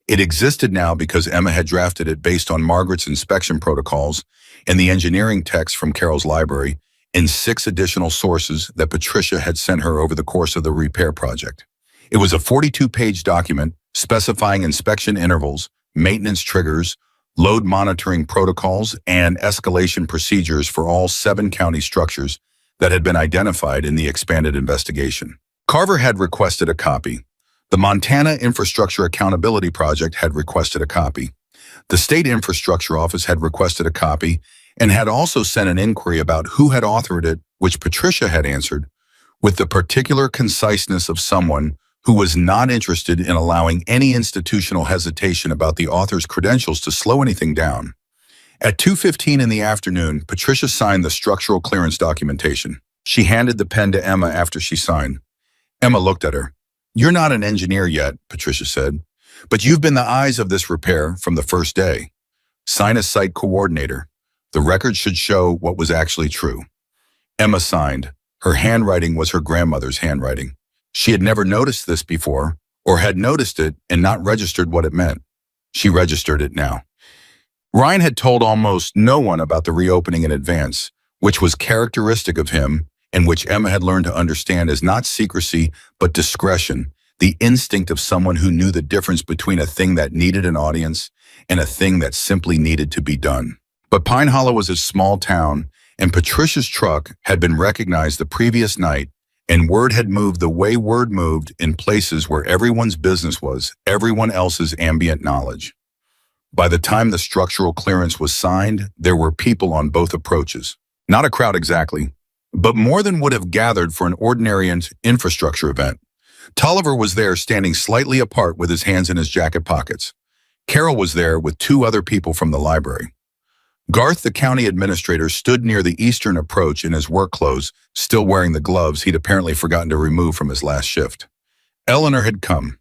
It existed now because Emma had drafted it based on Margaret's inspection protocols and the engineering text from Carol's library and 6 additional sources that Patricia had sent her over the course of the repair project. It was a 42-page document specifying inspection intervals, maintenance triggers, load monitoring protocols, and escalation procedures for all 7 county structures that had been identified in the expanded investigation. Carver had requested a copy. The Montana Infrastructure Accountability Project had requested a copy. The State Infrastructure Office had requested a copy and had also sent an inquiry about who had authored it, which Patricia had answered, with the particular conciseness of someone who was not interested in allowing any institutional hesitation about the author's credentials to slow anything down. At 2:15 in the afternoon, Patricia signed the structural clearance documentation. She handed the pen to Emma after she signed. Emma looked at her. "You're not an engineer yet," Patricia said, "but you've been the eyes of this repair from the first day. Sign as site coordinator. The record should show what was actually true." Emma signed. Her handwriting was her grandmother's handwriting. She had never noticed this before, or had noticed it and not registered what it meant. She registered it now. Ryan had told almost no one about the reopening in advance, which was characteristic of him and which Emma had learned to understand as not secrecy, but discretion, the instinct of someone who knew the difference between a thing that needed an audience and a thing that simply needed to be done. But Pine Hollow was a small town, and Patricia's truck had been recognized the previous night, and word had moved the way word moved in places where everyone's business was, everyone else's ambient knowledge. By the time the structural clearance was signed, there were people on both approaches. Not a crowd exactly, but more than would have gathered for an ordinary infrastructure event. Tolliver was there standing slightly apart with his hands in his jacket pockets. Carol was there with 2 other people from the library. Garth, the county administrator, stood near the eastern approach in his work clothes, still wearing the gloves he'd apparently forgotten to remove from his last shift. Eleanor had come.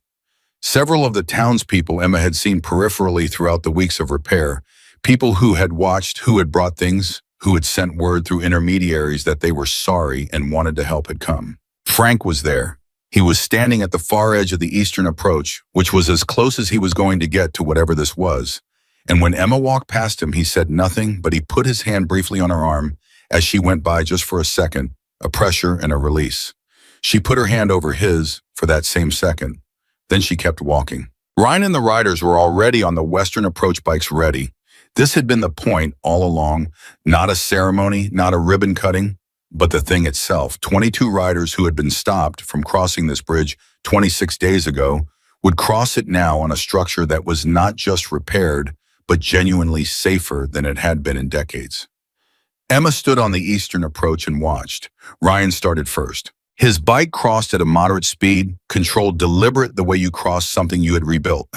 Several of the townspeople Emma had seen peripherally throughout the weeks of repair, people who had watched, who had brought things, who had sent word through intermediaries that they were sorry and wanted to help, had come. Frank was there. He was standing at the far edge of the eastern approach, which was as close as he was going to get to whatever this was. And when Emma walked past him, he said nothing, but he put his hand briefly on her arm as she went by just for a second, a pressure and a release. She put her hand over his for that same second. Then she kept walking. Ryan and the riders were already on the western approach bikes ready. This had been the point all along, not a ceremony, not a ribbon cutting, but the thing itself. 22 riders who had been stopped from crossing this bridge 26 days ago would cross it now on a structure that was not just repaired, but genuinely safer than it had been in decades. Emma stood on the eastern approach and watched. Ryan started first. His bike crossed at a moderate speed, controlled deliberate the way you cross something you had rebuilt,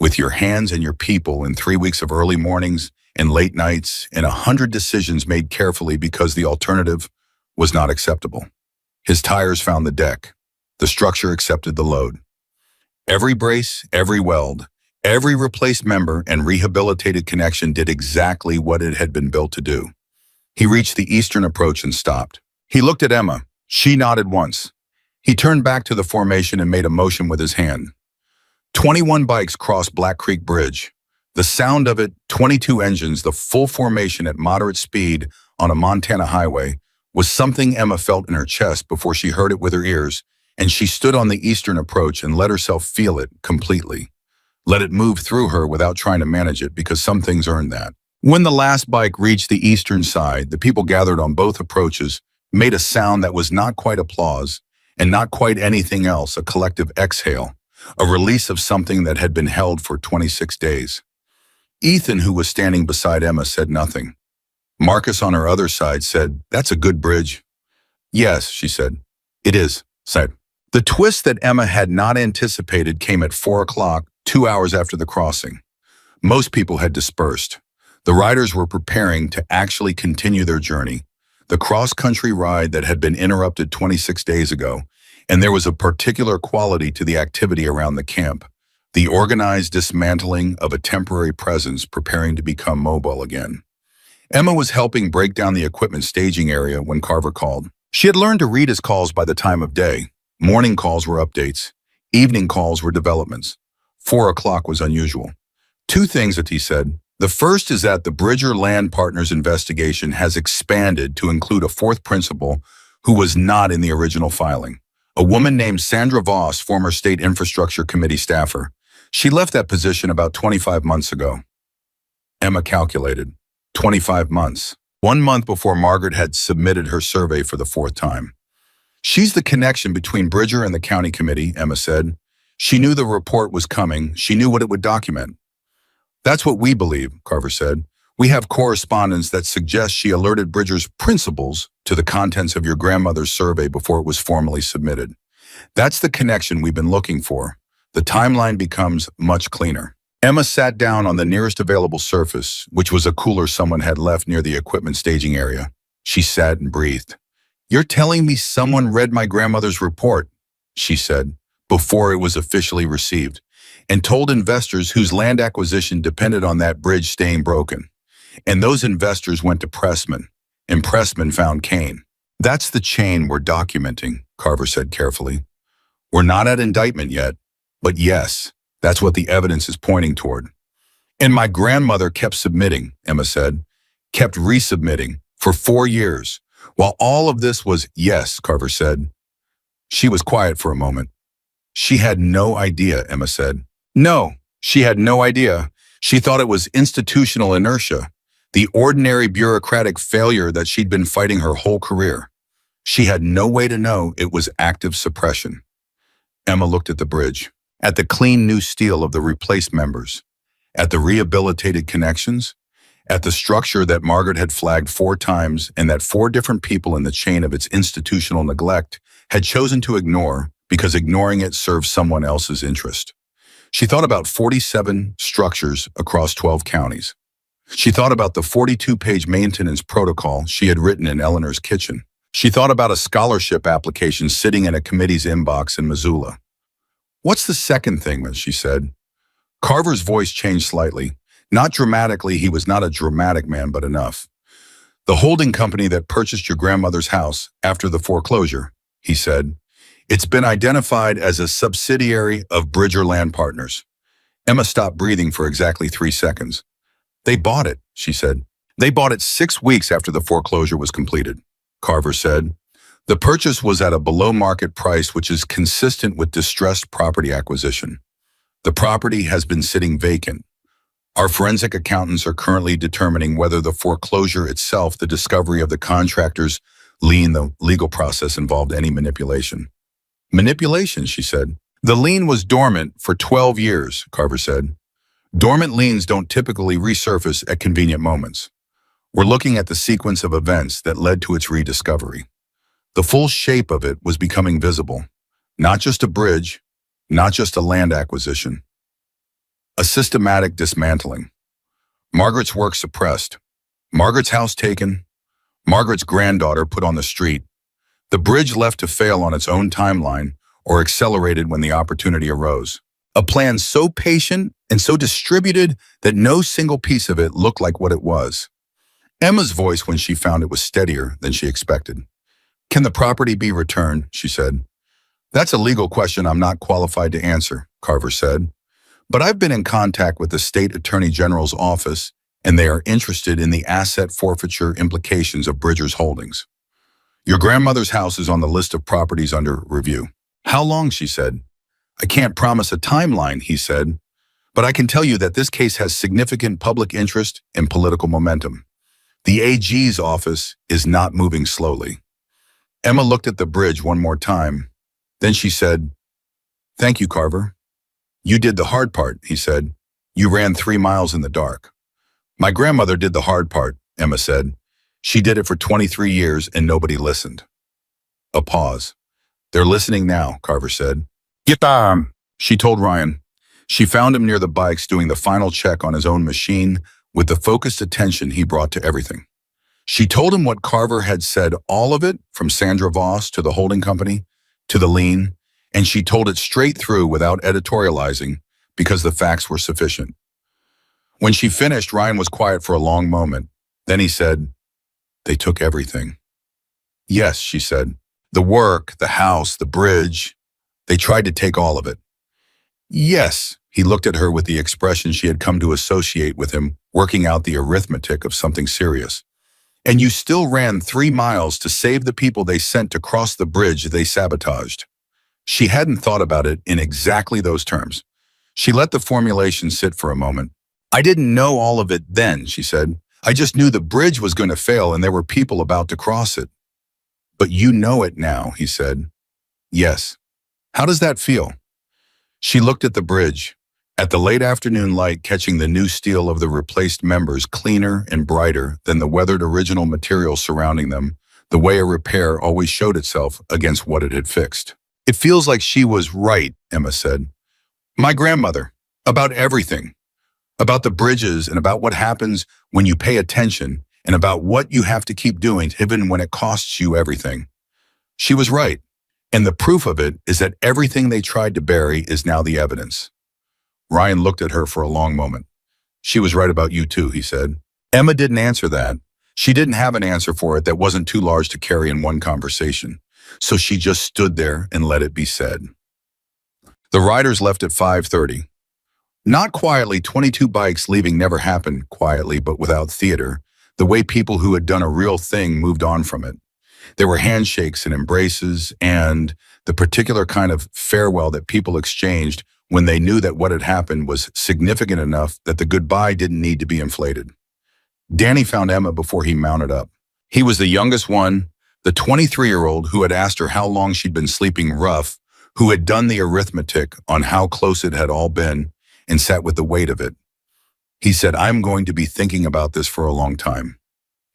with your hands and your people in 3 weeks of early mornings and late nights and 100 decisions made carefully because the alternative was not acceptable. His tires found the deck. The structure accepted the load. Every brace, every weld, every replaced member and rehabilitated connection did exactly what it had been built to do. He reached the eastern approach and stopped. He looked at Emma. She nodded once. He turned back to the formation and made a motion with his hand. 21 bikes crossed Black Creek Bridge. The sound of it, 22 engines, the full formation at moderate speed on a Montana highway, was something Emma felt in her chest before she heard it with her ears, and she stood on the eastern approach and let herself feel it completely. Let it move through her without trying to manage it, because some things earn that. When the last bike reached the eastern side, the people gathered on both approaches made a sound that was not quite applause and not quite anything else, a collective exhale, a release of something that had been held for 26 days. Ethan, who was standing beside Emma, said nothing. Marcus on her other side said, "That's a good bridge." "Yes," she said. "It is," said. The twist that Emma had not anticipated came at 4 o'clock, 2 hours after the crossing. Most people had dispersed. The riders were preparing to actually continue their journey, the cross-country ride that had been interrupted 26 days ago, and there was a particular quality to the activity around the camp. The organized dismantling of a temporary presence preparing to become mobile again. Emma was helping break down the equipment staging area when Carver called. She had learned to read his calls by the time of day. Morning calls were updates. Evening calls were developments. 4 o'clock was unusual. Two things that he said. The first is that the Bridger Land Partners investigation has expanded to include a fourth principal who was not in the original filing. A woman named Sandra Voss, former State Infrastructure Committee staffer. She left that position about 25 months ago. Emma calculated. 25 months. 1 month before Margaret had submitted her survey for the fourth time. She's the connection between Bridger and the county committee, Emma said. She knew the report was coming. She knew what it would document. That's what we believe, Carver said. We have correspondence that suggests she alerted Bridger's principals to the contents of your grandmother's survey before it was formally submitted. That's the connection we've been looking for. The timeline becomes much cleaner. Emma sat down on the nearest available surface, which was a cooler someone had left near the equipment staging area. She sat and breathed. You're telling me someone read my grandmother's report, she said, before it was officially received, and told investors whose land acquisition depended on that bridge staying broken. And those investors went to Pressman, and Pressman found Kane. That's the chain we're documenting, Carver said carefully. We're not at indictment yet, but yes, that's what the evidence is pointing toward. And my grandmother kept submitting, Emma said, kept resubmitting for 4 years. While all of this was yes, Carver said. She was quiet for a moment. She had no idea, Emma said. No, she had no idea. She thought it was institutional inertia, the ordinary bureaucratic failure that she'd been fighting her whole career. She had no way to know it was active suppression. Emma looked at the bridge, at the clean new steel of the replaced members, at the rehabilitated connections, at the structure that Margaret had flagged 4 times and that 4 different people in the chain of its institutional neglect had chosen to ignore because ignoring it served someone else's interest. She thought about 47 structures across 12 counties. She thought about the 42-page maintenance protocol she had written in Eleanor's kitchen. She thought about a scholarship application sitting in a committee's inbox in Missoula. What's the second thing, she said. Carver's voice changed slightly. Not dramatically, he was not a dramatic man, but enough. The holding company that purchased your grandmother's house after the foreclosure, he said. It's been identified as a subsidiary of Bridger Land Partners. Emma stopped breathing for exactly 3 seconds. They bought it, she said. They bought it 6 weeks after the foreclosure was completed, Carver said. The purchase was at a below-market price, which is consistent with distressed property acquisition. The property has been sitting vacant. Our forensic accountants are currently determining whether the foreclosure itself, the discovery of the contractor's lien, the legal process involved any manipulation. Manipulation, she said. The lien was dormant for 12 years, Carver said. Dormant liens don't typically resurface at convenient moments. We're looking at the sequence of events that led to its rediscovery. The full shape of it was becoming visible. Not just a bridge, not just a land acquisition. A systematic dismantling. Margaret's work suppressed. Margaret's house taken. Margaret's granddaughter put on the street. The bridge left to fail on its own timeline or accelerated when the opportunity arose. A plan so patient and so distributed that no single piece of it looked like what it was. Emma's voice when she found it was steadier than she expected. Can the property be returned, she said. That's a legal question I'm not qualified to answer, Carver said. But I've been in contact with the State Attorney General's office, and they are interested in the asset forfeiture implications of Bridger's holdings. Your grandmother's house is on the list of properties under review. How long, she said. I can't promise a timeline, he said, but I can tell you that this case has significant public interest and political momentum. The AG's office is not moving slowly. Emma looked at the bridge one more time. Then she said, Thank you, Carver. You did the hard part, he said. You ran 3 miles in the dark. My grandmother did the hard part, Emma said. She did it for 23 years and nobody listened. A pause. They're listening now, Carver said. Get them, she told Ryan. She found him near the bikes doing the final check on his own machine with the focused attention he brought to everything. She told him what Carver had said, all of it, from Sandra Voss to the holding company, to the lien, and she told it straight through without editorializing, because the facts were sufficient. When she finished, Ryan was quiet for a long moment. Then he said, "They took everything." "Yes," she said. "The work, the house, the bridge. They tried to take all of it." "Yes." He looked at her with the expression she had come to associate with him, working out the arithmetic of something serious. "And you still ran 3 miles to save the people they sent to cross the bridge they sabotaged." She hadn't thought about it in exactly those terms. She let the formulation sit for a moment. "I didn't know all of it then," she said. "I just knew the bridge was going to fail and there were people about to cross it." "But you know it now," he said. "Yes." "How does that feel?" She looked at the bridge, at the late afternoon light catching the new steel of the replaced members cleaner and brighter than the weathered original material surrounding them, the way a repair always showed itself against what it had fixed. "It feels like she was right," Emma said. "My grandmother. About everything. About the bridges and about what happens when you pay attention and about what you have to keep doing even when it costs you everything. She was right. And the proof of it is that everything they tried to bury is now the evidence." Ryan looked at her for a long moment. "She was right about you too," he said. Emma didn't answer that. She didn't have an answer for it that wasn't too large to carry in one conversation. So she just stood there and let it be said. The riders left at 5:30. Not quietly, 22 bikes leaving never happened quietly, but without theater, the way people who had done a real thing moved on from it. There were handshakes and embraces and the particular kind of farewell that people exchanged when they knew that what had happened was significant enough that the goodbye didn't need to be inflated. Danny found Emma before he mounted up. He was the youngest one, the 23-year-old who had asked her how long she'd been sleeping rough, who had done the arithmetic on how close it had all been and sat with the weight of it. He said, "I'm going to be thinking about this for a long time."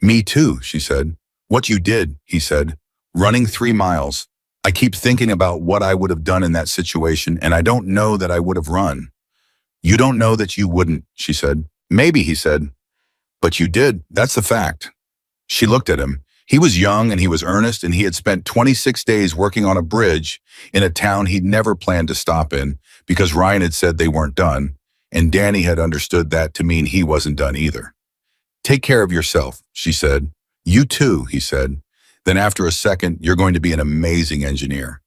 "Me too," she said. "What you did," he said, "running 3 miles. I keep thinking about what I would have done in that situation, and I don't know that I would have run." "You don't know that you wouldn't," she said. "Maybe," he said. "But you did. That's the fact." She looked at him. He was young and he was earnest, and he had spent 26 days working on a bridge in a town he'd never planned to stop in because Ryan had said they weren't done, and Danny had understood that to mean he wasn't done either. "Take care of yourself," she said. "You too," he said. Then after a second, "You're going to be an amazing engineer."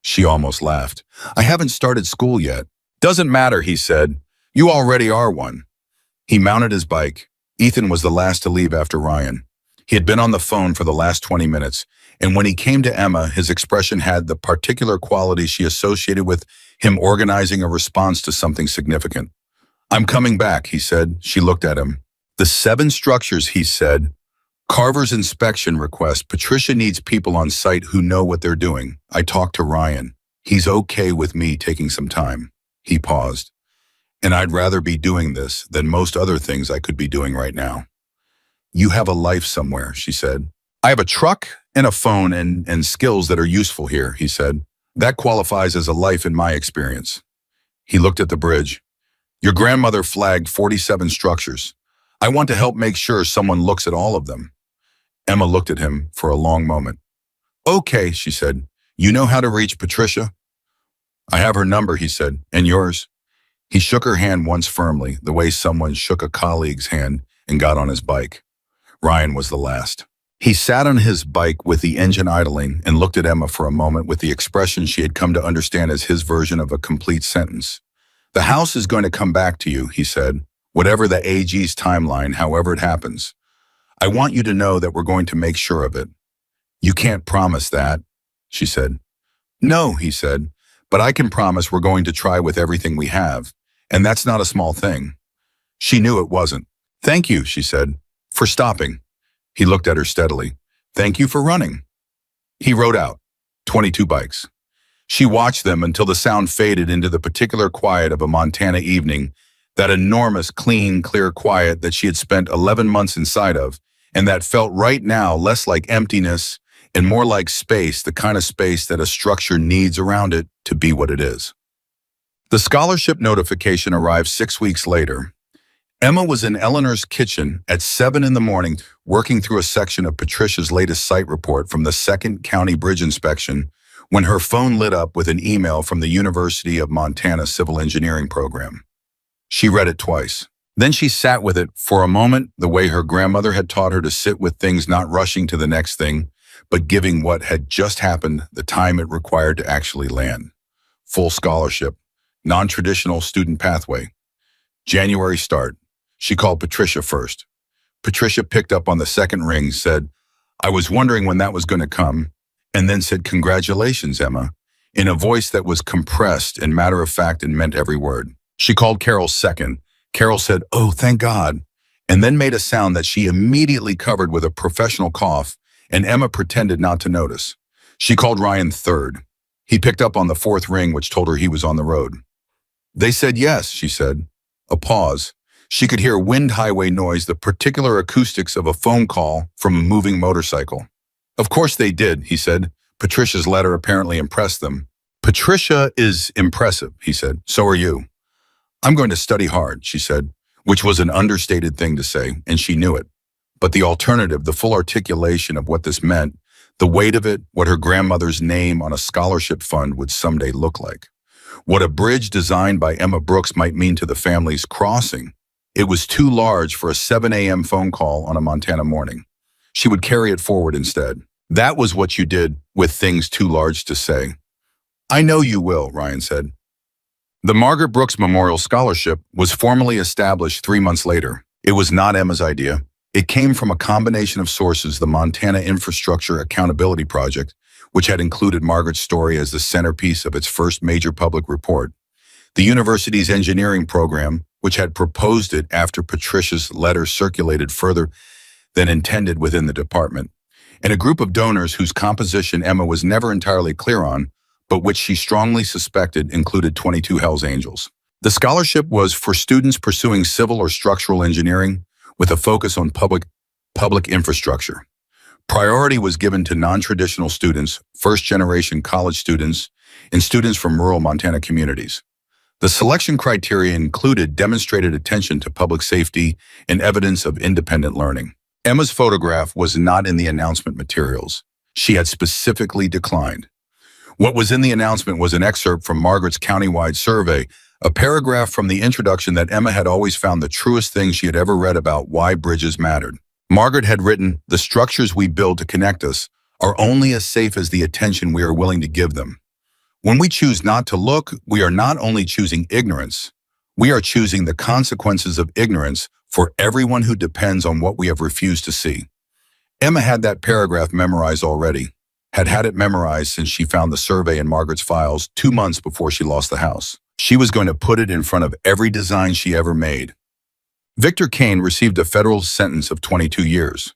She almost laughed. "I haven't started school yet." "Doesn't matter," he said. "You already are one." He mounted his bike. Ethan was the last to leave after Ryan. He had been on the phone for the last 20 minutes, and when he came to Emma, his expression had the particular quality she associated with him organizing a response to something significant. "I'm coming back," he said. She looked at him. "The 7 structures," he said. "Carver's inspection request. Patricia needs people on site who know what they're doing. I talked to Ryan. He's okay with me taking some time." He paused. "And I'd rather be doing this than most other things I could be doing right now." "You have a life somewhere," she said. "I have a truck and a phone and skills that are useful here," he said. "That qualifies as a life in my experience." He looked at the bridge. "Your grandmother flagged 47 structures. I want to help make sure someone looks at all of them." Emma looked at him for a long moment. "Okay," she said. "You know how to reach Patricia?" "I have her number," he said. "And yours?" He shook her hand once firmly, the way someone shook a colleague's hand, and got on his bike. Ryan was the last. He sat on his bike with the engine idling and looked at Emma for a moment with the expression she had come to understand as his version of a complete sentence. "The house is going to come back to you," he said, "whatever the AG's timeline, however it happens. I want you to know that we're going to make sure of it." "You can't promise that," she said. "No," he said, "but I can promise we're going to try with everything we have, and that's not a small thing." She knew it wasn't. "Thank you," she said, "for stopping." He looked at her steadily. "Thank you for running." He rode out. 22 bikes. She watched them until the sound faded into the particular quiet of a Montana evening, that enormous, clean, clear quiet that she had spent 11 months inside of, and that felt right now less like emptiness and more like space, the kind of space that a structure needs around it to be what it is. The scholarship notification arrived 6 weeks later. Emma was in Eleanor's kitchen at 7 in the morning, working through a section of Patricia's latest site report from the 2nd County Bridge Inspection, when her phone lit up with an email from the University of Montana Civil Engineering program. She read it twice. Then she sat with it for a moment, the way her grandmother had taught her to sit with things, not rushing to the next thing, but giving what had just happened the time it required to actually land. Full scholarship, non-traditional student pathway. January start. She called Patricia first. Patricia picked up on the second ring, said, "I was wondering when that was going to come," and then said, "Congratulations, Emma," in a voice that was compressed and matter-of-fact and meant every word. She called Carol second. Carol said, "Oh, thank God," and then made a sound that she immediately covered with a professional cough, and Emma pretended not to notice. She called Ryan third. He picked up on the fourth ring, which told her he was on the road. "They said yes," she said. A pause. She could hear wind highway noise, the particular acoustics of a phone call from a moving motorcycle. "Of course they did," he said. Patricia's letter apparently impressed them. "Patricia is impressive," he said. "So are you." "I'm going to study hard," she said, which was an understated thing to say, and she knew it. But the alternative, the full articulation of what this meant, the weight of it, what her grandmother's name on a scholarship fund would someday look like. What a bridge designed by Emma Brooks might mean to the family's crossing. It was too large for a 7 a.m. phone call on a Montana morning. She would carry it forward instead. That was what you did with things too large to say. "I know you will," Ryan said. The Margaret Brooks Memorial Scholarship was formally established 3 months later. It was not Emma's idea. It came from a combination of sources: the Montana Infrastructure Accountability Project, which had included Margaret's story as the centerpiece of its first major public report; the university's engineering program, which had proposed it after Patricia's letter circulated further than intended within the department; and a group of donors whose composition Emma was never entirely clear on, but which she strongly suspected included 22 Hells Angels. The scholarship was for students pursuing civil or structural engineering with a focus on public infrastructure. Priority was given to non-traditional students, first-generation college students, and students from rural Montana communities. The selection criteria included demonstrated attention to public safety and evidence of independent learning. Emma's photograph was not in the announcement materials. She had specifically declined. What was in the announcement was an excerpt from Margaret's countywide survey, a paragraph from the introduction that Emma had always found the truest thing she had ever read about why bridges mattered. Margaret had written, "The structures we build to connect us are only as safe as the attention we are willing to give them. When we choose not to look, we are not only choosing ignorance, we are choosing the consequences of ignorance for everyone who depends on what we have refused to see." Emma had that paragraph memorized already, had it memorized since she found the survey in Margaret's files 2 months before she lost the house. She was going to put it in front of every design she ever made. Victor Kane received a federal sentence of 22 years.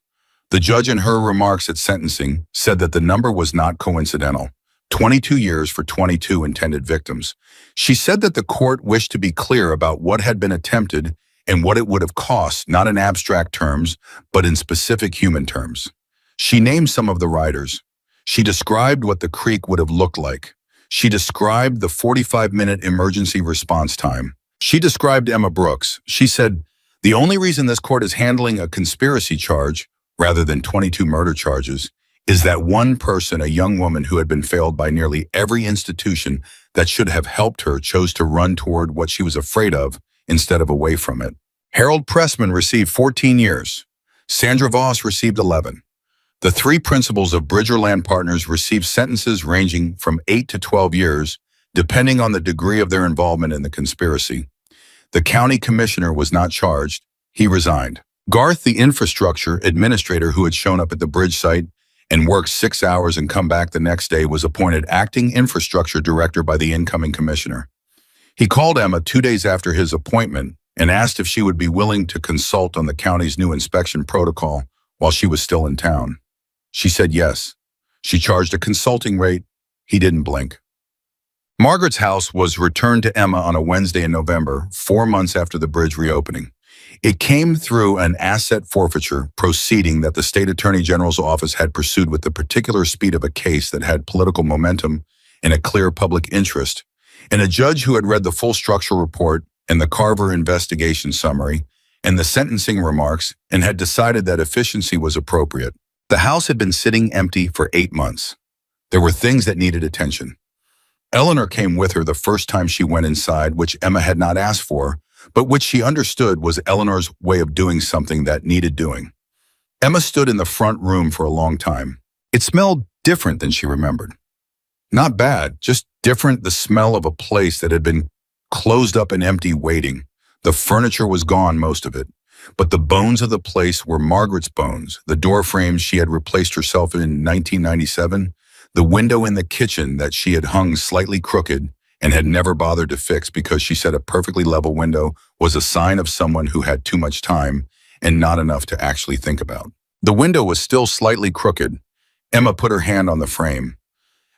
The judge in her remarks at sentencing said that the number was not coincidental. 22 years for 22 intended victims. She said that the court wished to be clear about what had been attempted and what it would have cost, not in abstract terms, but in specific human terms. She named some of the riders. She described what the creek would have looked like. She described the 45-minute emergency response time. She described Emma Brooks. She said, "The only reason this court is handling a conspiracy charge rather than 22 murder charges is that one person, a young woman who had been failed by nearly every institution that should have helped her, chose to run toward what she was afraid of instead of away from it." Harold Pressman received 14 years. Sandra Voss received 11. The 3 principals of Bridgerland Partners received sentences ranging from 8 to 12 years, depending on the degree of their involvement in the conspiracy. The county commissioner was not charged. He resigned. Garth, the infrastructure administrator who had shown up at the bridge site and worked 6 hours and come back the next day, was appointed acting infrastructure director by the incoming commissioner. He called Emma 2 days after his appointment and asked if she would be willing to consult on the county's new inspection protocol while she was still in town. She said yes. She charged a consulting rate. He didn't blink. Margaret's house was returned to Emma on a Wednesday in November, 4 months after the bridge reopening. It came through an asset forfeiture proceeding that the state attorney general's office had pursued with the particular speed of a case that had political momentum and a clear public interest, and a judge who had read the full structural report and the Carver investigation summary and the sentencing remarks and had decided that efficiency was appropriate. The house had been sitting empty for 8 months. There were things that needed attention. Eleanor came with her the first time she went inside, which Emma had not asked for, but which she understood was Eleanor's way of doing something that needed doing. Emma stood in the front room for a long time. It smelled different than she remembered. Not bad, just different, the smell of a place that had been closed up and empty waiting. The furniture was gone, most of it. But the bones of the place were Margaret's bones, the door frames she had replaced herself in 1997, the window in the kitchen that she had hung slightly crooked and had never bothered to fix because she said a perfectly level window was a sign of someone who had too much time and not enough to actually think about. The window was still slightly crooked. Emma put her hand on the frame.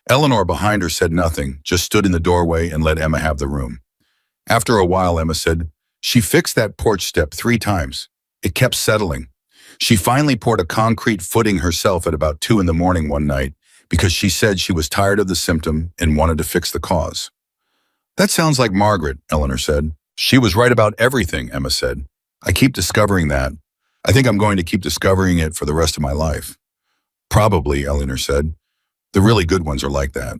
Eleanor behind her said nothing, just stood in the doorway and let Emma have the room. After a while, Emma said, "She fixed that porch step 3 times. It kept settling. She finally poured a concrete footing herself at about 2 in the morning one night because she said she was tired of the symptom and wanted to fix the cause." "That sounds like Margaret," Eleanor said. "She was right about everything," Emma said. "I keep discovering that. I think I'm going to keep discovering it for the rest of my life." "Probably," Eleanor said. "The really good ones are like that."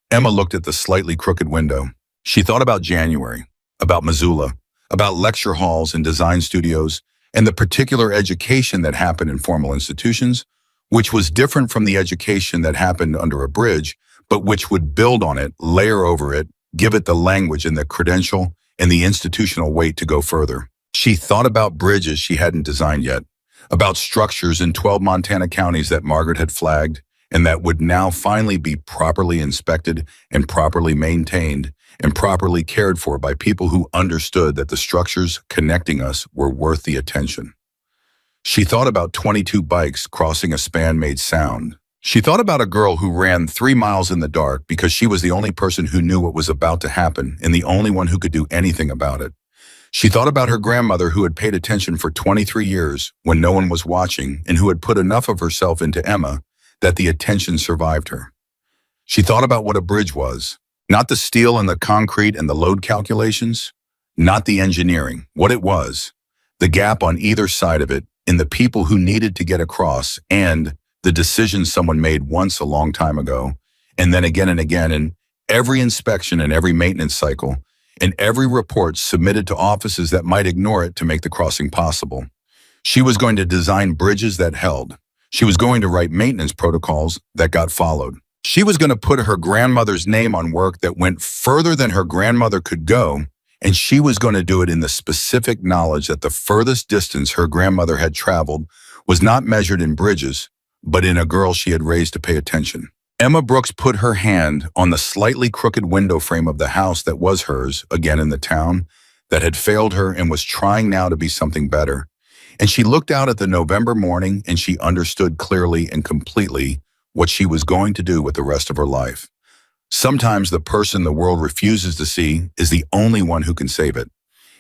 Emma looked at the slightly crooked window. She thought about January, about Missoula, about lecture halls and design studios, and the particular education that happened in formal institutions, which was different from the education that happened under a bridge, but which would build on it, layer over it, give it the language and the credential and the institutional weight to go further. She thought about bridges she hadn't designed yet, about structures in 12 Montana counties that Margaret had flagged and that would now finally be properly inspected and properly maintained and properly cared for by people who understood that the structures connecting us were worth the attention. She thought about 22 bikes crossing a span made sound. She thought about a girl who ran 3 miles in the dark because she was the only person who knew what was about to happen and the only one who could do anything about it. She thought about her grandmother who had paid attention for 23 years when no one was watching and who had put enough of herself into Emma that the attention survived her. She thought about what a bridge was, not the steel and the concrete and the load calculations, not the engineering, what it was, the gap on either side of it in the people who needed to get across and the decisions someone made once a long time ago, and then again and again in every inspection and every maintenance cycle, and every report submitted to offices that might ignore it to make the crossing possible. She was going to design bridges that held. She was going to write maintenance protocols that got followed. She was going to put her grandmother's name on work that went further than her grandmother could go, and she was going to do it in the specific knowledge that the furthest distance her grandmother had traveled was not measured in bridges, but in a girl she had raised to pay attention. Emma Brooks put her hand on the slightly crooked window frame of the house that was hers, again in the town, that had failed her and was trying now to be something better. And she looked out at the November morning and she understood clearly and completely what she was going to do with the rest of her life. Sometimes the person the world refuses to see is the only one who can save it.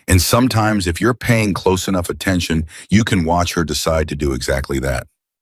And sometimes if you're paying close enough attention, you can watch her decide to do exactly that.